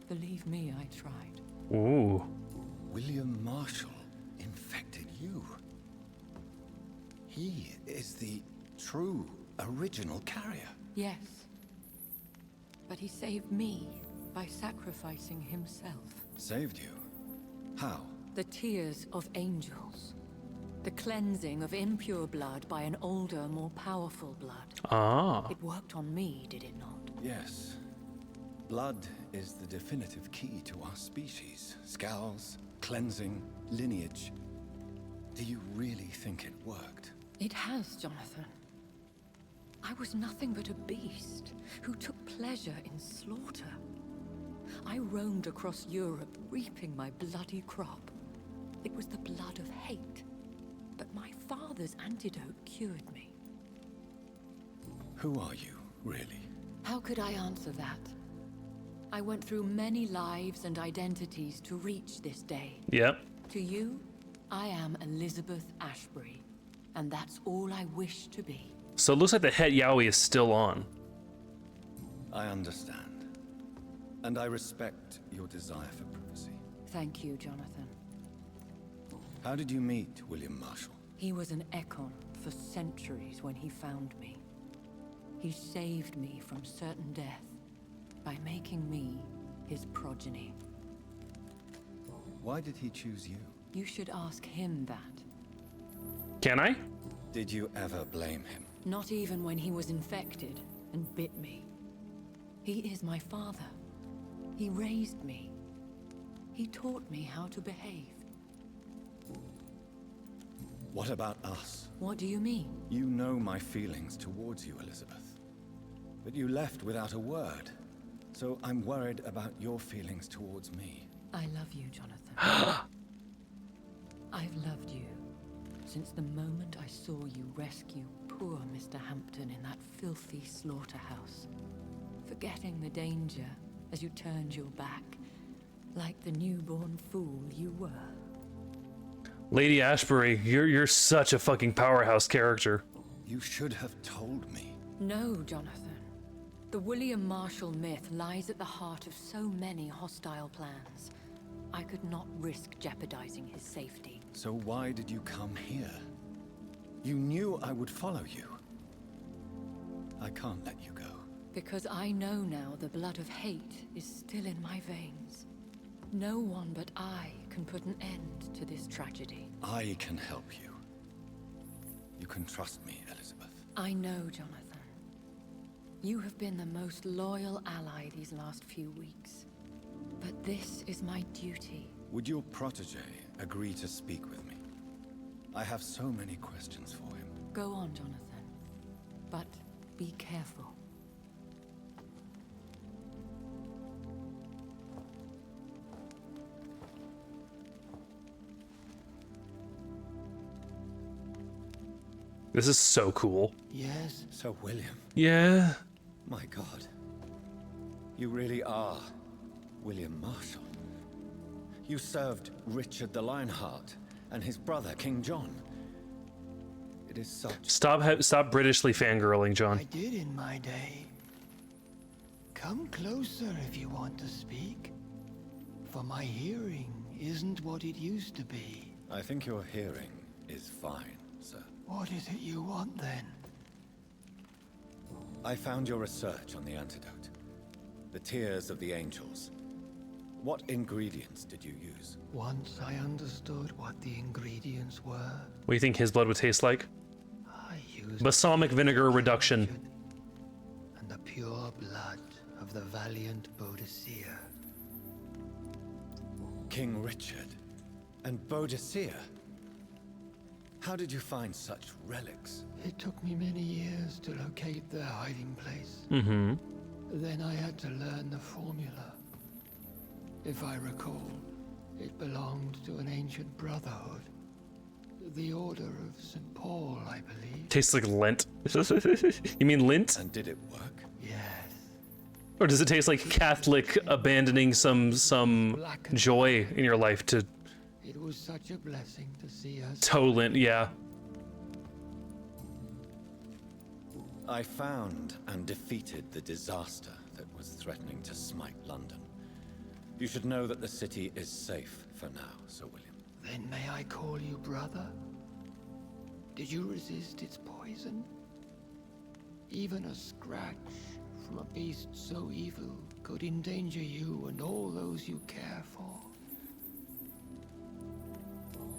Believe me, I tried. Ooh. William Marshall infected you. He is the true original carrier. Yes. But he saved me by sacrificing himself. Saved you? How? The tears of angels. The cleansing of impure blood by an older, more powerful blood. Ah. It worked on me, did it not? Yes. Blood is the definitive key to our species. Scowls, cleansing, lineage. Do you really think it worked? It has, Jonathan. I was nothing but a beast who took pleasure in slaughter. I roamed across Europe, reaping my bloody crop. It was the blood of hate. But my father's antidote cured me. Who are you, really? How could I answer that? I went through many lives and identities to reach this day. Yep. To you, I am Elizabeth Ashbury, and that's all I wish to be. So it looks like the Het Yowie is still on. I understand. And I respect your desire for privacy. Thank you, Jonathan. How did you meet William Marshall? He was an Ekon for centuries when he found me. He saved me from certain death by making me his progeny. Why did he choose you? You should ask him that. Can I? Did you ever blame him? Not even when he was infected and bit me. He is my father. He raised me. He taught me how to behave. What about us? What do you mean? You know my feelings towards you, Elizabeth. But you left without a word. So I'm worried about your feelings towards me. I love you, Jonathan. I've loved you since the moment I saw you rescue poor Mr. Hampton in that filthy slaughterhouse. Forgetting the danger as you turned your back, like the newborn fool you were. Lady Ashbury, you're such a fucking powerhouse character. You should have told me. No, Jonathan. The William Marshall myth lies at the heart of so many hostile plans. I could not risk jeopardizing his safety. So why did you come here? You knew I would follow you. I can't let you go. Because I know now the blood of hate is still in my veins. No one but I can put an end to this tragedy. I can help you. You can trust me, Elizabeth. I know, Jonathan. You have been the most loyal ally these last few weeks. But this is my duty. Would your protege agree to speak with me? I have so many questions for him. Go on, Jonathan. But be careful. This is so cool. Yes, Sir William. Yeah. My God. You really are William Marshall. You served Richard the Lionheart and his brother, King John. It is such... Stop Britishly fangirling, John. I did in my day. Come closer if you want to speak. For my hearing isn't what it used to be. I think your hearing is fine, sir. What is it you want then? I found your research on the antidote. The tears of the angels. What ingredients did you use? Once I understood what the ingredients were, What do you think his blood would taste like? I used Balsamic vinegar reduction. and the pure blood of the valiant Boadicea. King Richard and Boadicea? How did you find such relics? It took me many years to locate their hiding place. Mm-hmm. Then I had to learn the formula. If I recall, it belonged to an ancient brotherhood. The Order of St. Paul, I believe. Tastes like lint. You mean lint? And did it work? Yes. Or does it taste like Catholic abandoning some joy in your life to It was such a blessing to see us. toe lint? Yeah. I found and defeated the disaster that was threatening to smite London. You should know that the city is safe for now, Sir William. Then may I call you brother? Did you resist its poison? Even a scratch from a beast so evil could endanger you and all those you care for.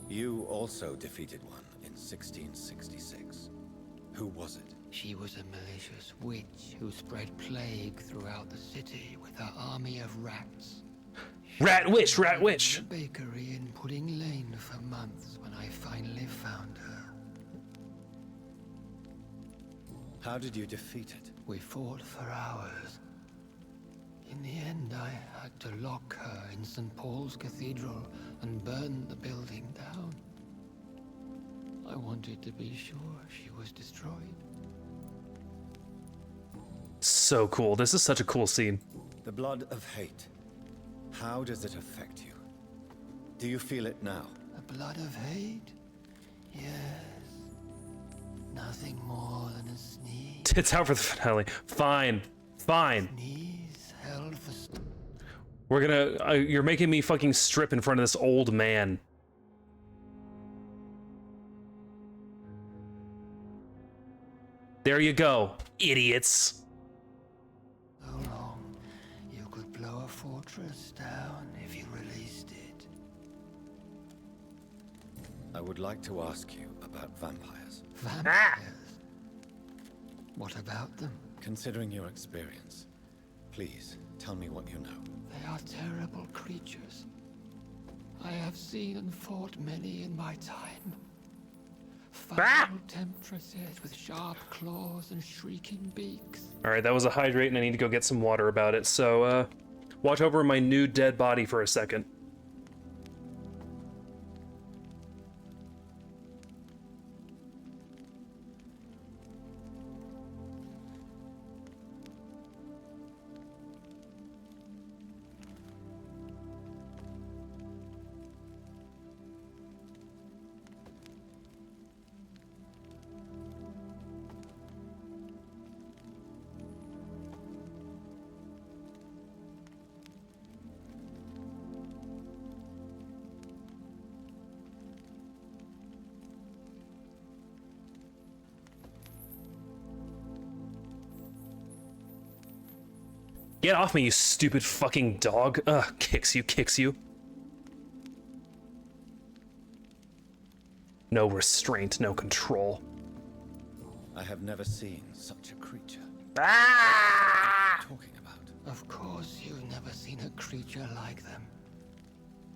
You also defeated one in 1666. Who was it? She was a malicious witch who spread plague throughout the city with her army of rats. Rat witch, rat witch. The bakery in Pudding Lane for months when I finally found her. How did you defeat it? We fought for hours. In the end, I had to lock her in St. Paul's Cathedral and burn the building down. I wanted to be sure she was destroyed. So cool. This is such a cool scene. The blood of hate. How does it affect you? Do you feel it now? The blood of hate? Yes. Nothing more than a sneeze. Tits out for the finale. Fine. Fine. Sneeze held for... We're gonna... you're making me fucking strip in front of this old man. There you go, idiots. So long, you could blow a fortress down if you released it. I would like to ask you about vampires. Vampires? What about them? Considering your experience, please tell me what you know. They are terrible creatures. I have seen and fought many in my time. Foul temptresses with sharp claws and shrieking beaks. Alright, that was a hydrate and I need to go get some water about it, so, watch over my new dead body for a second. Get off me, you stupid fucking dog. Ugh, kicks you, kicks you. No restraint, no control. I have never seen such a creature. Ah! What are you talking about? Of course you've never seen a creature like them.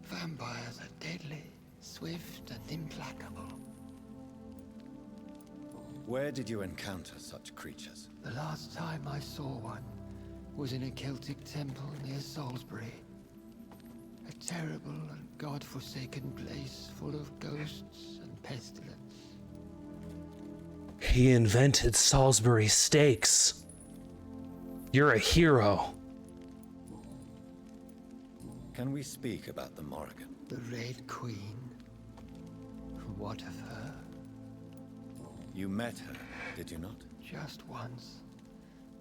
Vampires are deadly, swift and implacable. Where did you encounter such creatures? The last time I saw one was in a Celtic temple near Salisbury. A terrible and god-forsaken place full of ghosts and pestilence. He invented Salisbury steaks. You're a hero. Can we speak about the Morrigan? The Red Queen. What of her? You met her, did you not? Just once.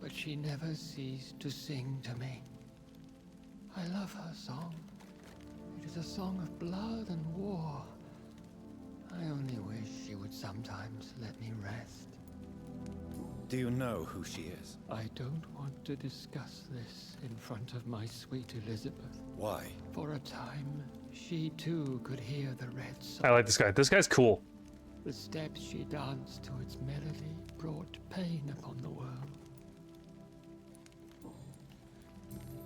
But she never ceased to sing to me. I love her song. It is a song of blood and war. I only wish she would sometimes let me rest. Do you know who she is? I don't want to discuss this in front of my sweet Elizabeth. Why? For a time, she too could hear the red song. I like this guy. This guy's cool. The steps she danced to its melody brought pain upon the world.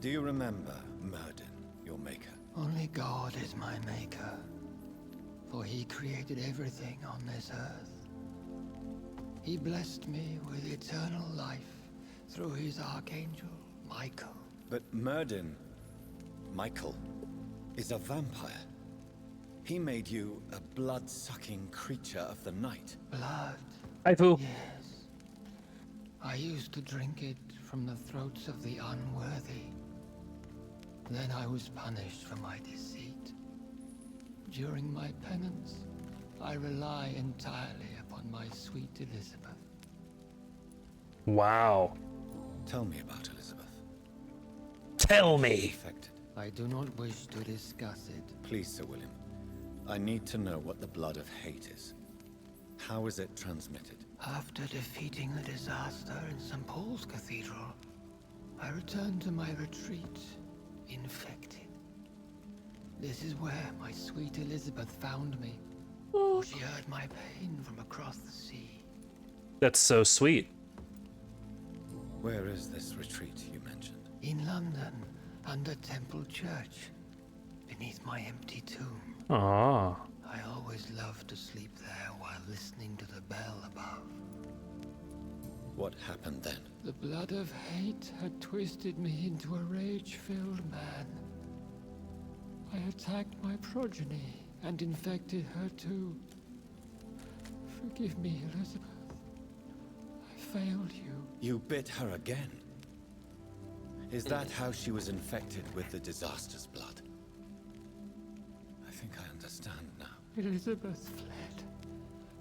Do you remember Murden, your maker? Only God is my maker, for he created everything on this earth. He blessed me with eternal life through his archangel, Michael. But Murden, Michael, is a vampire. He made you a blood-sucking creature of the night. Blood? Hi, Pooh. Yes. I used to drink it from the throats of the unworthy. Then I was punished for my deceit. During my penance, I rely entirely upon my sweet Elizabeth. Wow. Tell me about Elizabeth. Tell me. Infected. I do not wish to discuss it. Please, Sir William. I need to know what the blood of hate is. How is it transmitted? After defeating the disaster in St. Paul's Cathedral, I returned to my retreat, infected. This is where my sweet Elizabeth found me. For she heard my pain from across the sea. That's so sweet. Where is this retreat you mentioned? In London, under Temple Church, beneath my empty tomb. Ah. I always loved to sleep there while listening to the bell above. What happened then? The blood of hate had twisted me into a rage-filled man. I attacked my progeny and infected her too. Forgive me, Elizabeth. I failed you. You bit her again? Is that how she was infected with the disaster's blood? I think I understand now. Elizabeth fled,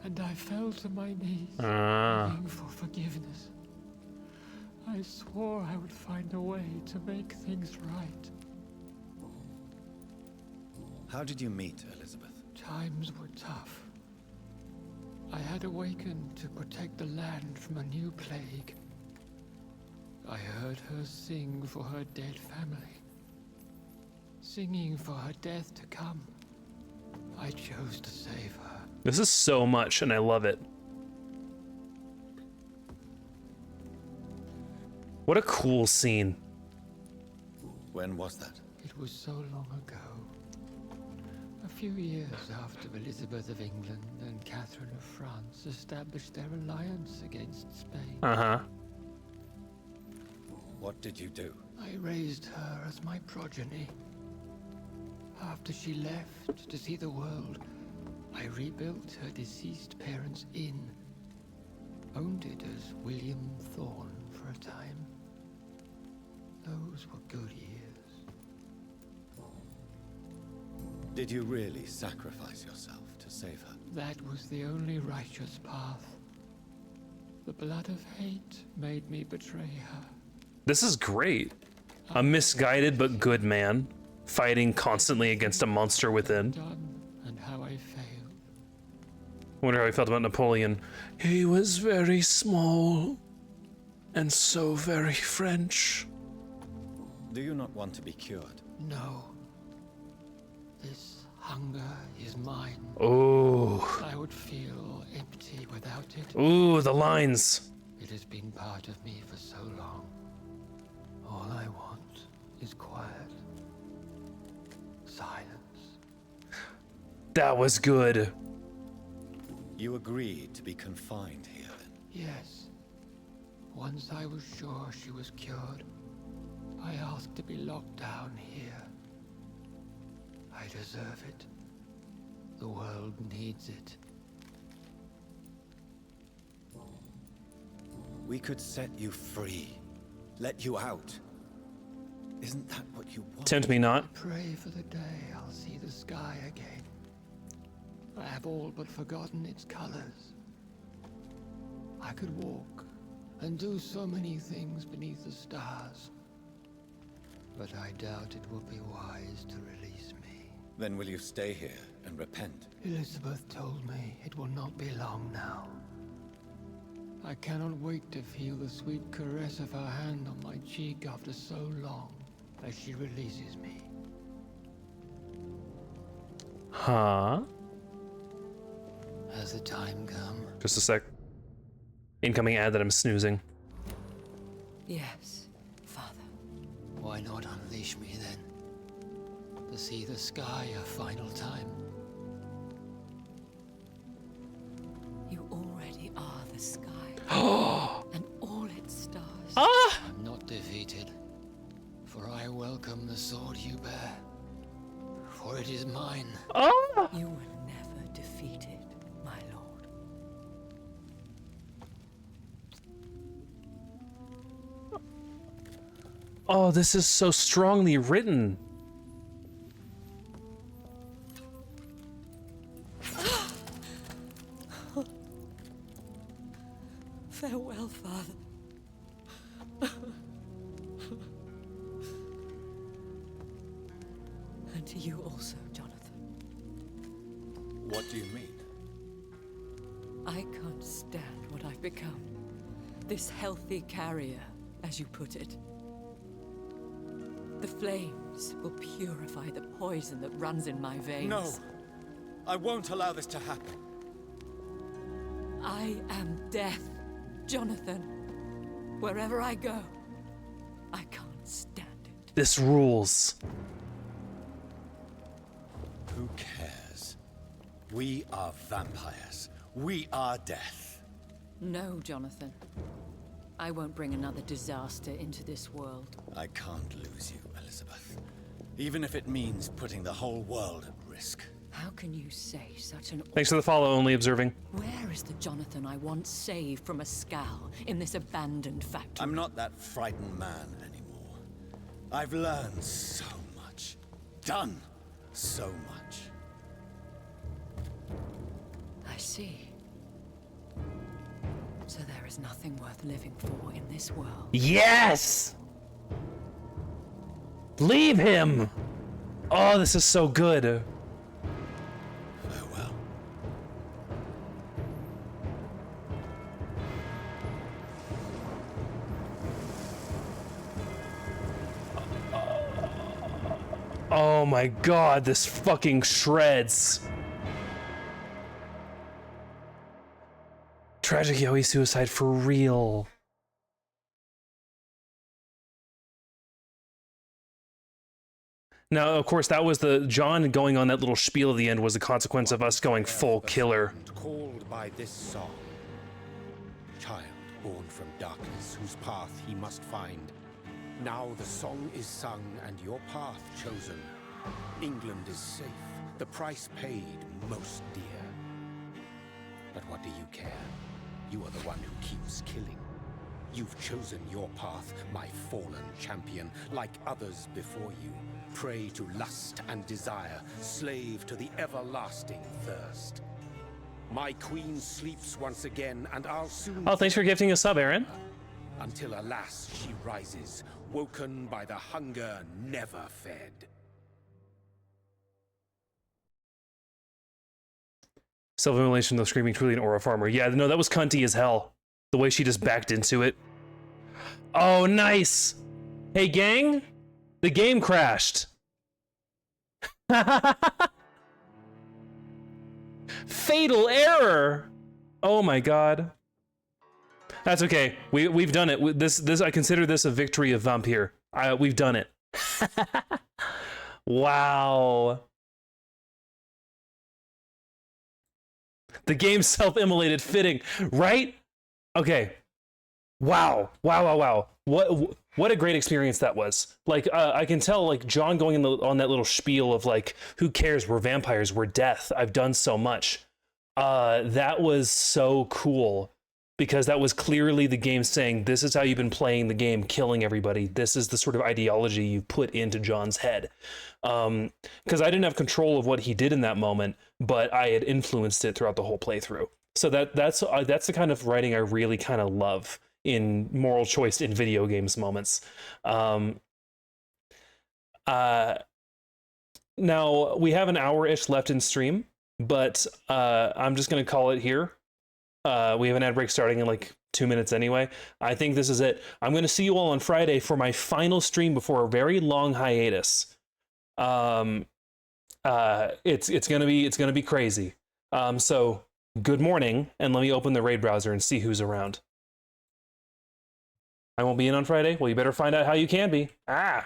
and I fell to my knees, Ah. begging for forgiveness. I swore I would find a way to make things right. How did you meet Elizabeth? Times were tough. I had awakened to protect the land from a new plague. I heard her sing for her dead family. Singing for her death to come. I chose to save her. This is so much, and I love it. What a cool scene. When was that? It was so long ago. A few years after Elizabeth of England and Catherine of France established their alliance against Spain. Uh-huh. What did you do? I raised her as my progeny. After she left to see the world, I rebuilt her deceased parents' inn. Owned it as William Thorne for a time. Those were good years. Did you really sacrifice yourself to save her? That was the only righteous path. The blood of hate made me betray her. This is great. A misguided but good man, fighting constantly against a monster within. Done and how I failed. Wonder how he felt about Napoleon. He was very small and so very French. Do you not want to be cured? No. This hunger is mine. Oh. I would feel empty without it. Ooh, the lines. It has been part of me for so long. All I want is quiet. Silence. That was good. You agreed to be confined here then? Yes. Once I was sure she was cured, I asked to be locked down here. I deserve it. The world needs it. We could set you free. Let you out. Isn't that what you want? Tempt me not. Pray for the day I'll see the sky again. I have all but forgotten its colors. I could walk and do so many things beneath the stars. But I doubt it will be wise to release me. Then will you stay here and repent? Elizabeth told me it will not be long now. I cannot wait to feel the sweet caress of her hand on my cheek after so long, as she releases me. Huh? Has the time come? Just a sec. Incoming ad that I'm snoozing. Yes, Father. Why not unleash me then? To see the sky a final time. You already are the sky. And all its stars. Ah! I'm not defeated, for I welcome the sword you bear. For it is mine. Oh! You were never defeated, my lord. Oh, this is so strongly written. Farewell, Father. And to you also, Jonathan. What do you mean? I can't stand what I've become. This healthy carrier, as you put it. The flames will purify the poison that runs in my veins. No! I won't allow this to happen. I am death, Jonathan. Wherever I go, I can't stand it. This rules. Who cares? We are vampires. We are death. No, Jonathan. I won't bring another disaster into this world. I can't lose you, Elizabeth. Even if it means putting the whole world at risk. How can you say such an... Thanks for the follow, only observing. Where is the Jonathan I once saved from a scowl in this abandoned factory? I'm not that frightened man anymore. I've learned so much. Done so much. I see. So there is nothing worth living for in this world. Yes! Leave him! Oh, this is so good. Farewell. Oh my god, this fucking shreds. Tragic Yoi suicide for real. Now, of course, that was the John going on that little spiel at the end was the consequence of us going full killer. Called by this song, child born from darkness, whose path he must find. Now the song is sung and your path chosen. England is safe, the price paid most dear. But what do you care? You are the one who keeps killing. You've chosen your path, my fallen champion, like others before you. Prey to lust and desire, slave to the everlasting thirst. My queen sleeps once again, and I'll soon... Oh, thanks for gifting a sub, Aaron. Until alas, she rises, woken by the hunger never fed. Self-immolation, the screaming truly an aura farmer. Yeah, no, that was cunty as hell. The way she just backed into it. Oh, nice! Hey, gang? The game crashed. Fatal error! Oh my god. That's okay. We've done it. This I consider this a victory of Vampyr. We've done it. Wow. The game self-immolated, fitting, right? Okay. Wow. Wow. What a great experience that was. Like, I can tell, like, John going on that little spiel of, like, who cares? We're vampires. We're death. I've done so much. That was so cool. Because that was clearly the game saying, this is how you've been playing the game, killing everybody. This is the sort of ideology you put into John's head. Because I didn't have control of what he did in that moment, but I had influenced it throughout the whole playthrough. So that's the kind of writing I really kind of love in moral choice in video games moments. Now, we have an hour-ish left in stream, but I'm just going to call it here. We have an ad break starting in like 2 minutes anyway. I think this is it. I'm going to see you all on Friday for my final stream before a very long hiatus. It's gonna be crazy. So good morning, and let me open the raid browser and see who's around. I won't be in on Friday. Well, you better find out how you can be. Ah.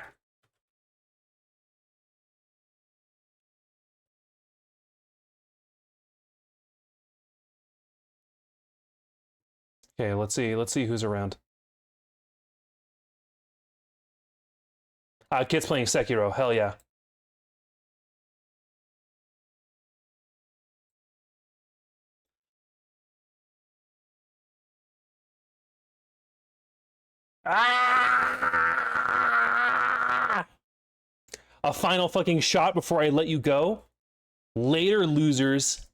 Okay, let's see who's around. Kit's playing Sekiro. Hell yeah. Ah! A final fucking shot before I let you go. Later, losers.